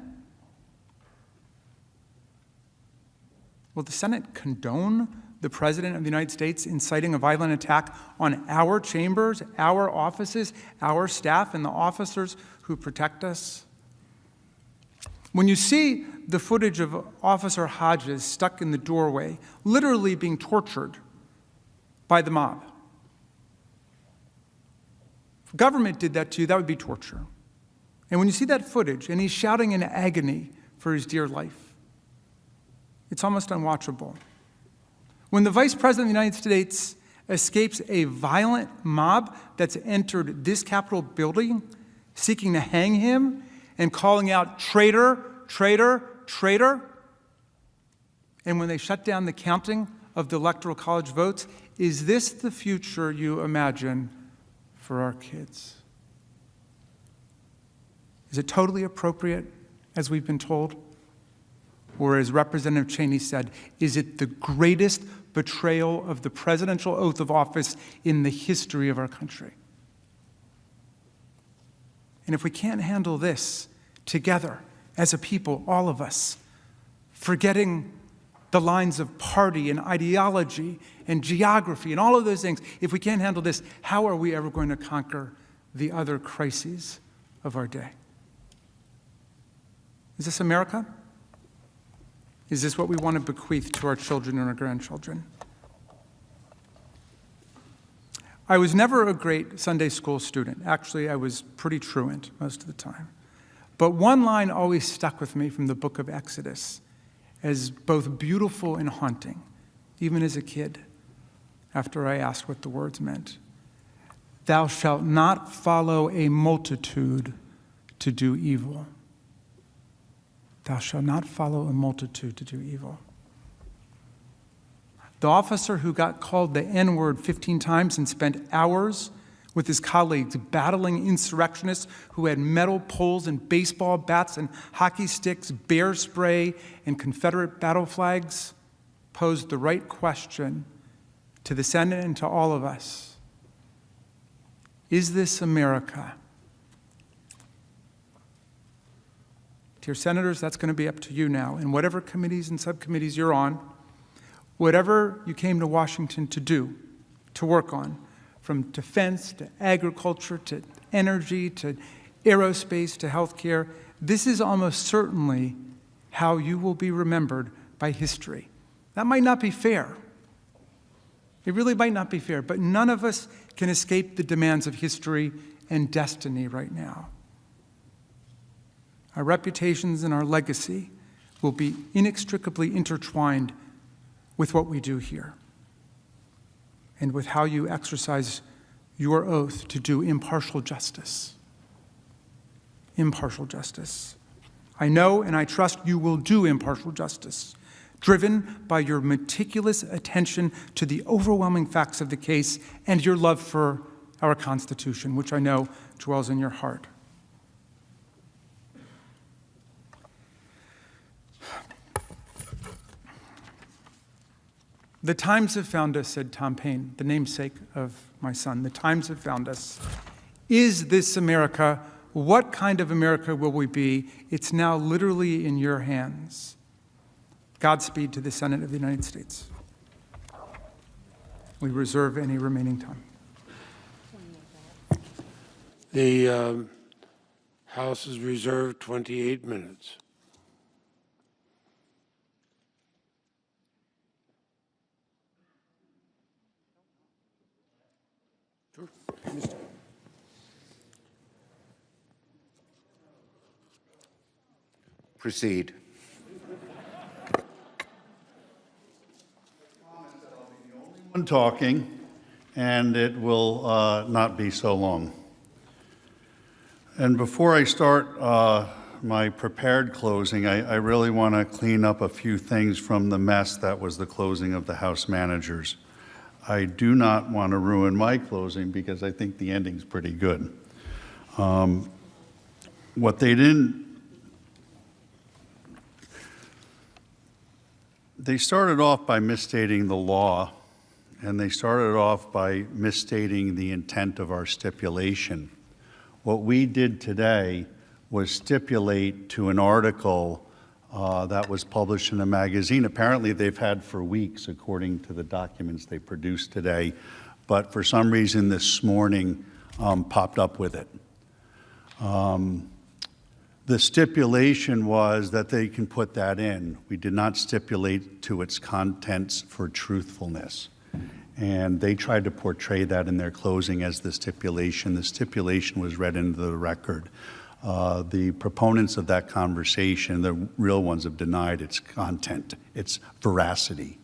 Will the Senate condone the President of the United States inciting a violent attack on our chambers, our offices, our staff, and the officers who protect us? When you see the footage of Officer Hodges stuck in the doorway, literally being tortured by the mob, if government did that to you, that would be torture. And when you see that footage, and he's shouting in agony for his dear life, it's almost unwatchable. When the Vice President of the United States escapes a violent mob that's entered this Capitol building, seeking to hang him and calling out traitor, traitor, traitor, and when they shut down the counting of the Electoral College votes, is this the future you imagine for our kids? Is it totally appropriate, as we've been told? Or as Representative Cheney said, is it the greatest betrayal of the presidential oath of office in the history of our country? And if we can't handle this together as a people, all of us, forgetting the lines of party and ideology and geography and all of those things, if we can't handle this, how are we ever going to conquer the other crises of our day? Is this America? Is this what we want to bequeath to our children and our grandchildren? I was never a great Sunday school student. Actually, I was pretty truant most of the time. But one line always stuck with me from the book of Exodus as both beautiful and haunting, even as a kid, after I asked what the words meant. Thou shalt not follow a multitude to do evil. Thou shalt not follow a multitude to do evil. The officer who got called the N-word 15 times and spent hours with his colleagues battling insurrectionists who had metal poles and baseball bats and hockey sticks, bear spray, and Confederate battle flags, posed the right question to the Senate and to all of us. Is this America? Dear senators, that's going to be up to you now. And whatever committees and subcommittees you're on, whatever you came to Washington to do, to work on, from defense to agriculture to energy to aerospace to healthcare, this is almost certainly how you will be remembered by history. That might not be fair. It really might not be fair, but none of us can escape the demands of history and destiny right now. Our reputations and our legacy will be inextricably intertwined with what we do here and with how you exercise your oath to do impartial justice. Impartial justice. I know and I trust you will do impartial justice, driven by your meticulous attention to the overwhelming facts of the case and your love for our Constitution, which I know dwells in your heart. The times have found us, said Tom Paine, the namesake of my son. The times have found us. Is this America? What kind of America will we be? It's now literally in your hands. Godspeed to the Senate of the United States. We reserve any remaining time. The House is reserved 28 minutes. Proceed. I'm talking, and it will not be so long. And before I start my prepared closing, I really want to clean up a few things from the mess that was the closing of the House managers. I do not want to ruin my closing because I think the ending's pretty good. What they didn't, they started off by misstating the law, and they started off by misstating the intent of our stipulation. What we did today was stipulate to an article that was published in a magazine. Apparently they've had for weeks, according to the documents they produced today, but for some reason this morning popped up with it. The stipulation was that they can put that in. We did not stipulate to its contents for truthfulness. And they tried to portray that in their closing as the stipulation. The stipulation was read into the record. The proponents of that conversation, the real ones, have denied its content, its veracity.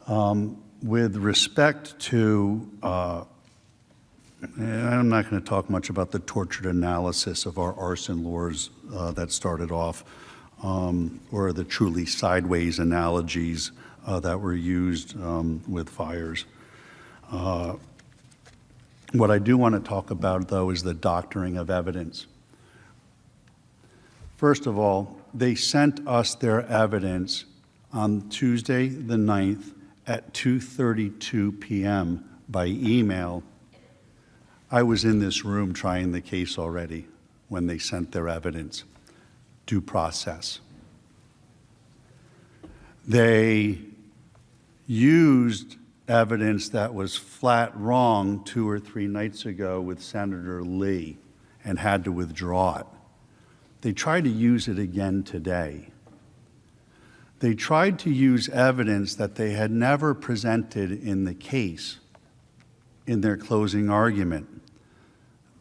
With respect to, I'm not going to talk much about the tortured analysis of our arson laws that started off, or the truly sideways analogies that were used with fires. What I do want to talk about, though, is the doctoring of evidence. First of all, they sent us their evidence on Tuesday the 9th at 2:32 p.m. by email. I was in this room trying the case already when they sent their evidence. Due process. They used evidence that was flat wrong 2 or 3 nights ago with Senator Lee and had to withdraw it. They tried to use it again today. They tried to use evidence that they had never presented in the case in their closing argument.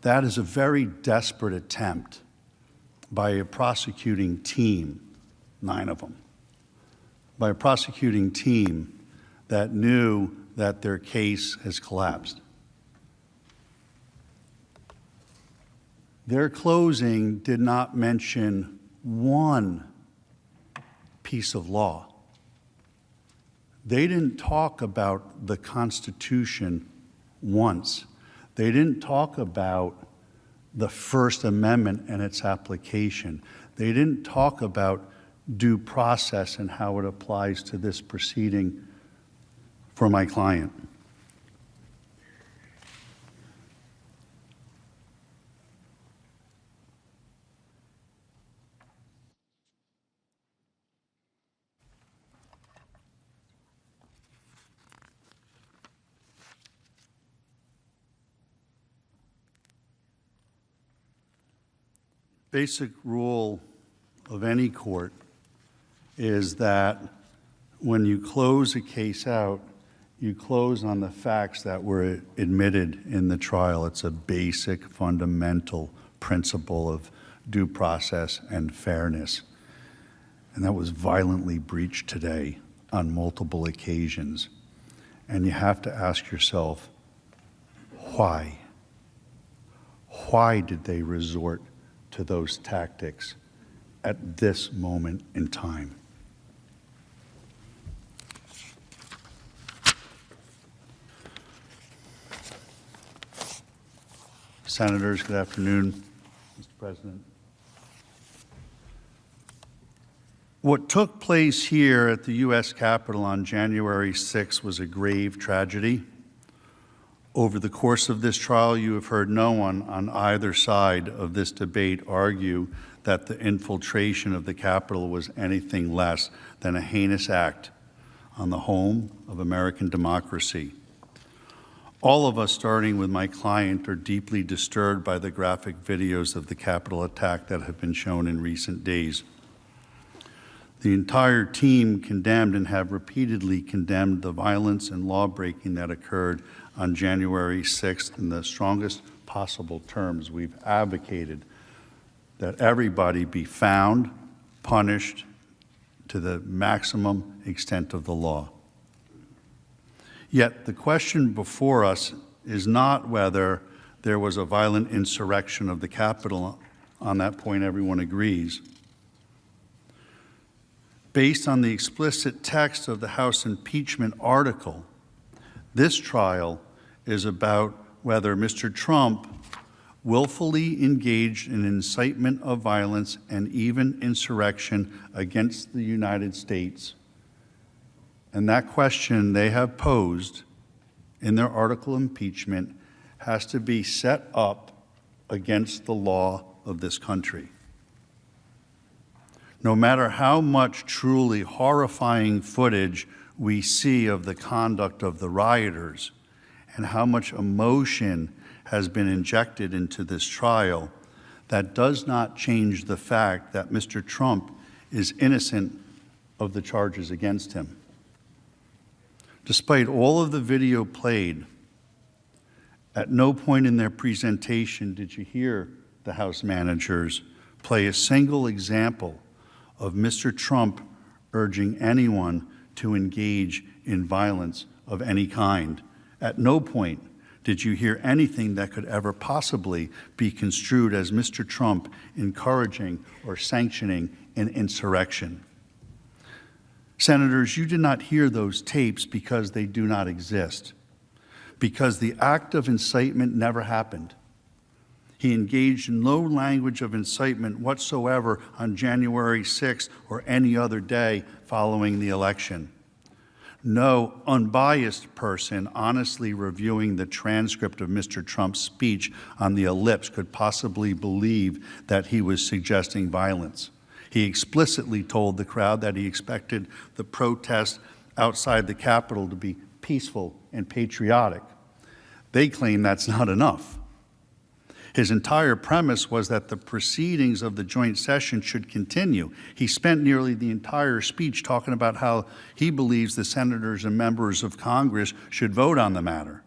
That is a very desperate attempt by a prosecuting team, 9 of them, by a prosecuting team that knew that their case has collapsed. Their closing did not mention one piece of law. They didn't talk about the Constitution once. They didn't talk about the First Amendment and its application. They didn't talk about due process and how it applies to this proceeding for my client. Basic rule of any court is that when you close a case out, you close on the facts that were admitted in the trial. It's a basic, fundamental principle of due process and fairness. And that was violently breached today on multiple occasions. And you have to ask yourself, why? Why did they resort to those tactics at this moment in time? Senators, good afternoon, Mr. President. What took place here at the U.S. Capitol on January 6th was a grave tragedy. Over the course of this trial, you have heard no one on either side of this debate argue that the infiltration of the Capitol was anything less than a heinous act on the home of American democracy. All of us, starting with my client, are deeply disturbed by the graphic videos of the Capitol attack that have been shown in recent days. The entire team condemned and have repeatedly condemned the violence and law-breaking that occurred on January 6th in the strongest possible terms. We've advocated that everybody be found, punished to the maximum extent of the law. Yet the question before us is not whether there was a violent insurrection of the Capitol. On that point, everyone agrees. Based on the explicit text of the House impeachment article, this trial is about whether Mr. Trump willfully engaged in incitement of violence and even insurrection against the United States. And that question they have posed in their article of impeachment has to be set up against the law of this country. No matter how much truly horrifying footage we see of the conduct of the rioters and how much emotion has been injected into this trial, that does not change the fact that Mr. Trump is innocent of the charges against him. Despite all of the video played, at no point in their presentation did you hear the House managers play a single example of Mr. Trump urging anyone to engage in violence of any kind. At no point did you hear anything that could ever possibly be construed as Mr. Trump encouraging or sanctioning an insurrection. Senators, you did not hear those tapes because they do not exist, because the act of incitement never happened. He engaged in no language of incitement whatsoever on January 6th or any other day following the election. No unbiased person honestly reviewing the transcript of Mr. Trump's speech on the ellipse could possibly believe that he was suggesting violence. He explicitly told the crowd that he expected the protest outside the Capitol to be peaceful and patriotic. They claim that's not enough. His entire premise was that the proceedings of the joint session should continue. He spent nearly the entire speech talking about how he believes the senators and members of Congress should vote on the matter.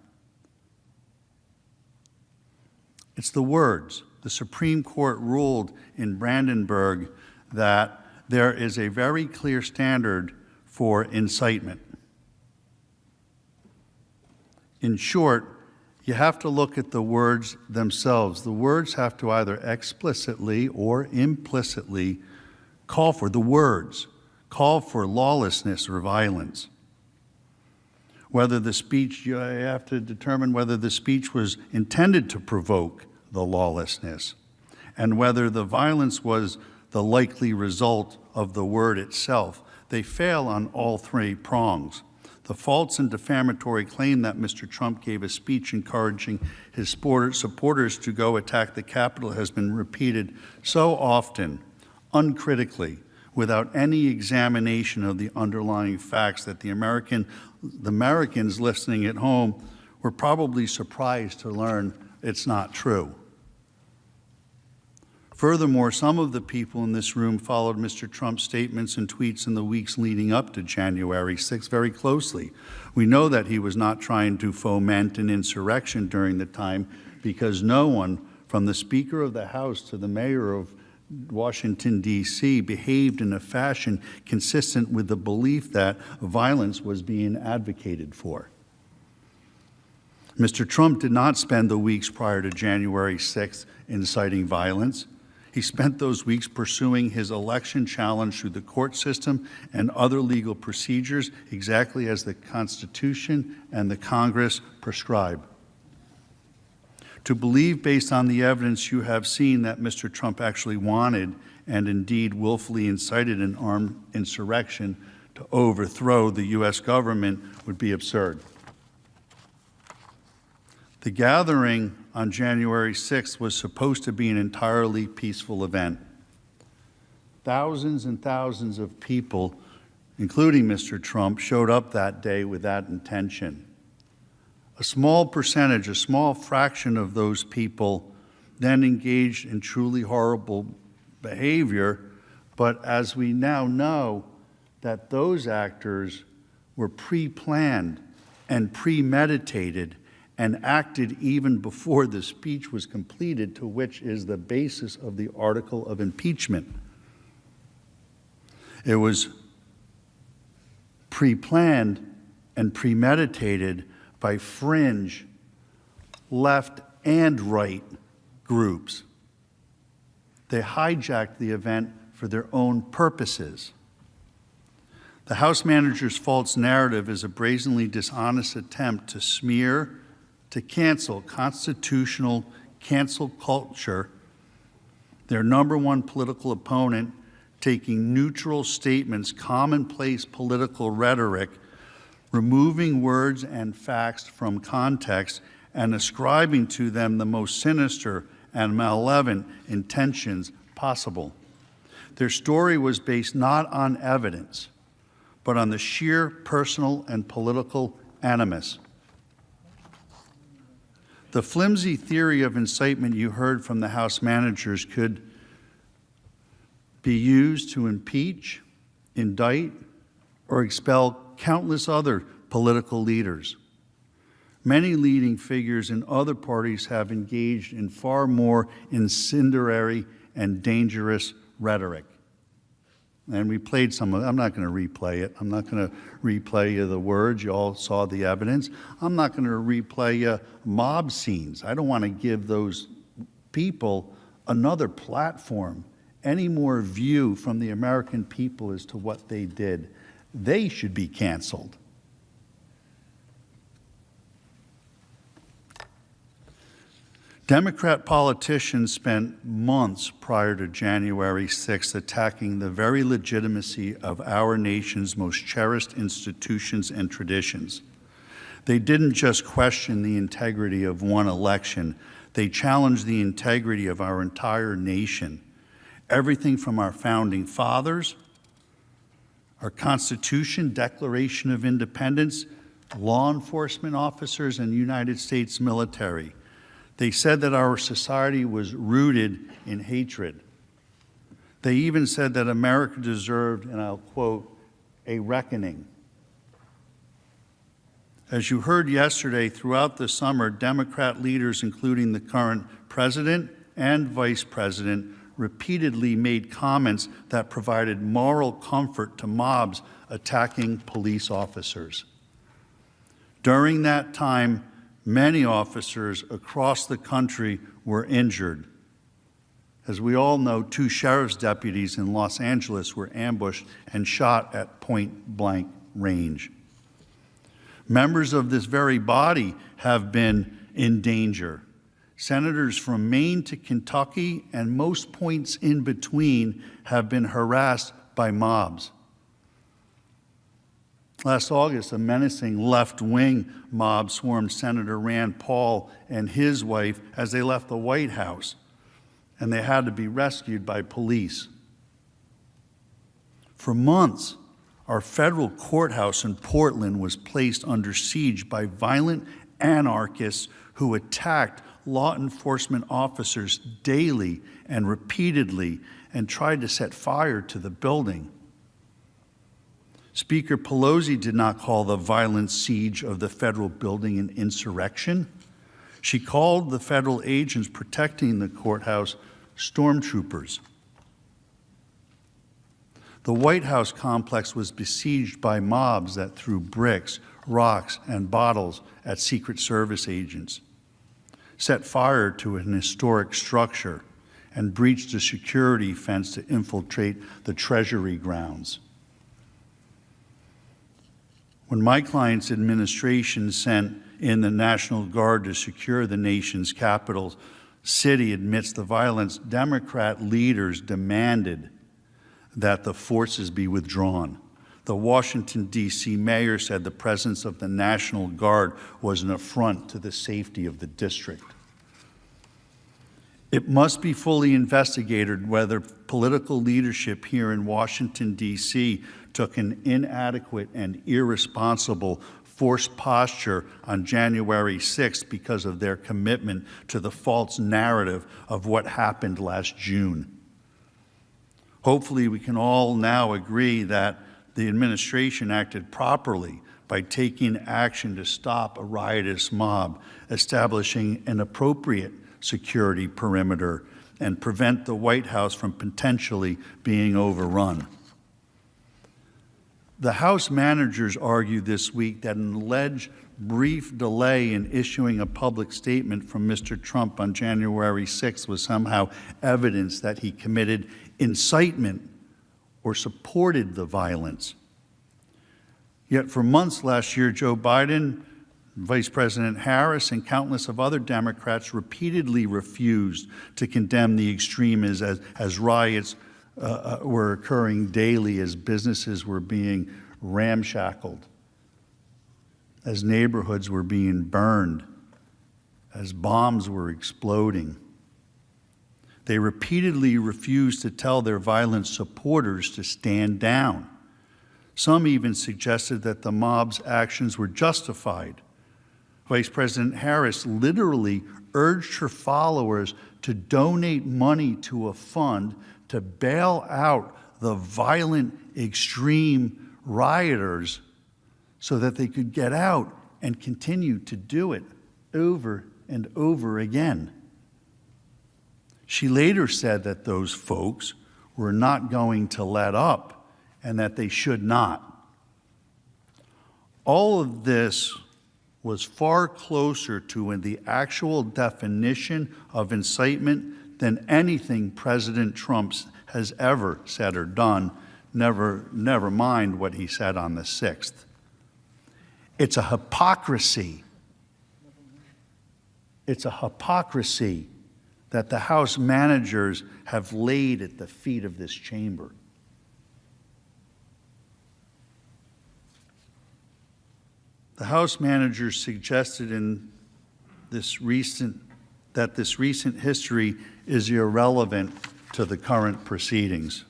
It's the words. The Supreme Court ruled in Brandenburg that there is a very clear standard for incitement. In short, you have to look at the words themselves. The words have to either explicitly or implicitly call for lawlessness or violence. whether the speech, you have to determine whether the speech was intended to provoke the lawlessness, and whether the violence was the likely result of the word itself. They fail on all three prongs. The false and defamatory claim that Mr. Trump gave a speech encouraging his supporters to go attack the Capitol has been repeated so often, uncritically, without any examination of the underlying facts that the Americans listening at home were probably surprised to learn it's not true. Furthermore, some of the people in this room followed Mr. Trump's statements and tweets in the weeks leading up to January 6th very closely. We know that he was not trying to foment an insurrection during the time because no one, from the Speaker of the House to the Mayor of Washington, D.C., behaved in a fashion consistent with the belief that violence was being advocated for. Mr. Trump did not spend the weeks prior to January 6th inciting violence. He spent those weeks pursuing his election challenge through the court system and other legal procedures exactly as the Constitution and the Congress prescribe. To believe, based on the evidence you have seen, that Mr. Trump actually wanted and indeed willfully incited an armed insurrection to overthrow the U.S. government would be absurd. The gathering on January 6th was supposed to be an entirely peaceful event. Thousands and thousands of people, including Mr. Trump, showed up that day with that intention. A small percentage, a small fraction of those people then engaged in truly horrible behavior, but as we now know, that those actors were pre-planned and premeditated and acted even before the speech was completed, to which is the basis of the article of impeachment. It was pre-planned and premeditated by fringe left and right groups. They hijacked the event for their own purposes. The House manager's false narrative is a brazenly dishonest attempt to smear, to cancel constitutional cancel culture, their number one political opponent, taking neutral statements, commonplace political rhetoric, removing words and facts from context, and ascribing to them the most sinister and malevolent intentions possible. Their story was based not on evidence, but on the sheer personal and political animus. The flimsy theory of incitement you heard from the House managers could be used to impeach, indict, or expel countless other political leaders. Many leading figures in other parties have engaged in far more incendiary and dangerous rhetoric. And we played some of it. I'm not going to replay it. I'm not going to replay you the words. You all saw the evidence. I'm not going to replay you mob scenes. I don't want to give those people another platform, any more view from the American people as to what they did. They should be canceled. Democrat politicians spent months prior to January 6th attacking the very legitimacy of our nation's most cherished institutions and traditions. They didn't just question the integrity of one election, they challenged the integrity of our entire nation. Everything from our founding fathers, our Constitution, Declaration of Independence, law enforcement officers, and United States military. They said that our society was rooted in hatred. They even said that America deserved, and I'll quote, a reckoning. As you heard yesterday, throughout the summer, Democrat leaders, including the current president and vice president, repeatedly made comments that provided moral comfort to mobs attacking police officers. During that time, many officers across the country were injured. As we all know, 2 sheriff's deputies in Los Angeles were ambushed and shot at point-blank range. Members of this very body have been in danger. Senators from Maine to Kentucky and most points in between have been harassed by mobs. Last August, a menacing left-wing mob swarmed Senator Rand Paul and his wife as they left the White House, and they had to be rescued by police. For months, our federal courthouse in Portland was placed under siege by violent anarchists who attacked law enforcement officers daily and repeatedly and tried to set fire to the building. Speaker Pelosi did not call the violent siege of the federal building an insurrection. She called the federal agents protecting the courthouse stormtroopers. The White House complex was besieged by mobs that threw bricks, rocks, and bottles at Secret Service agents, set fire to an historic structure, and breached a security fence to infiltrate the Treasury grounds. When my client's administration sent in the National Guard to secure the nation's capital city amidst the violence, Democrat leaders demanded that the forces be withdrawn. The Washington, D.C. mayor said the presence of the National Guard was an affront to the safety of the district. It must be fully investigated whether political leadership here in Washington, D.C. took an inadequate and irresponsible forced posture on January 6th because of their commitment to the false narrative of what happened last June. Hopefully, we can all now agree that the administration acted properly by taking action to stop a riotous mob, establishing an appropriate security perimeter, and prevent the White House from potentially being overrun. The House managers argued this week that an alleged brief delay in issuing a public statement from Mr. Trump on January 6th was somehow evidence that he committed incitement or supported the violence. Yet for months last year, Joe Biden, Vice President Harris, and countless of other Democrats repeatedly refused to condemn the extremism as riots were occurring daily, as businesses were being ramshackled, as neighborhoods were being burned, as bombs were exploding. They repeatedly refused to tell their violent supporters to stand down. Some even suggested that the mob's actions were justified. Vice President Harris literally urged her followers to donate money to a fund to bail out the violent, extreme rioters so that they could get out and continue to do it over and over again. She later said that those folks were not going to let up and that they should not. All of this was far closer to the actual definition of incitement than anything President Trump has ever said or done, never mind what he said on the 6th. It's a hypocrisy. It's a hypocrisy that the House managers have laid at the feet of this chamber. The House managers suggested in this recent history is irrelevant to the current proceedings.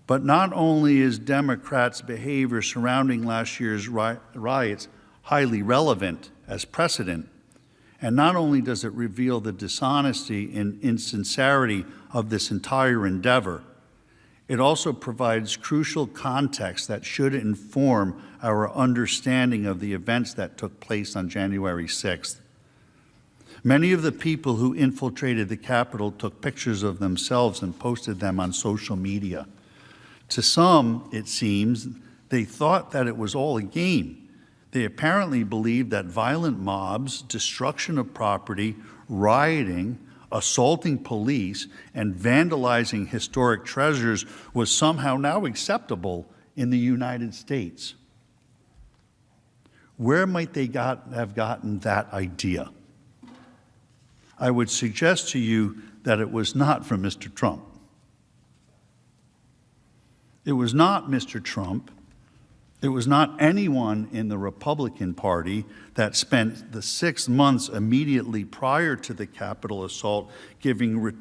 But not only is Democrats' behavior surrounding last year's riots highly relevant as precedent, and not only does it reveal the dishonesty and insincerity of this entire endeavor, it also provides crucial context that should inform our understanding of the events that took place on January 6th. Many of the people who infiltrated the Capitol took pictures of themselves and posted them on social media. To some, it seems, they thought that it was all a game. They apparently believed that violent mobs, destruction of property, rioting, assaulting police, and vandalizing historic treasures was somehow now acceptable in the United States. Where might they have gotten that idea? I would suggest to you that it was not from Mr. Trump. It was not Mr. Trump. It was not anyone in the Republican Party that spent the 6 months immediately prior to the Capitol assault giving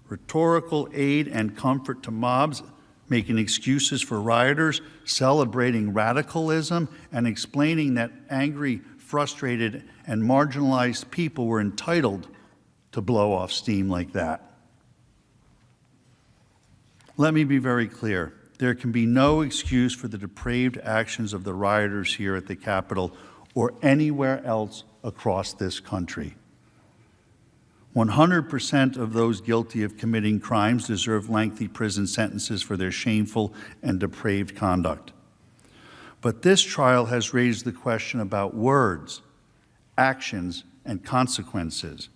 rhetorical aid and comfort to mobs, making excuses for rioters, celebrating radicalism, and explaining that angry, frustrated, and marginalized people were entitled to blow off steam like that. Let me be very clear. There can be no excuse for the depraved actions of the rioters here at the Capitol or anywhere else across this country. 100% of those guilty of committing crimes deserve lengthy prison sentences for their shameful and depraved conduct. But this trial has raised the question about words, actions, and consequences.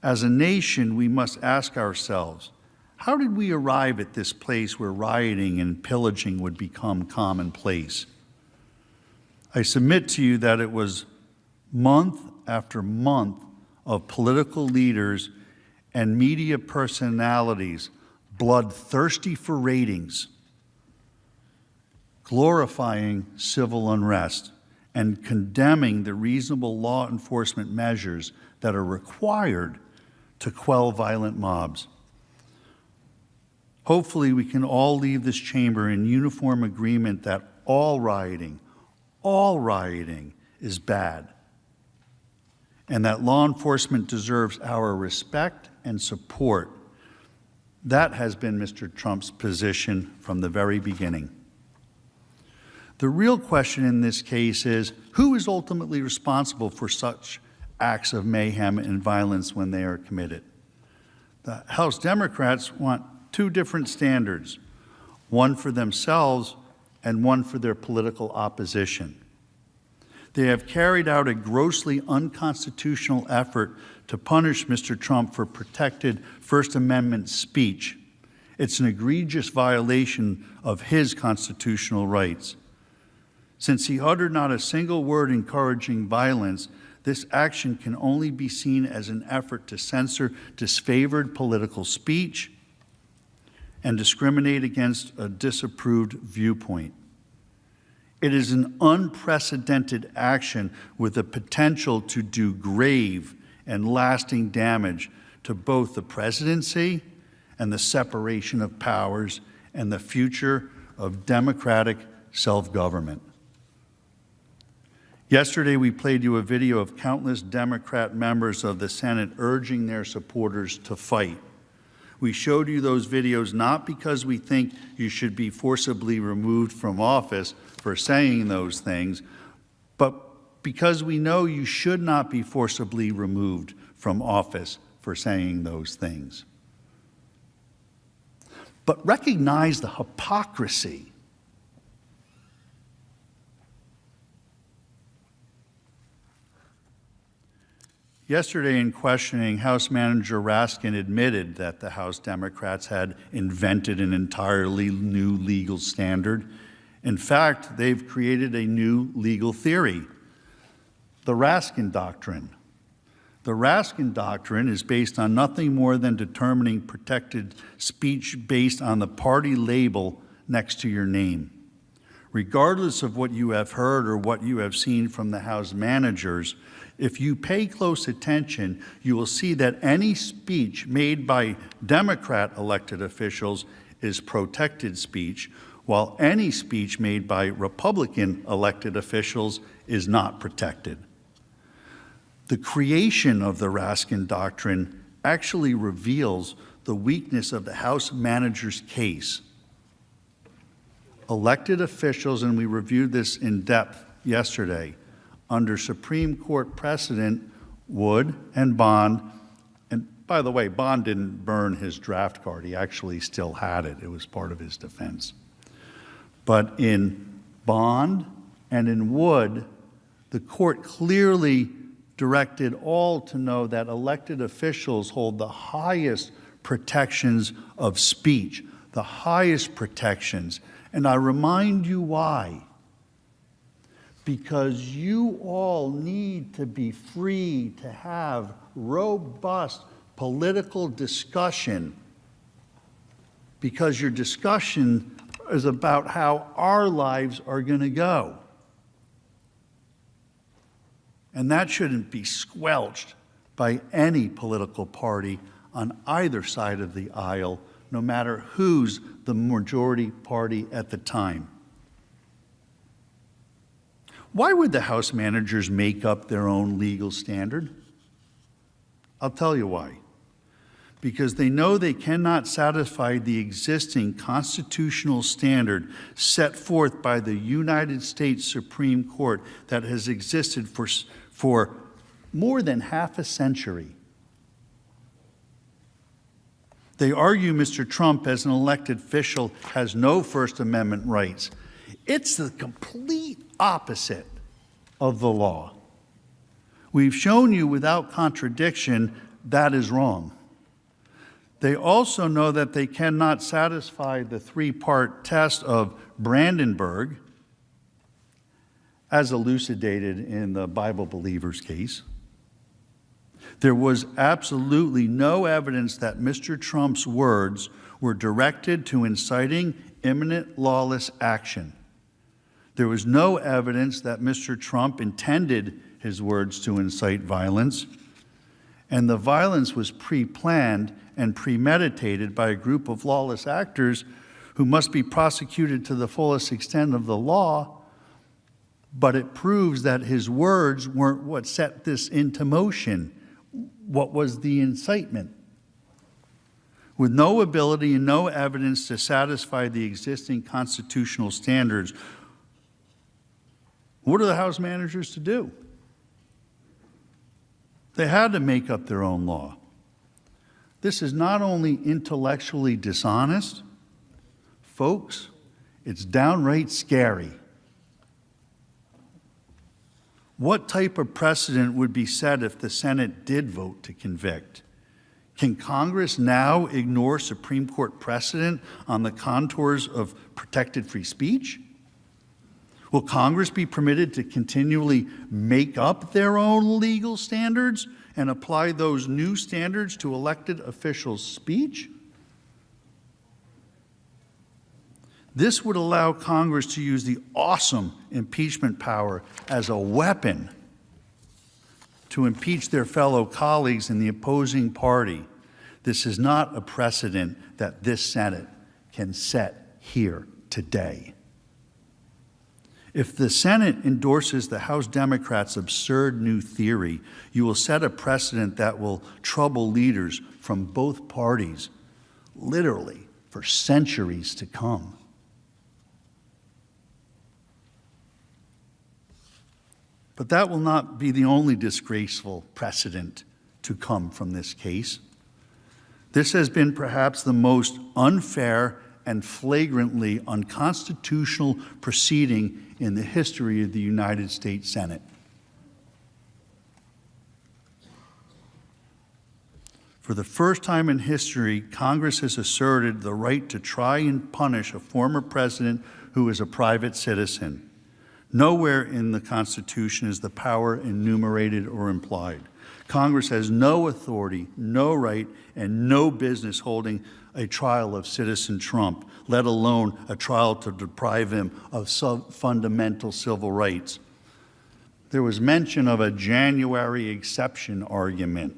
As a nation, we must ask ourselves, how did we arrive at this place where rioting and pillaging would become commonplace? I submit to you that it was month after month of political leaders and media personalities bloodthirsty for ratings, glorifying civil unrest, and condemning the reasonable law enforcement measures that are required to quell violent mobs. Hopefully, we can all leave this chamber in uniform agreement that all rioting is bad, and that law enforcement deserves our respect and support. That has been Mr. Trump's position from the very beginning. The real question in this case is, who is ultimately responsible for such acts of mayhem and violence when they are committed? The House Democrats want two different standards, one for themselves and one for their political opposition. They have carried out a grossly unconstitutional effort to punish Mr. Trump for protected First Amendment speech. It's an egregious violation of his constitutional rights. Since he uttered not a single word encouraging violence, this action can only be seen as an effort to censor disfavored political speech and discriminate against a disapproved viewpoint. It is an unprecedented action with the potential to do grave and lasting damage to both the presidency and the separation of powers and the future of democratic self-government. Yesterday, we played you a video of countless Democrat members of the Senate urging their supporters to fight. We showed you those videos not because we think you should be forcibly removed from office for saying those things, but because we know you should not be forcibly removed from office for saying those things. But recognize the hypocrisy. Yesterday in questioning, House Manager Raskin admitted that the House Democrats had invented an entirely new legal standard. In fact, they've created a new legal theory, the Raskin Doctrine. The Raskin Doctrine is based on nothing more than determining protected speech based on the party label next to your name. Regardless of what you have heard or what you have seen from the House managers, if you pay close attention, you will see that any speech made by Democrat elected officials is protected speech, while any speech made by Republican elected officials is not protected. The creation of the Raskin Doctrine actually reveals the weakness of the House manager's case. Elected officials, and we reviewed this in depth yesterday, under Supreme Court precedent, Wood and Bond, and by the way, Bond didn't burn his draft card. He actually still had it. It was part of his defense. But in Bond and in Wood, the court clearly directed all to know that elected officials hold the highest protections of speech, the highest protections. And I remind you why. because you all need to be free to have robust political discussion, because your discussion is about how our lives are going to go. And that shouldn't be squelched by any political party on either side of the aisle, no matter who's the majority party at the time. Why would the House managers make up their own legal standard? I'll tell you why. Because they know they cannot satisfy the existing constitutional standard set forth by the United States Supreme Court that has existed for more than half a century. They argue Mr. Trump, as an elected official, has no First Amendment rights. It's the complete opposite of the law. We've shown you without contradiction that is wrong. They also know that they cannot satisfy the three-part test of Brandenburg, as elucidated in the Bible Believers case. There was absolutely no evidence that Mr. Trump's words were directed to inciting imminent lawless action. There was no evidence that Mr. Trump intended his words to incite violence, and the violence was pre-planned and premeditated by a group of lawless actors who must be prosecuted to the fullest extent of the law, but it proves that his words weren't what set this into motion. What was the incitement? With no ability and no evidence to satisfy the existing constitutional standards, what are the House managers to do? They had to make up their own law. This is not only intellectually dishonest, folks, it's downright scary. What type of precedent would be set if the Senate did vote to convict? Can Congress now ignore Supreme Court precedent on the contours of protected free speech? Will Congress be permitted to continually make up their own legal standards and apply those new standards to elected officials' speech? This would allow Congress to use the awesome impeachment power as a weapon to impeach their fellow colleagues in the opposing party. This is not a precedent that this Senate can set here today. If the Senate endorses the House Democrats' absurd new theory, you will set a precedent that will trouble leaders from both parties, literally, for centuries to come. But that will not be the only disgraceful precedent to come from this case. This has been perhaps the most unfair and flagrantly unconstitutional proceeding in the history of the United States Senate. For the first time in history, Congress has asserted the right to try and punish a former president who is a private citizen. Nowhere in the Constitution is the power enumerated or implied. Congress has no authority, no right, and no business holding a trial of citizen Trump, let alone a trial to deprive him of fundamental civil rights. There was mention of a January exception argument.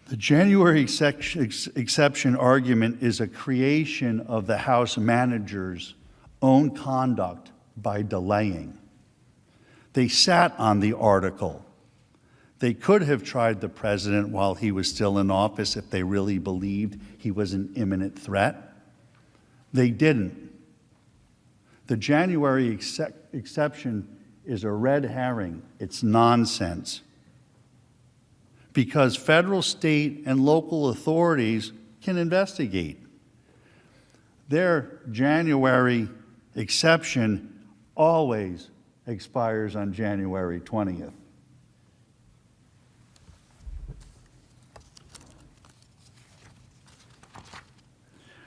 The January exception argument is a creation of the House managers' own conduct by delaying. They sat on the article. They could have tried the president while he was still in office if they really believed he was an imminent threat. They didn't. The January exception is a red herring. It's nonsense. Because federal, state, and local authorities can investigate. Their January exception always expires on January 20th.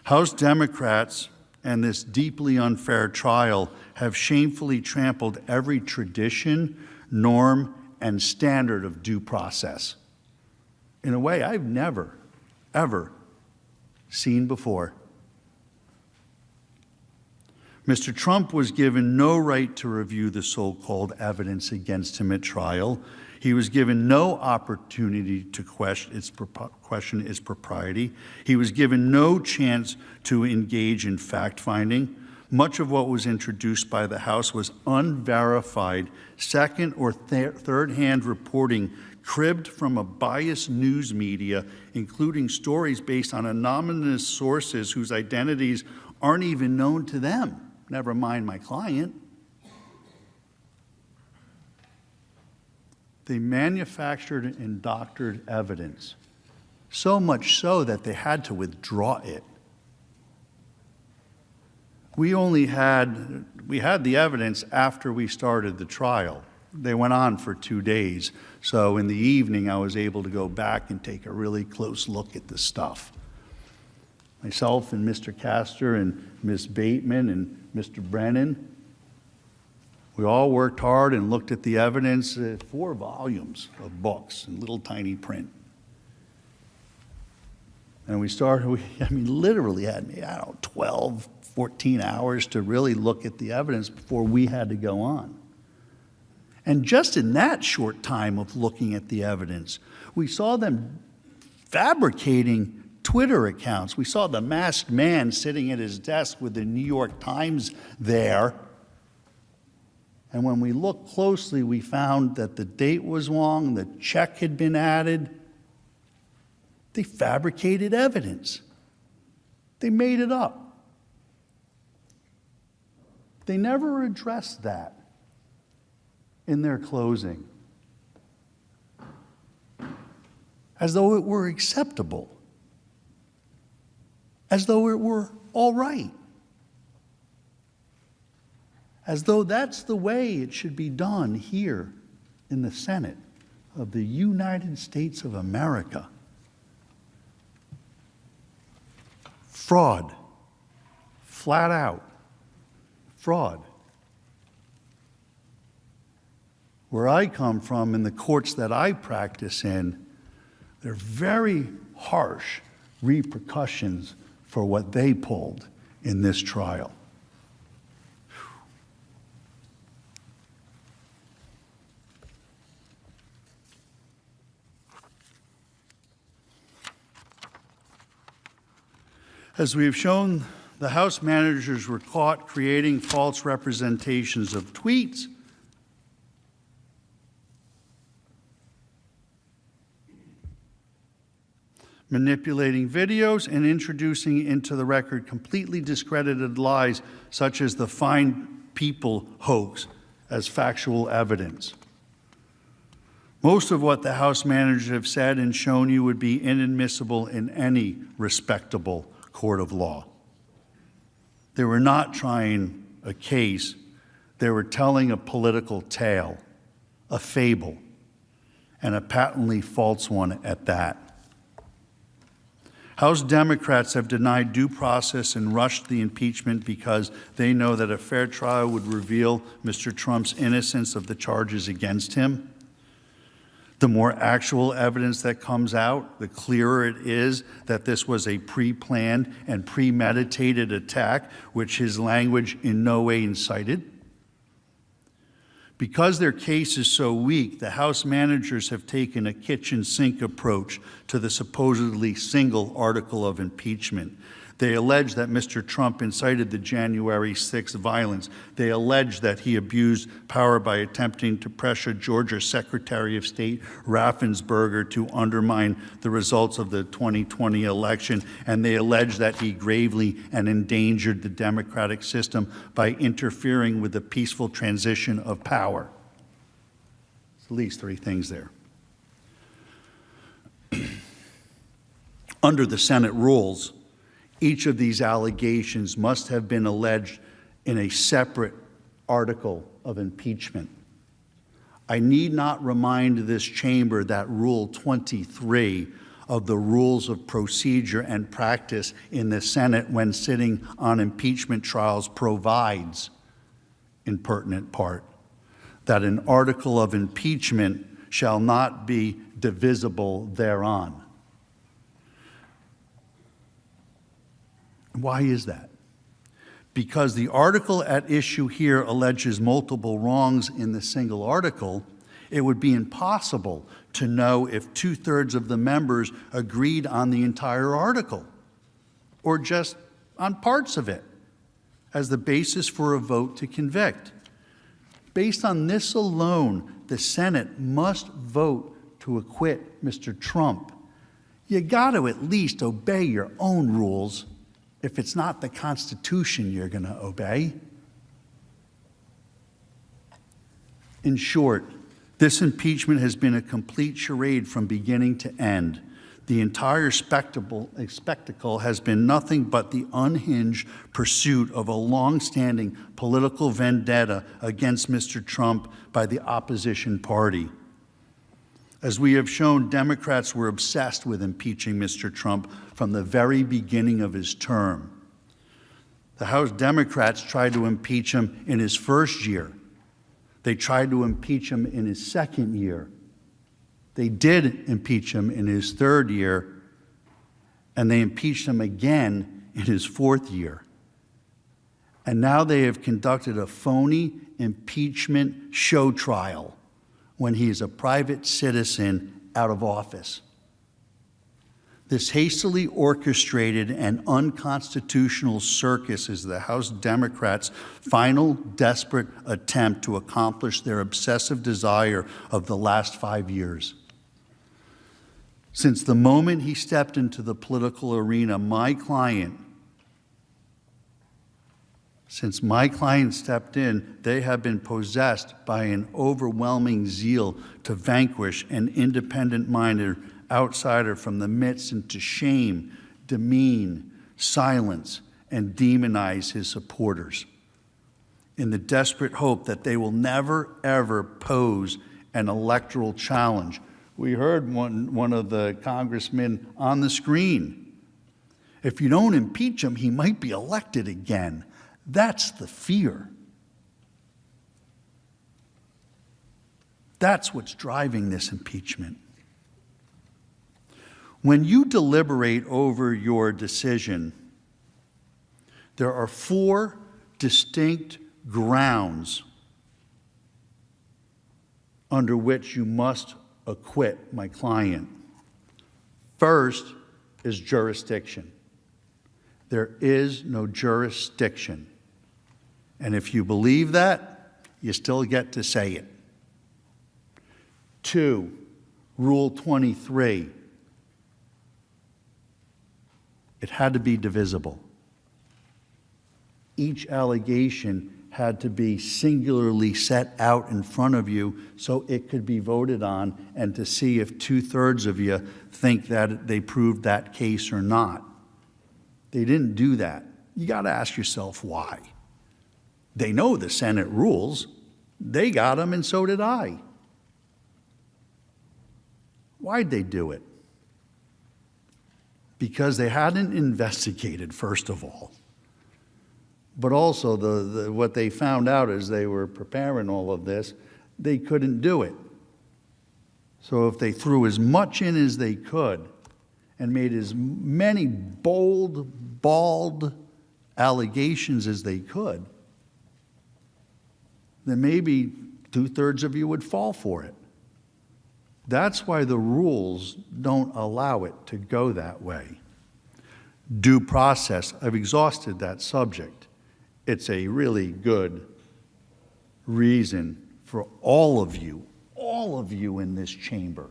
House Democrats and this deeply unfair trial have shamefully trampled every tradition, norm, and standard of due process in a way I've never, ever seen before. Mr. Trump was given no right to review the so-called evidence against him at trial. He was given no opportunity to question its propriety. He was given no chance to engage in fact-finding. Much of what was introduced by the House was unverified, second or third-hand reporting cribbed from a biased news media, including stories based on anonymous sources whose identities aren't even known to them. Never mind my client. They manufactured and doctored evidence, so much so that they had to withdraw it. We had the evidence after we started the trial. They went on for 2 days. So in the evening, I was able to go back and take a really close look at the stuff. Myself and Mr. Castor and Ms. Bateman and Mr. Brennan, we all worked hard and looked at the evidence, 4 volumes of books in little tiny print. And we literally had, 12, 14 hours to really look at the evidence before we had to go on. And just in that short time of looking at the evidence, we saw them fabricating Twitter accounts. We saw the masked man sitting at his desk with the New York Times there. And when we looked closely, we found that the date was wrong, the check had been added. They fabricated evidence. They made it up. They never addressed that in their closing, as though it were acceptable, as though it were all right, as though that's the way it should be done here in the Senate of the United States of America. Fraud, flat out, fraud. Where I come from, in the courts that I practice in, there are very harsh repercussions for what they pulled in this trial. As we have shown, the House managers were caught creating false representations of tweets, manipulating videos, and introducing into the record completely discredited lies such as the Fine People hoax as factual evidence. Most of what the House managers have said and shown you would be inadmissible in any respectable court of law. They were not trying a case. They were telling a political tale, a fable, and a patently false one at that. House Democrats have denied due process and rushed the impeachment because they know that a fair trial would reveal Mr. Trump's innocence of the charges against him. The more actual evidence that comes out, the clearer it is that this was a pre-planned and premeditated attack, which his language in no way incited. Because their case is so weak, the House managers have taken a kitchen sink approach to the supposedly single article of impeachment. They allege that Mr. Trump incited the January 6th violence. They allege that he abused power by attempting to pressure Georgia Secretary of State Raffensperger to undermine the results of the 2020 election. And they allege that he gravely and endangered the democratic system by interfering with the peaceful transition of power. There's at least 3 things there. Under the Senate rules, each of these allegations must have been alleged in a separate article of impeachment. I need not remind this chamber that Rule 23 of the rules of procedure and practice in the Senate when sitting on impeachment trials provides, in pertinent part, that an article of impeachment shall not be divisible thereon. Why is that? Because the article at issue here alleges multiple wrongs in the single article, it would be impossible to know if 2/3 of the members agreed on the entire article or just on parts of it as the basis for a vote to convict. Based on this alone, the Senate must vote to acquit Mr. Trump. You got to at least obey your own rules if it's not the Constitution you're going to obey. In short, this impeachment has been a complete charade from beginning to end. The entire spectacle has been nothing but the unhinged pursuit of a long-standing political vendetta against Mr. Trump by the opposition party. As we have shown, Democrats were obsessed with impeaching Mr. Trump from the very beginning of his term. The House Democrats tried to impeach him in his first year. They tried to impeach him in his second year. They did impeach him in his third year, and they impeached him again in his fourth year. And now they have conducted a phony impeachment show trial when he is a private citizen out of office. This hastily orchestrated and unconstitutional circus is the House Democrats' final desperate attempt to accomplish their obsessive desire of the last 5 years. Since the moment he stepped into the political arena, since my client stepped in, they have been possessed by an overwhelming zeal to vanquish an independent-minded outsider from the midst and to shame, demean, silence, and demonize his supporters in the desperate hope that they will never, ever pose an electoral challenge. We heard one of the congressmen on the screen. If you don't impeach him, he might be elected again. That's the fear. That's what's driving this impeachment. When you deliberate over your decision, there are 4 distinct grounds under which you must acquit my client. First is jurisdiction. There is no jurisdiction. And if you believe that, you still get to say it. 2, Rule 23. It had to be divisible. Each allegation had to be singularly set out in front of you so it could be voted on and to see if 2/3 of you think that they proved that case or not. They didn't do that. You got to ask yourself why. They know the Senate rules. They got them, and so did I. Why'd they do it? Because they hadn't investigated, first of all. But also, what they found out as they were preparing all of this, they couldn't do it. So if they threw as much in as they could and made as many bold, bald allegations as they could, then maybe 2/3 of you would fall for it. That's why the rules don't allow it to go that way. Due process, I've exhausted that subject. It's a really good reason for all of you in this chamber,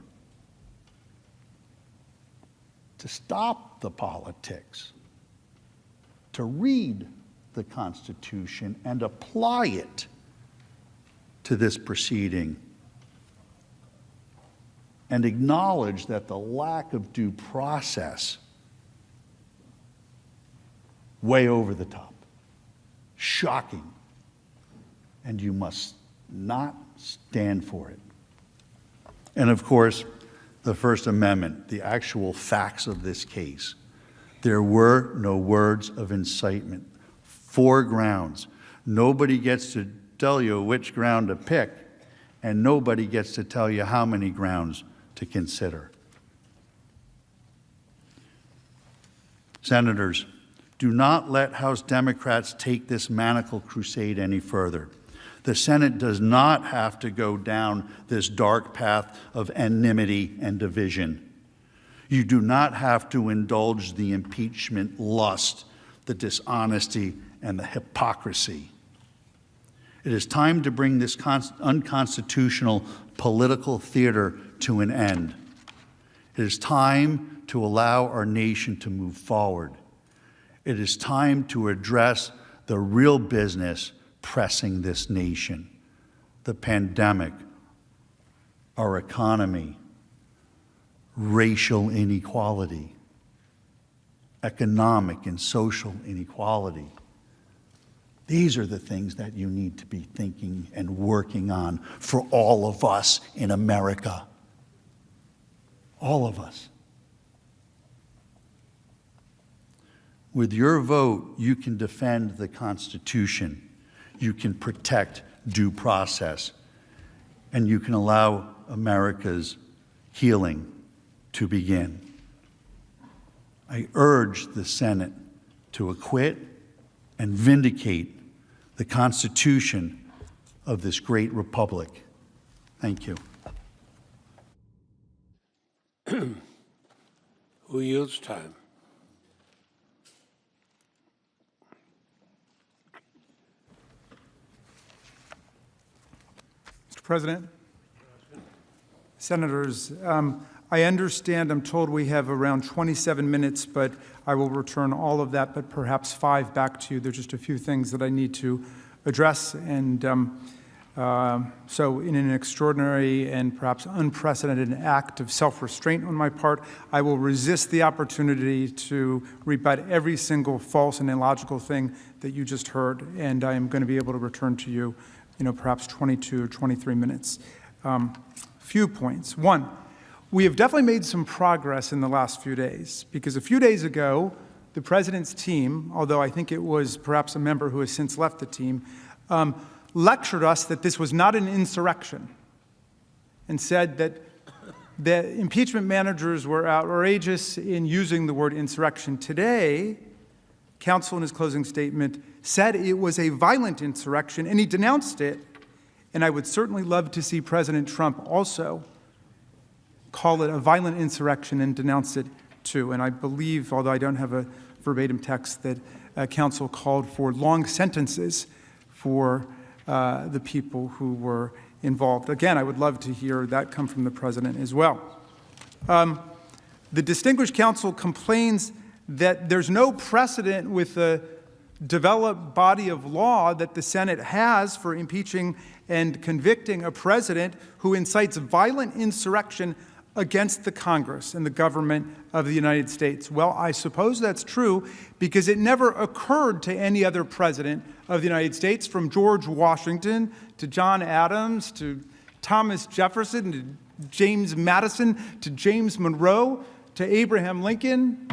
to stop the politics, to read the Constitution and apply it to this proceeding, and acknowledge that the lack of due process, way over the top, shocking, and you must not stand for it. And of course, the First Amendment, the actual facts of this case. There were no words of incitement. 4 grounds. Nobody gets to tell you which ground to pick, and nobody gets to tell you how many grounds to consider. Senators, do not let House Democrats take this manacle crusade any further. The Senate does not have to go down this dark path of enmity and division. You do not have to indulge the impeachment lust, the dishonesty, and the hypocrisy. It is time to bring this unconstitutional political theater to an end. It is time to allow our nation to move forward. It is time to address the real business pressing this nation: the pandemic, our economy, racial inequality, economic and social inequality. These are the things that you need to be thinking and working on for all of us in America. All of us. With your vote, you can defend the Constitution, you can protect due process, and you can allow America's healing to begin. I urge the Senate to acquit and vindicate the Constitution of this great republic. Thank you. Who yields time? Mr. President, Senators, I understand, I'm told we have around 27 minutes, but I will return all of that, but perhaps 5 back to you. There's just a few things that I need to address. And so in an extraordinary and perhaps unprecedented act of self-restraint on my part, I will resist the opportunity to rebut every single false and illogical thing that you just heard. And I am going to be able to return to you, perhaps 22 or 23 minutes. Few points. One, we have definitely made some progress in the last few days, because a few days ago, the president's team, although I think it was perhaps a member who has since left the team, lectured us that this was not an insurrection and said that the impeachment managers were outrageous in using the word insurrection. Today, counsel in his closing statement said it was a violent insurrection, and he denounced it. And I would certainly love to see President Trump also call it a violent insurrection and denounce it too. And I believe, although I don't have a verbatim text, that counsel called for long sentences for the people who were involved. Again, I would love to hear that come from the president as well. The distinguished counsel complains that there's no precedent with the developed body of law that the Senate has for impeaching and convicting a president who incites violent insurrection against the Congress and the government of the United States. Well, I suppose that's true because it never occurred to any other president of the United States, from George Washington to John Adams to Thomas Jefferson to James Madison to James Monroe to Abraham Lincoln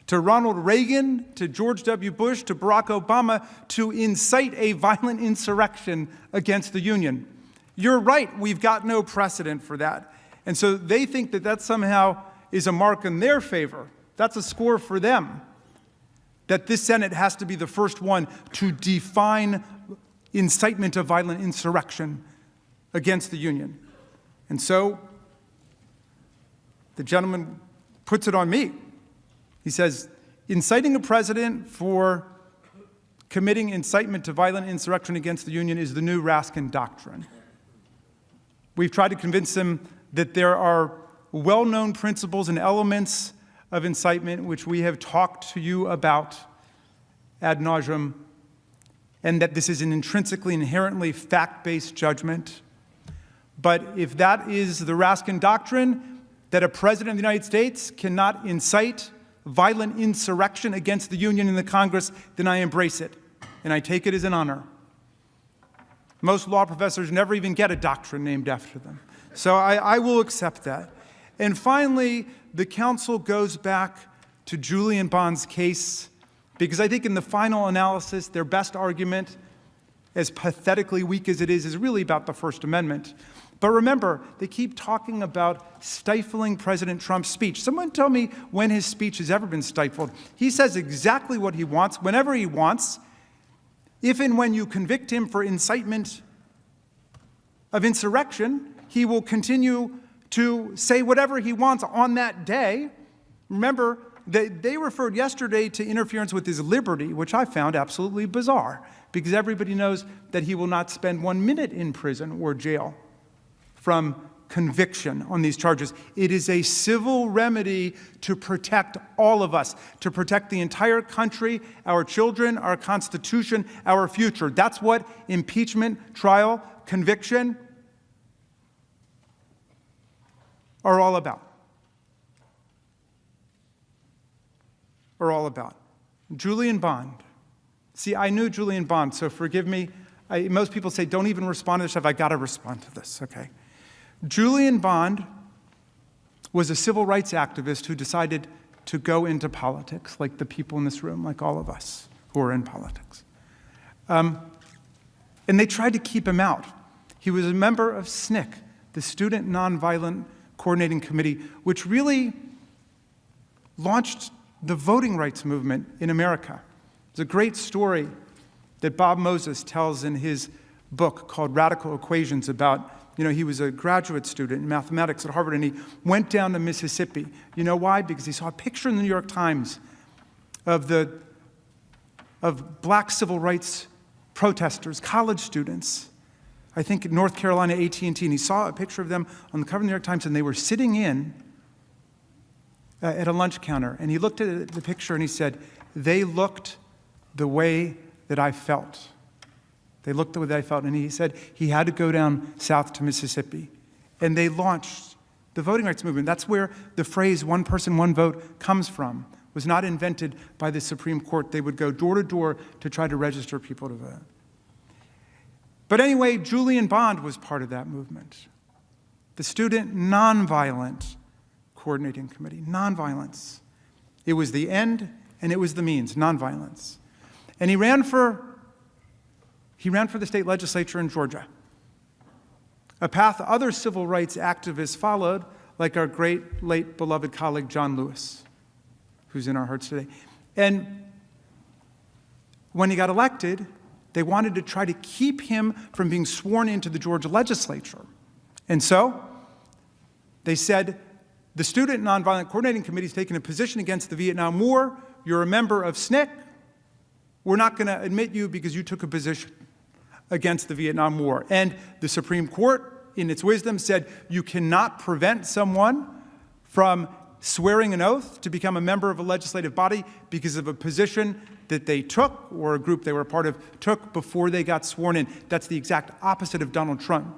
to Ronald Reagan, to George W. Bush, to Barack Obama, to incite a violent insurrection against the Union. You're right, we've got no precedent for that. And so they think that that somehow is a mark in their favor. That's a score for them, that this Senate has to be the first one to define incitement of violent insurrection against the Union. And so the gentleman puts it on me. He says, inciting a president for committing incitement to violent insurrection against the Union is the new Raskin doctrine. We've tried to convince him that there are well-known principles and elements of incitement which we have talked to you about ad nauseum, and that this is an intrinsically, inherently fact-based judgment. But if that is the Raskin doctrine, that a president of the United States cannot incite violent insurrection against the Union and the Congress, then I embrace it, and I take it as an honor. Most law professors never even get a doctrine named after them. So I will accept that. And finally, the counsel goes back to Julian Bond's case, because I think in the final analysis, their best argument, as pathetically weak as it is really about the First Amendment. But remember, they keep talking about stifling President Trump's speech. Someone tell me when his speech has ever been stifled. He says exactly what he wants, whenever he wants. If and when you convict him for incitement of insurrection, he will continue to say whatever he wants on that day. Remember, they referred yesterday to interference with his liberty, which I found absolutely bizarre, because everybody knows that he will not spend 1 minute in prison or jail from conviction on these charges. It is a civil remedy to protect all of us, to protect the entire country, our children, our Constitution, our future. That's what impeachment, trial, conviction are all about. Julian Bond. See, I knew Julian Bond, so forgive me. Most people say, don't even respond to this stuff. I got to respond to this, okay? Julian Bond was a civil rights activist who decided to go into politics, like the people in this room, like all of us who are in politics. And they tried to keep him out. He was a member of SNCC, the Student Nonviolent Coordinating Committee, which really launched the voting rights movement in America. It's a great story that Bob Moses tells in his book called Radical Equations about, he was a graduate student in mathematics at Harvard, and he went down to Mississippi. You know why? Because he saw a picture in the New York Times of black civil rights protesters, college students, I think in North Carolina, AT&T, and he saw a picture of them on the cover of the New York Times, and they were sitting in at a lunch counter, and he looked at the picture and he said, they looked the way that I felt. They looked the way that I felt, and he said he had to go down south to Mississippi. And they launched the voting rights movement. That's where the phrase "one person, one vote" comes from. It was not invented by the Supreme Court. They would go door to door to try to register people to vote. But anyway, Julian Bond was part of that movement. The Student Nonviolent Coordinating Committee, nonviolence. It was the end and it was the means, nonviolence. And he ran for the state legislature in Georgia, a path other civil rights activists followed, like our great, late, beloved colleague John Lewis, who's in our hearts today. And when he got elected, they wanted to try to keep him from being sworn into the Georgia legislature. And so they said, the Student Nonviolent Coordinating Committee is taking a position against the Vietnam War. You're a member of SNCC. We're not going to admit you because you took a position against the Vietnam War. And the Supreme Court, in its wisdom, said you cannot prevent someone from swearing an oath to become a member of a legislative body because of a position that they took or a group they were a part of took before they got sworn in. That's the exact opposite of Donald Trump.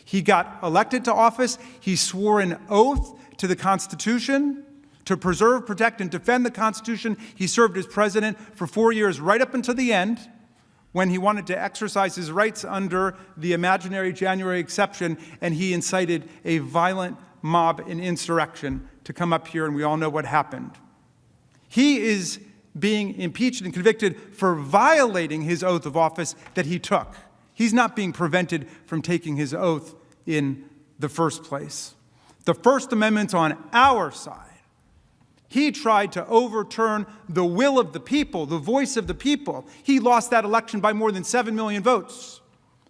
He got elected to office. He swore an oath to the Constitution to preserve, protect, and defend the Constitution. He served as president for 4 years, right up until the end, when he wanted to exercise his rights under the imaginary January exception, and he incited a violent mob and insurrection to come up here, and we all know what happened. He is being impeached and convicted for violating his oath of office that he took. He's not being prevented from taking his oath in the first place. The First Amendment's on our side. He tried to overturn the will of the people, the voice of the people. He lost that election by more than 7 million votes.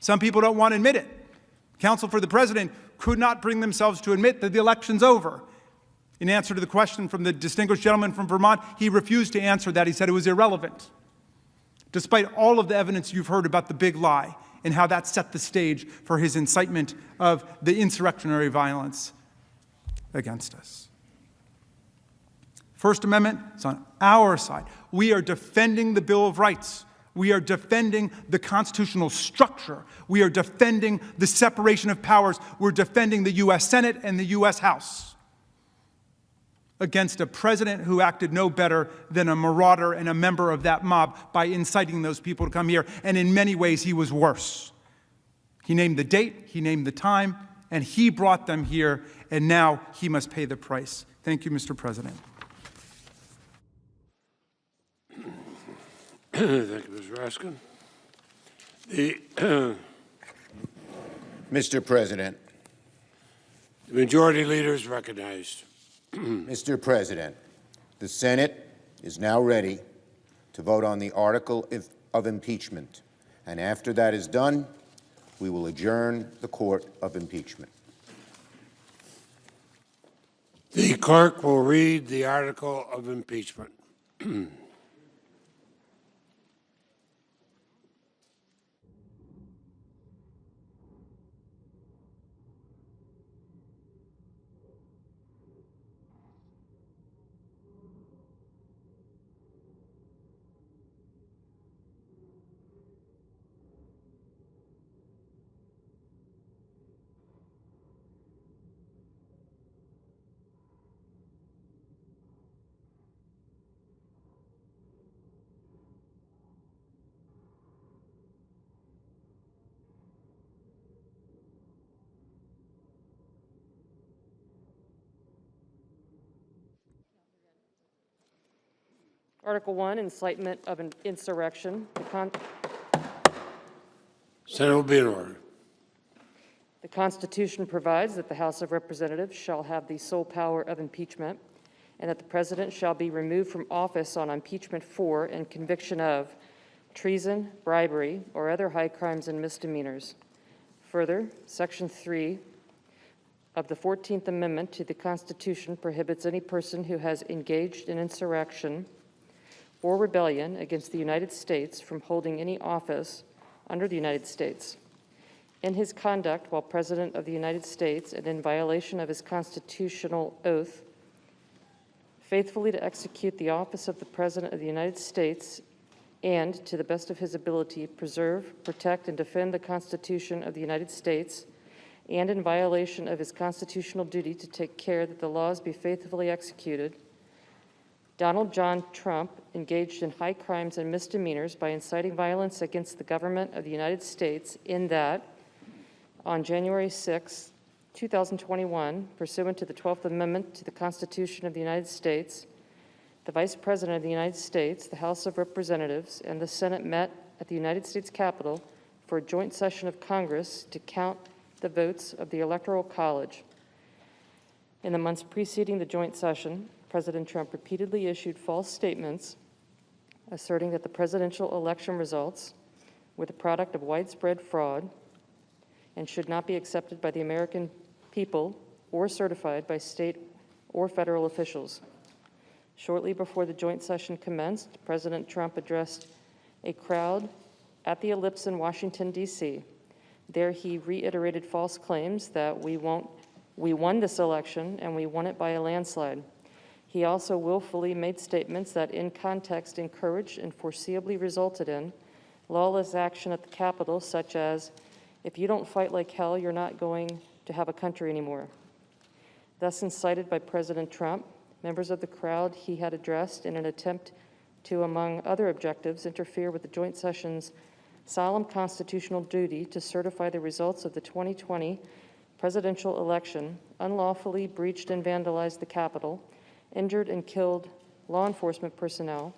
Some people don't want to admit it. Counsel for the president could not bring themselves to admit that the election's over. In answer to the question from the distinguished gentleman from Vermont, he refused to answer that. He said it was irrelevant, despite all of the evidence you've heard about the big lie and how that set the stage for his incitement of the insurrectionary violence against us. First Amendment is on our side. We are defending the Bill of Rights. We are defending the constitutional structure. We are defending the separation of powers. We're defending the U.S. Senate and the U.S. House against a president who acted no better than a marauder and a member of that mob by inciting those people to come here. And in many ways, he was worse. He named the date, he named the time, and he brought them here, and now he must pay the price. Thank you, Mr. President. Thank you, Mr. Raskin. Mr. President. The majority leader is recognized. Mr. President, the Senate is now ready to vote on the article of impeachment. And after that is done, we will adjourn the court of impeachment. The clerk will read the article of impeachment. Article 1, incitement of an insurrection. Senate will be in order. The Constitution provides that the House of Representatives shall have the sole power of impeachment, and that the President shall be removed from office on impeachment for and conviction of treason, bribery, or other high crimes and misdemeanors. Further, Section 3 of the 14th Amendment to the Constitution prohibits any person who has engaged in insurrection or rebellion against the United States from holding any office under the United States. In his conduct while President of the United States and in violation of his constitutional oath, faithfully to execute the office of the President of the United States and, to the best of his ability, preserve, protect, and defend the Constitution of the United States, and in violation of his constitutional duty to take care that the laws be faithfully executed, Donald John Trump engaged in high crimes and misdemeanors by inciting violence against the government of the United States in that, on January 6, 2021, pursuant to the 12th Amendment to the Constitution of the United States, the Vice President of the United States, the House of Representatives, and the Senate met at the United States Capitol for a joint session of Congress to count the votes of the Electoral College. In the months preceding the joint session, President Trump repeatedly issued false statements asserting that the presidential election results were the product of widespread fraud and should not be accepted by the American people or certified by state or federal officials. Shortly before the joint session commenced, President Trump addressed a crowd at the Ellipse in Washington, D.C. There he reiterated false claims that we won this election and we won it by a landslide. He also willfully made statements that in context encouraged and foreseeably resulted in lawless action at the Capitol, such as, if you don't fight like hell, you're not going to have a country anymore. Thus incited by President Trump, members of the crowd he had addressed in an attempt to, among other objectives, interfere with the joint session's solemn constitutional duty to certify the results of the 2020 presidential election, unlawfully breached and vandalized the Capitol, injured and killed law enforcement personnel,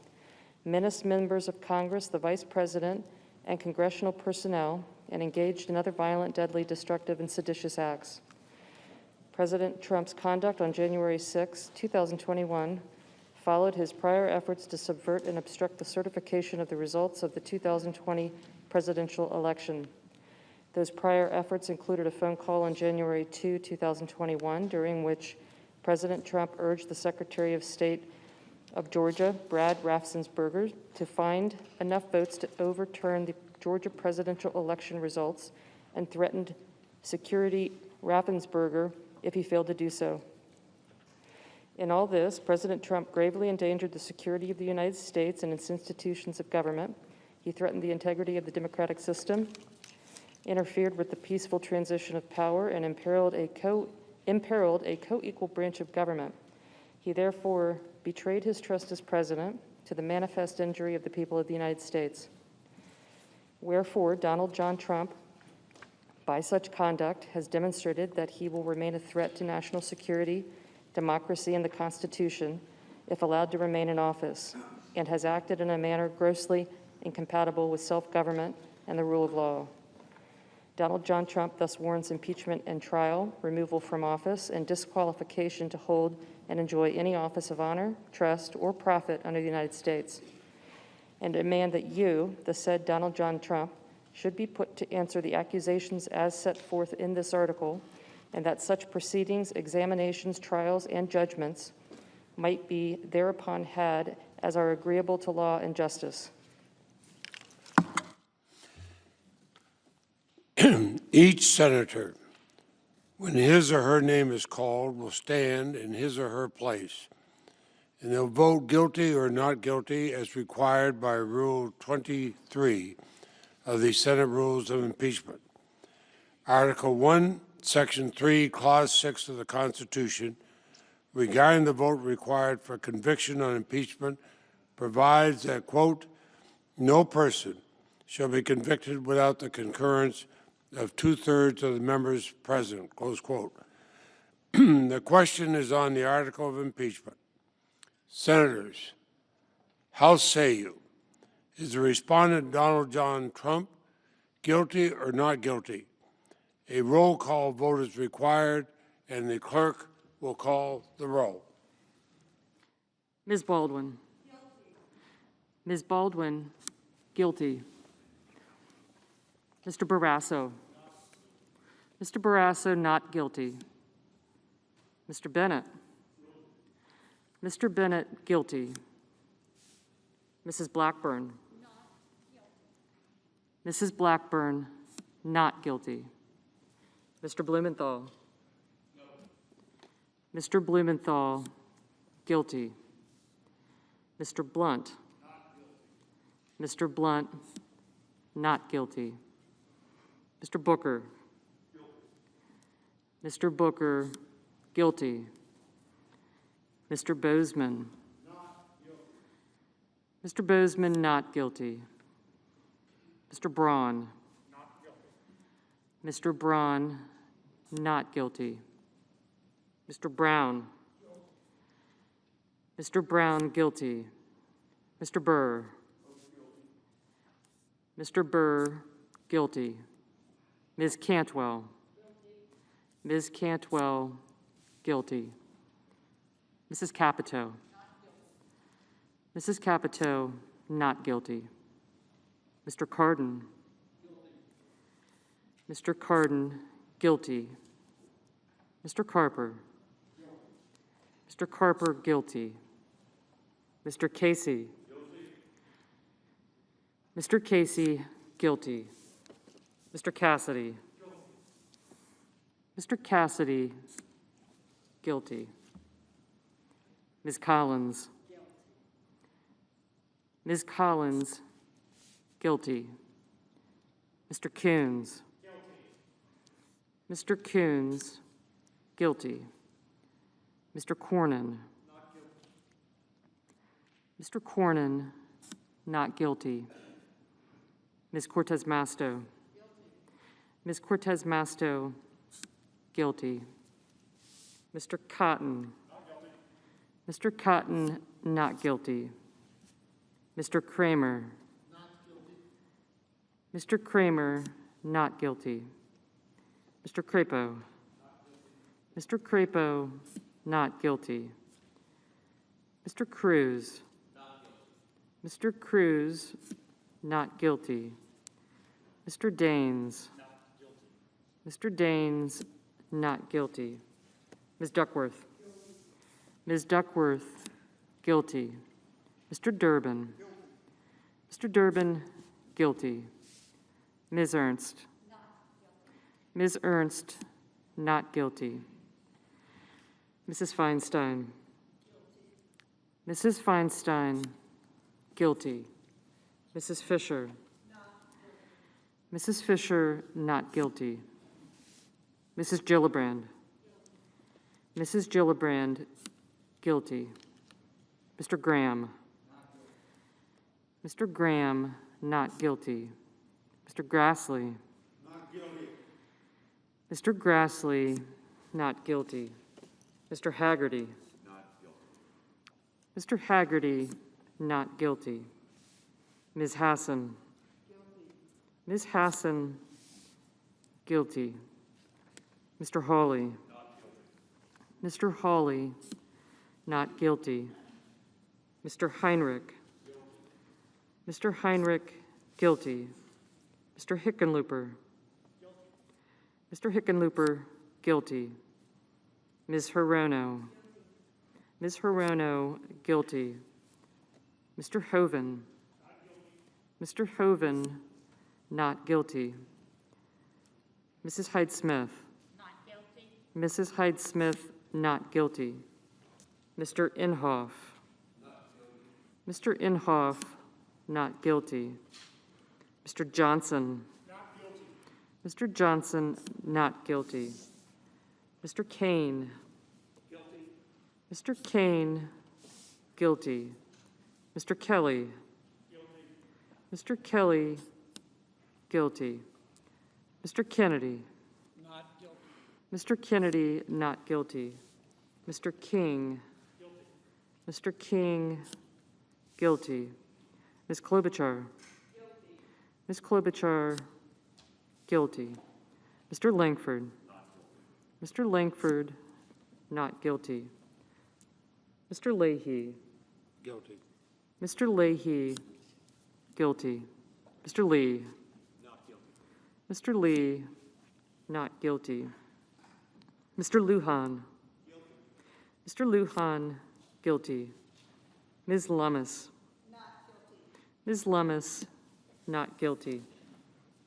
menaced members of Congress, the Vice President, and congressional personnel, and engaged in other violent, deadly, destructive, and seditious acts. President Trump's conduct on January 6, 2021 followed his prior efforts to subvert and obstruct the certification of the results of the 2020 presidential election. Those prior efforts included a phone call on January 2, 2021, during which President Trump urged the Secretary of State of Georgia, Brad Raffensperger, to find enough votes to overturn the Georgia presidential election results and threatened security Raffensperger if he failed to do so. In all this, President Trump gravely endangered the security of the United States and its institutions of government. He threatened the integrity of the democratic system, interfered with the peaceful transition of power, and imperiled a co-equal branch of government. He therefore betrayed his trust as president to the manifest injury of the people of the United States. Wherefore, Donald John Trump by such conduct has demonstrated that he will remain a threat to national security, democracy, and the Constitution if allowed to remain in office, and has acted in a manner grossly incompatible with self-government and the rule of law. Donald John Trump thus warrants impeachment and trial, removal from office, and disqualification to hold and enjoy any office of honor, trust, or profit under the United States, and demand that you, the said Donald John Trump, should be put to answer the accusations as set forth in this article, and that such proceedings, examinations, trials, and judgments might be thereupon had as are agreeable to law and justice. Each senator, when his or her name is called, will stand in his or her place, and they'll vote guilty or not guilty as required by Rule 23 of the Senate Rules of Impeachment. Article 1, Section 3, Clause 6 of the Constitution, regarding the vote required for conviction on impeachment, provides that, quote, no person shall be convicted without the concurrence of 2/3 of the members present, close quote. The question is on the article of impeachment. Senators, how say you? Is the respondent Donald John Trump guilty or not guilty? A roll call vote is required, and the clerk will call the roll. Ms. Baldwin. Guilty. Ms. Baldwin, guilty. Mr. Barrasso. Mr. Barrasso, not guilty. Mr. Bennett. Mr. Bennett, guilty. Mrs. Blackburn. Mrs. Blackburn, not guilty. Mr. Blumenthal. Mr. Blumenthal, guilty. Mr. Blunt. Mr. Blunt, not guilty. Mr. Booker. Mr. Booker, guilty. Mr. Bozeman. Mr. Bozeman, not guilty. Mr. Braun. Mr. Braun, not guilty. Mr. Brown. Mr. Brown, guilty. Mr. Burr. Mr. Burr, guilty. Ms. Cantwell. Ms. Cantwell, guilty. Mrs. Capito. Mrs. Capito, not guilty. Mr. Cardin. Mr. Cardin, guilty. Mr. Carper. Mr. Carper, guilty. Mr. Casey. Mr. Casey, guilty. Mr. Cassidy. Mr. Cassidy, guilty. Ms. Collins. Ms. Collins, guilty. Mr. Coons. Mr. Coons, guilty. Mr. Cornyn. Mr. Cornyn, not guilty. Ms. Cortez Masto. Ms. Cortez Masto, guilty. Mr. Cotton. Mr. Cotton, not guilty. Mr. Kramer. Mr. Kramer, not guilty. Mr. Crapo. Mr. Crapo, not guilty. Mr. Cruz. Mr. Cruz, not guilty. Mr. Daines. Mr. Daines, not guilty. Ms. Duckworth. Ms. Duckworth, guilty. Mr. Durbin. Mr. Durbin, guilty. Ms. Ernst. Ms. Ernst, not guilty. Mrs. Feinstein. Mrs. Feinstein, guilty. Mrs. Fisher. Mrs. Fisher, not guilty. Mrs. Gillibrand. Mrs. Gillibrand, guilty. Mr. Graham. Mr. Graham, not guilty. Mr. Grassley. Not guilty. Mr. Grassley, not guilty. Mr. Haggerty. Not guilty. Mr. Haggerty, not guilty. Ms. Hassan. Ms. Hassan, guilty. Mr. Hawley. Mr. Hawley, not guilty. Mr. Heinrich. Mr. Heinrich, guilty. Mr. Hickenlooper. Mr. Hickenlooper, guilty. Ms. Hirono. Ms. Hirono, guilty. Mr. Hoven. Mr. Hoven, not guilty. Mrs. Hyde-Smith. Not guilty. Mrs. Hyde-Smith, not guilty. Mr. Inhofe. Mr. Inhofe, not guilty. Mr. Johnson. Mr. Johnson, not guilty. Mr. Kane. Mr. Kane, guilty. Mr. Kelly. Mr. Kelly, guilty. Mr. Kennedy. Not guilty. Mr. Kennedy, not guilty. Mr. King. Mr. King, guilty. Ms. Klobuchar. Ms. Klobuchar, guilty. Mr. Langford. Mr. Langford, not guilty. Mr. Leahy. Guilty. Mr. Leahy, guilty. Mr. Lee. Not guilty. Mr. Lee, not guilty. Mr. Lujan. Mr. Lujan, guilty. Ms. Lummis. Ms. Lummis, not guilty.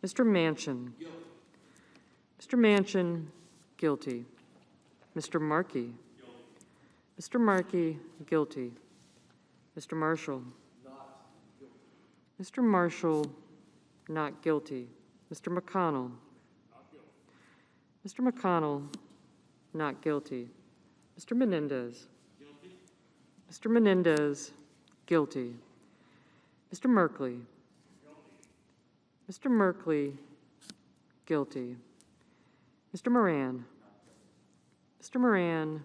Mr. Manchin. Mr. Manchin, guilty. Mr. Markey. Mr. Markey, guilty. Mr. Marshall. Mr. Marshall, not guilty. Mr. McConnell. Mr. McConnell, not guilty. Mr. Menendez. Mr. Menendez, guilty. Mr. Merkley. Mr. Merkley, guilty. Mr. Moran. Mr. Moran,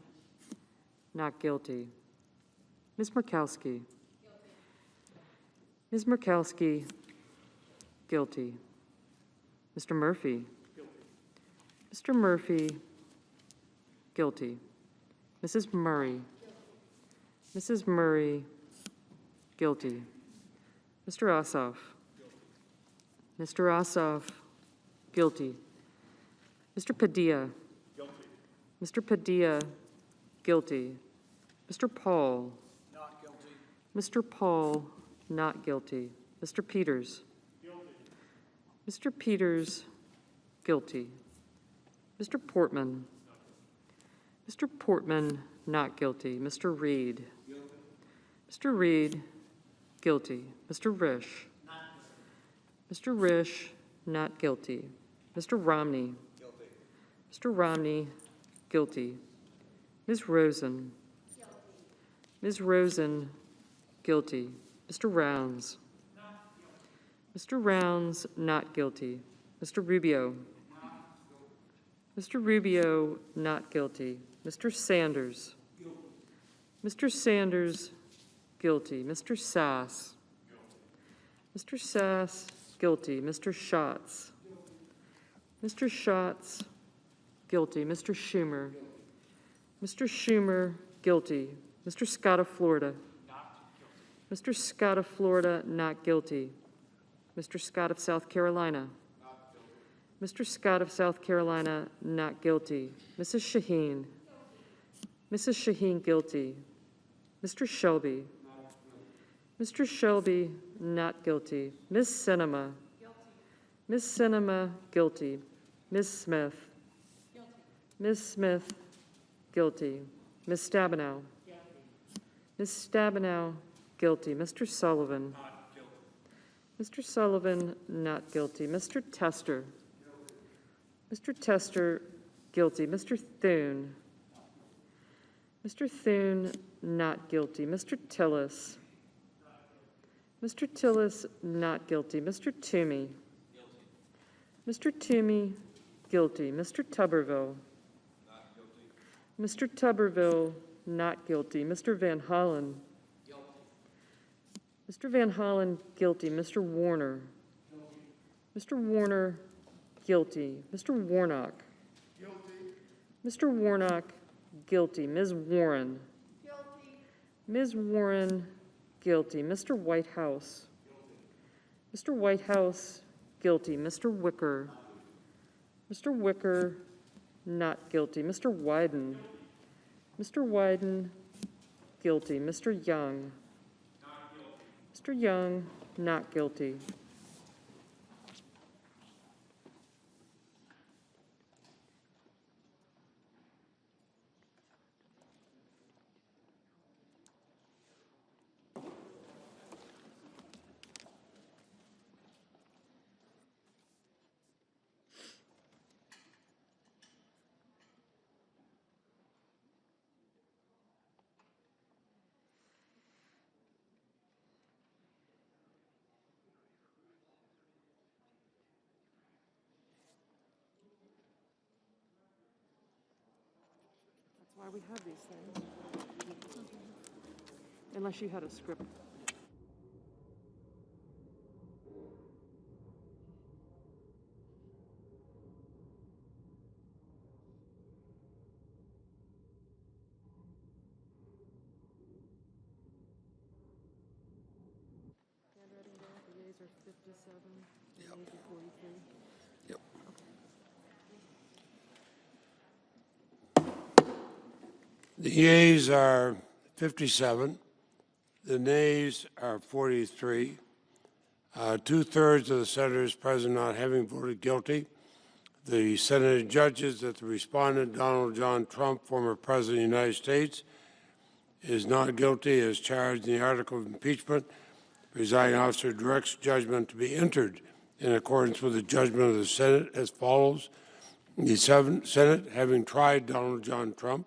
not guilty. Ms. Murkowski. Ms. Murkowski, guilty. Mr. Murphy. Mr. Murphy, guilty. Mrs. Murray. Mrs. Murray, guilty. Mr. Ossoff. Mr. Ossoff, guilty. Mr. Padilla. Mr. Padilla, guilty. Mr. Paul. Not guilty. Mr. Paul, not guilty. Mr. Peters. Mr. Peters, guilty. Mr. Portman. Mr. Portman, not guilty. Mr. Reed. Mr. Reed, guilty. Mr. Risch. Mr. Risch, not guilty. Mr. Romney. Mr. Romney, guilty. Ms. Rosen. Ms. Rosen, guilty. Mr. Rounds. Mr. Rounds, not guilty. Mr. Rubio. Mr. Rubio, not guilty. Mr. Sanders. Mr. Sanders, guilty. Mr. Sass. Mr. Sass, guilty. Mr. Schatz. Mr. Schatz, guilty. Mr. Schumer. Mr. Schumer, guilty. Mr. Scott of Florida. Mr. Scott of Florida, not guilty. Mr. Scott of South Carolina. Mr. Scott of South Carolina, not guilty. Mrs. Shaheen. Mrs. Shaheen, guilty. Mr. Shelby. Mr. Shelby, not guilty. Ms. Sinema. Ms. Sinema, guilty. Ms. Smith. Ms. Smith, guilty. Ms. Stabenow. Ms. Stabenow, guilty. Mr. Sullivan. Mr. Sullivan, not guilty. Mr. Tester. Mr. Tester, guilty. Mr. Thune. Mr. Thune, not guilty. Mr. Tillis. Mr. Tillis, not guilty. Mr. Toomey. Mr. Toomey, Guilty. Mr. Tuberville? Not guilty. Mr. Tuberville? Not guilty. Mr. Van Hollen? Guilty. Mr. Van Hollen? Guilty. Mr. Warner? Guilty. Mr. Warner? Guilty. Mr. Warnock? Guilty. Mr. Warnock? Guilty. Ms. Warren? Guilty. Ms. Warren? Guilty. Mr. Whitehouse? Guilty. Mr. Whitehouse? Guilty. Mr. Wicker? Mr. Wicker? Not guilty. Mr. Wyden? Mr. Wyden? Guilty. Mr. Young? Not guilty. Mr. Young? Not guilty. That's why we have these things. Unless you had a script. Handwriting there, the yeas are 57, the nays are 43. Yep. The yeas are 57. The nays are 43. Two-thirds of the senators present not having voted guilty. The Senate judges that the respondent, Donald John Trump, former President of the United States, is not guilty as charged in the article of impeachment. The presiding officer directs judgment to be entered in accordance with the judgment of the Senate as follows. The Senate, having tried Donald John Trump,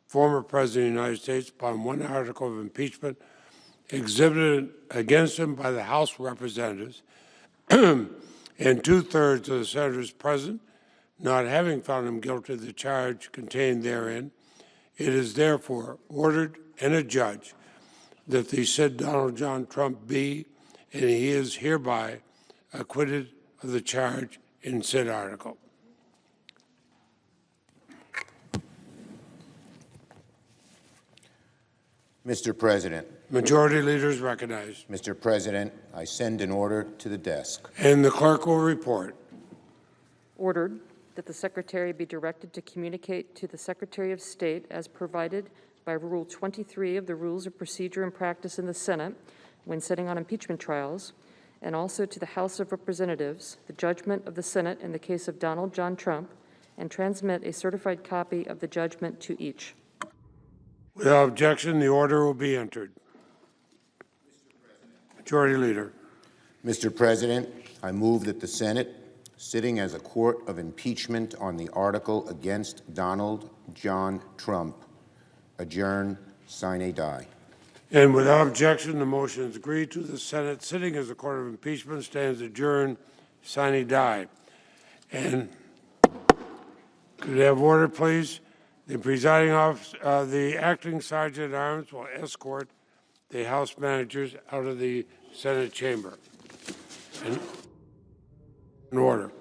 former President of the United States, upon one article of impeachment exhibited against him by the House of Representatives, and two-thirds of the senators present not having found him guilty of the charge contained therein, it is therefore ordered and adjudged that the said Donald John Trump be, and he is hereby acquitted of the charge in said article. Mr. President. Majority Leader is recognized. Mr. President, I send an order to the desk. And the clerk will report. Ordered that the Secretary be directed to communicate to the Secretary of State as provided by Rule 23 of the Rules of Procedure and Practice in the Senate when sitting on impeachment trials, and also to the House of Representatives, the judgment of the Senate in the case of Donald John Trump, and transmit a certified copy of the judgment to each. Without objection, the order will be entered. Majority Leader. Mr. President, I move that the Senate, sitting as a court of impeachment on the article against Donald John Trump, adjourn sine die. And without objection, the motion is agreed to. The Senate, sitting as a court of impeachment, stands adjourned sine die. And could I have order, please? The presiding officer, the acting sergeant at arms will escort the House managers out of the Senate chamber. And in order.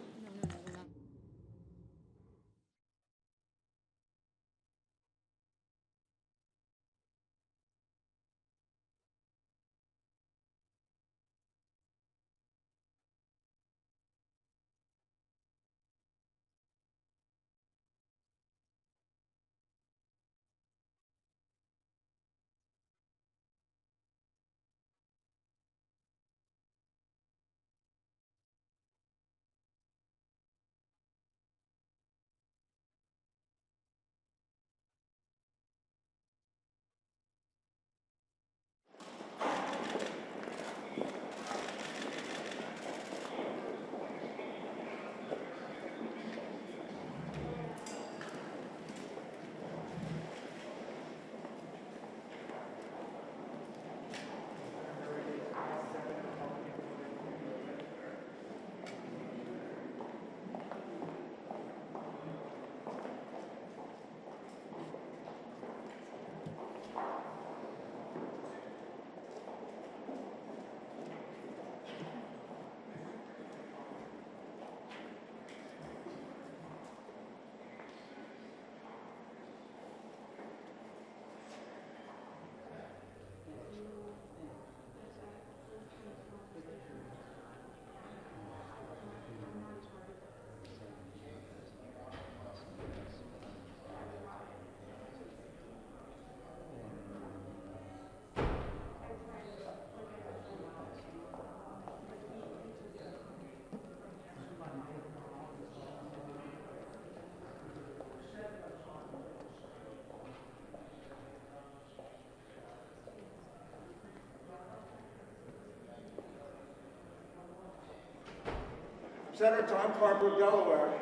Senator Tom Carper of Delaware,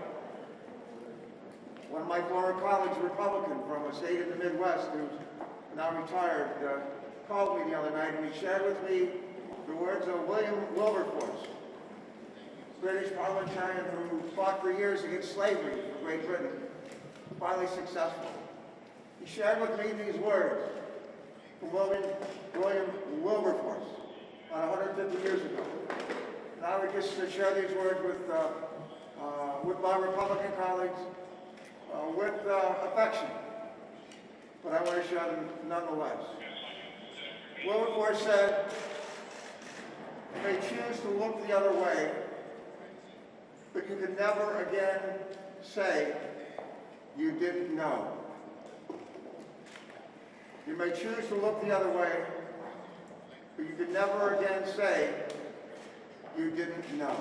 one of my former colleagues, Republican from a state in the Midwest who's now retired, called me the other night and he shared with me the words of William Wilberforce, British parliamentarian who fought for years against slavery for Great Britain, finally successful. He shared with me these words from William Wilberforce about 150 years ago. And I would just share these words with my Republican colleagues with affection, but I want to share them nonetheless. Wilberforce said, "You may choose to look the other way, but you can never again say you didn't know." You may choose to look the other way, but you can never again say you didn't know.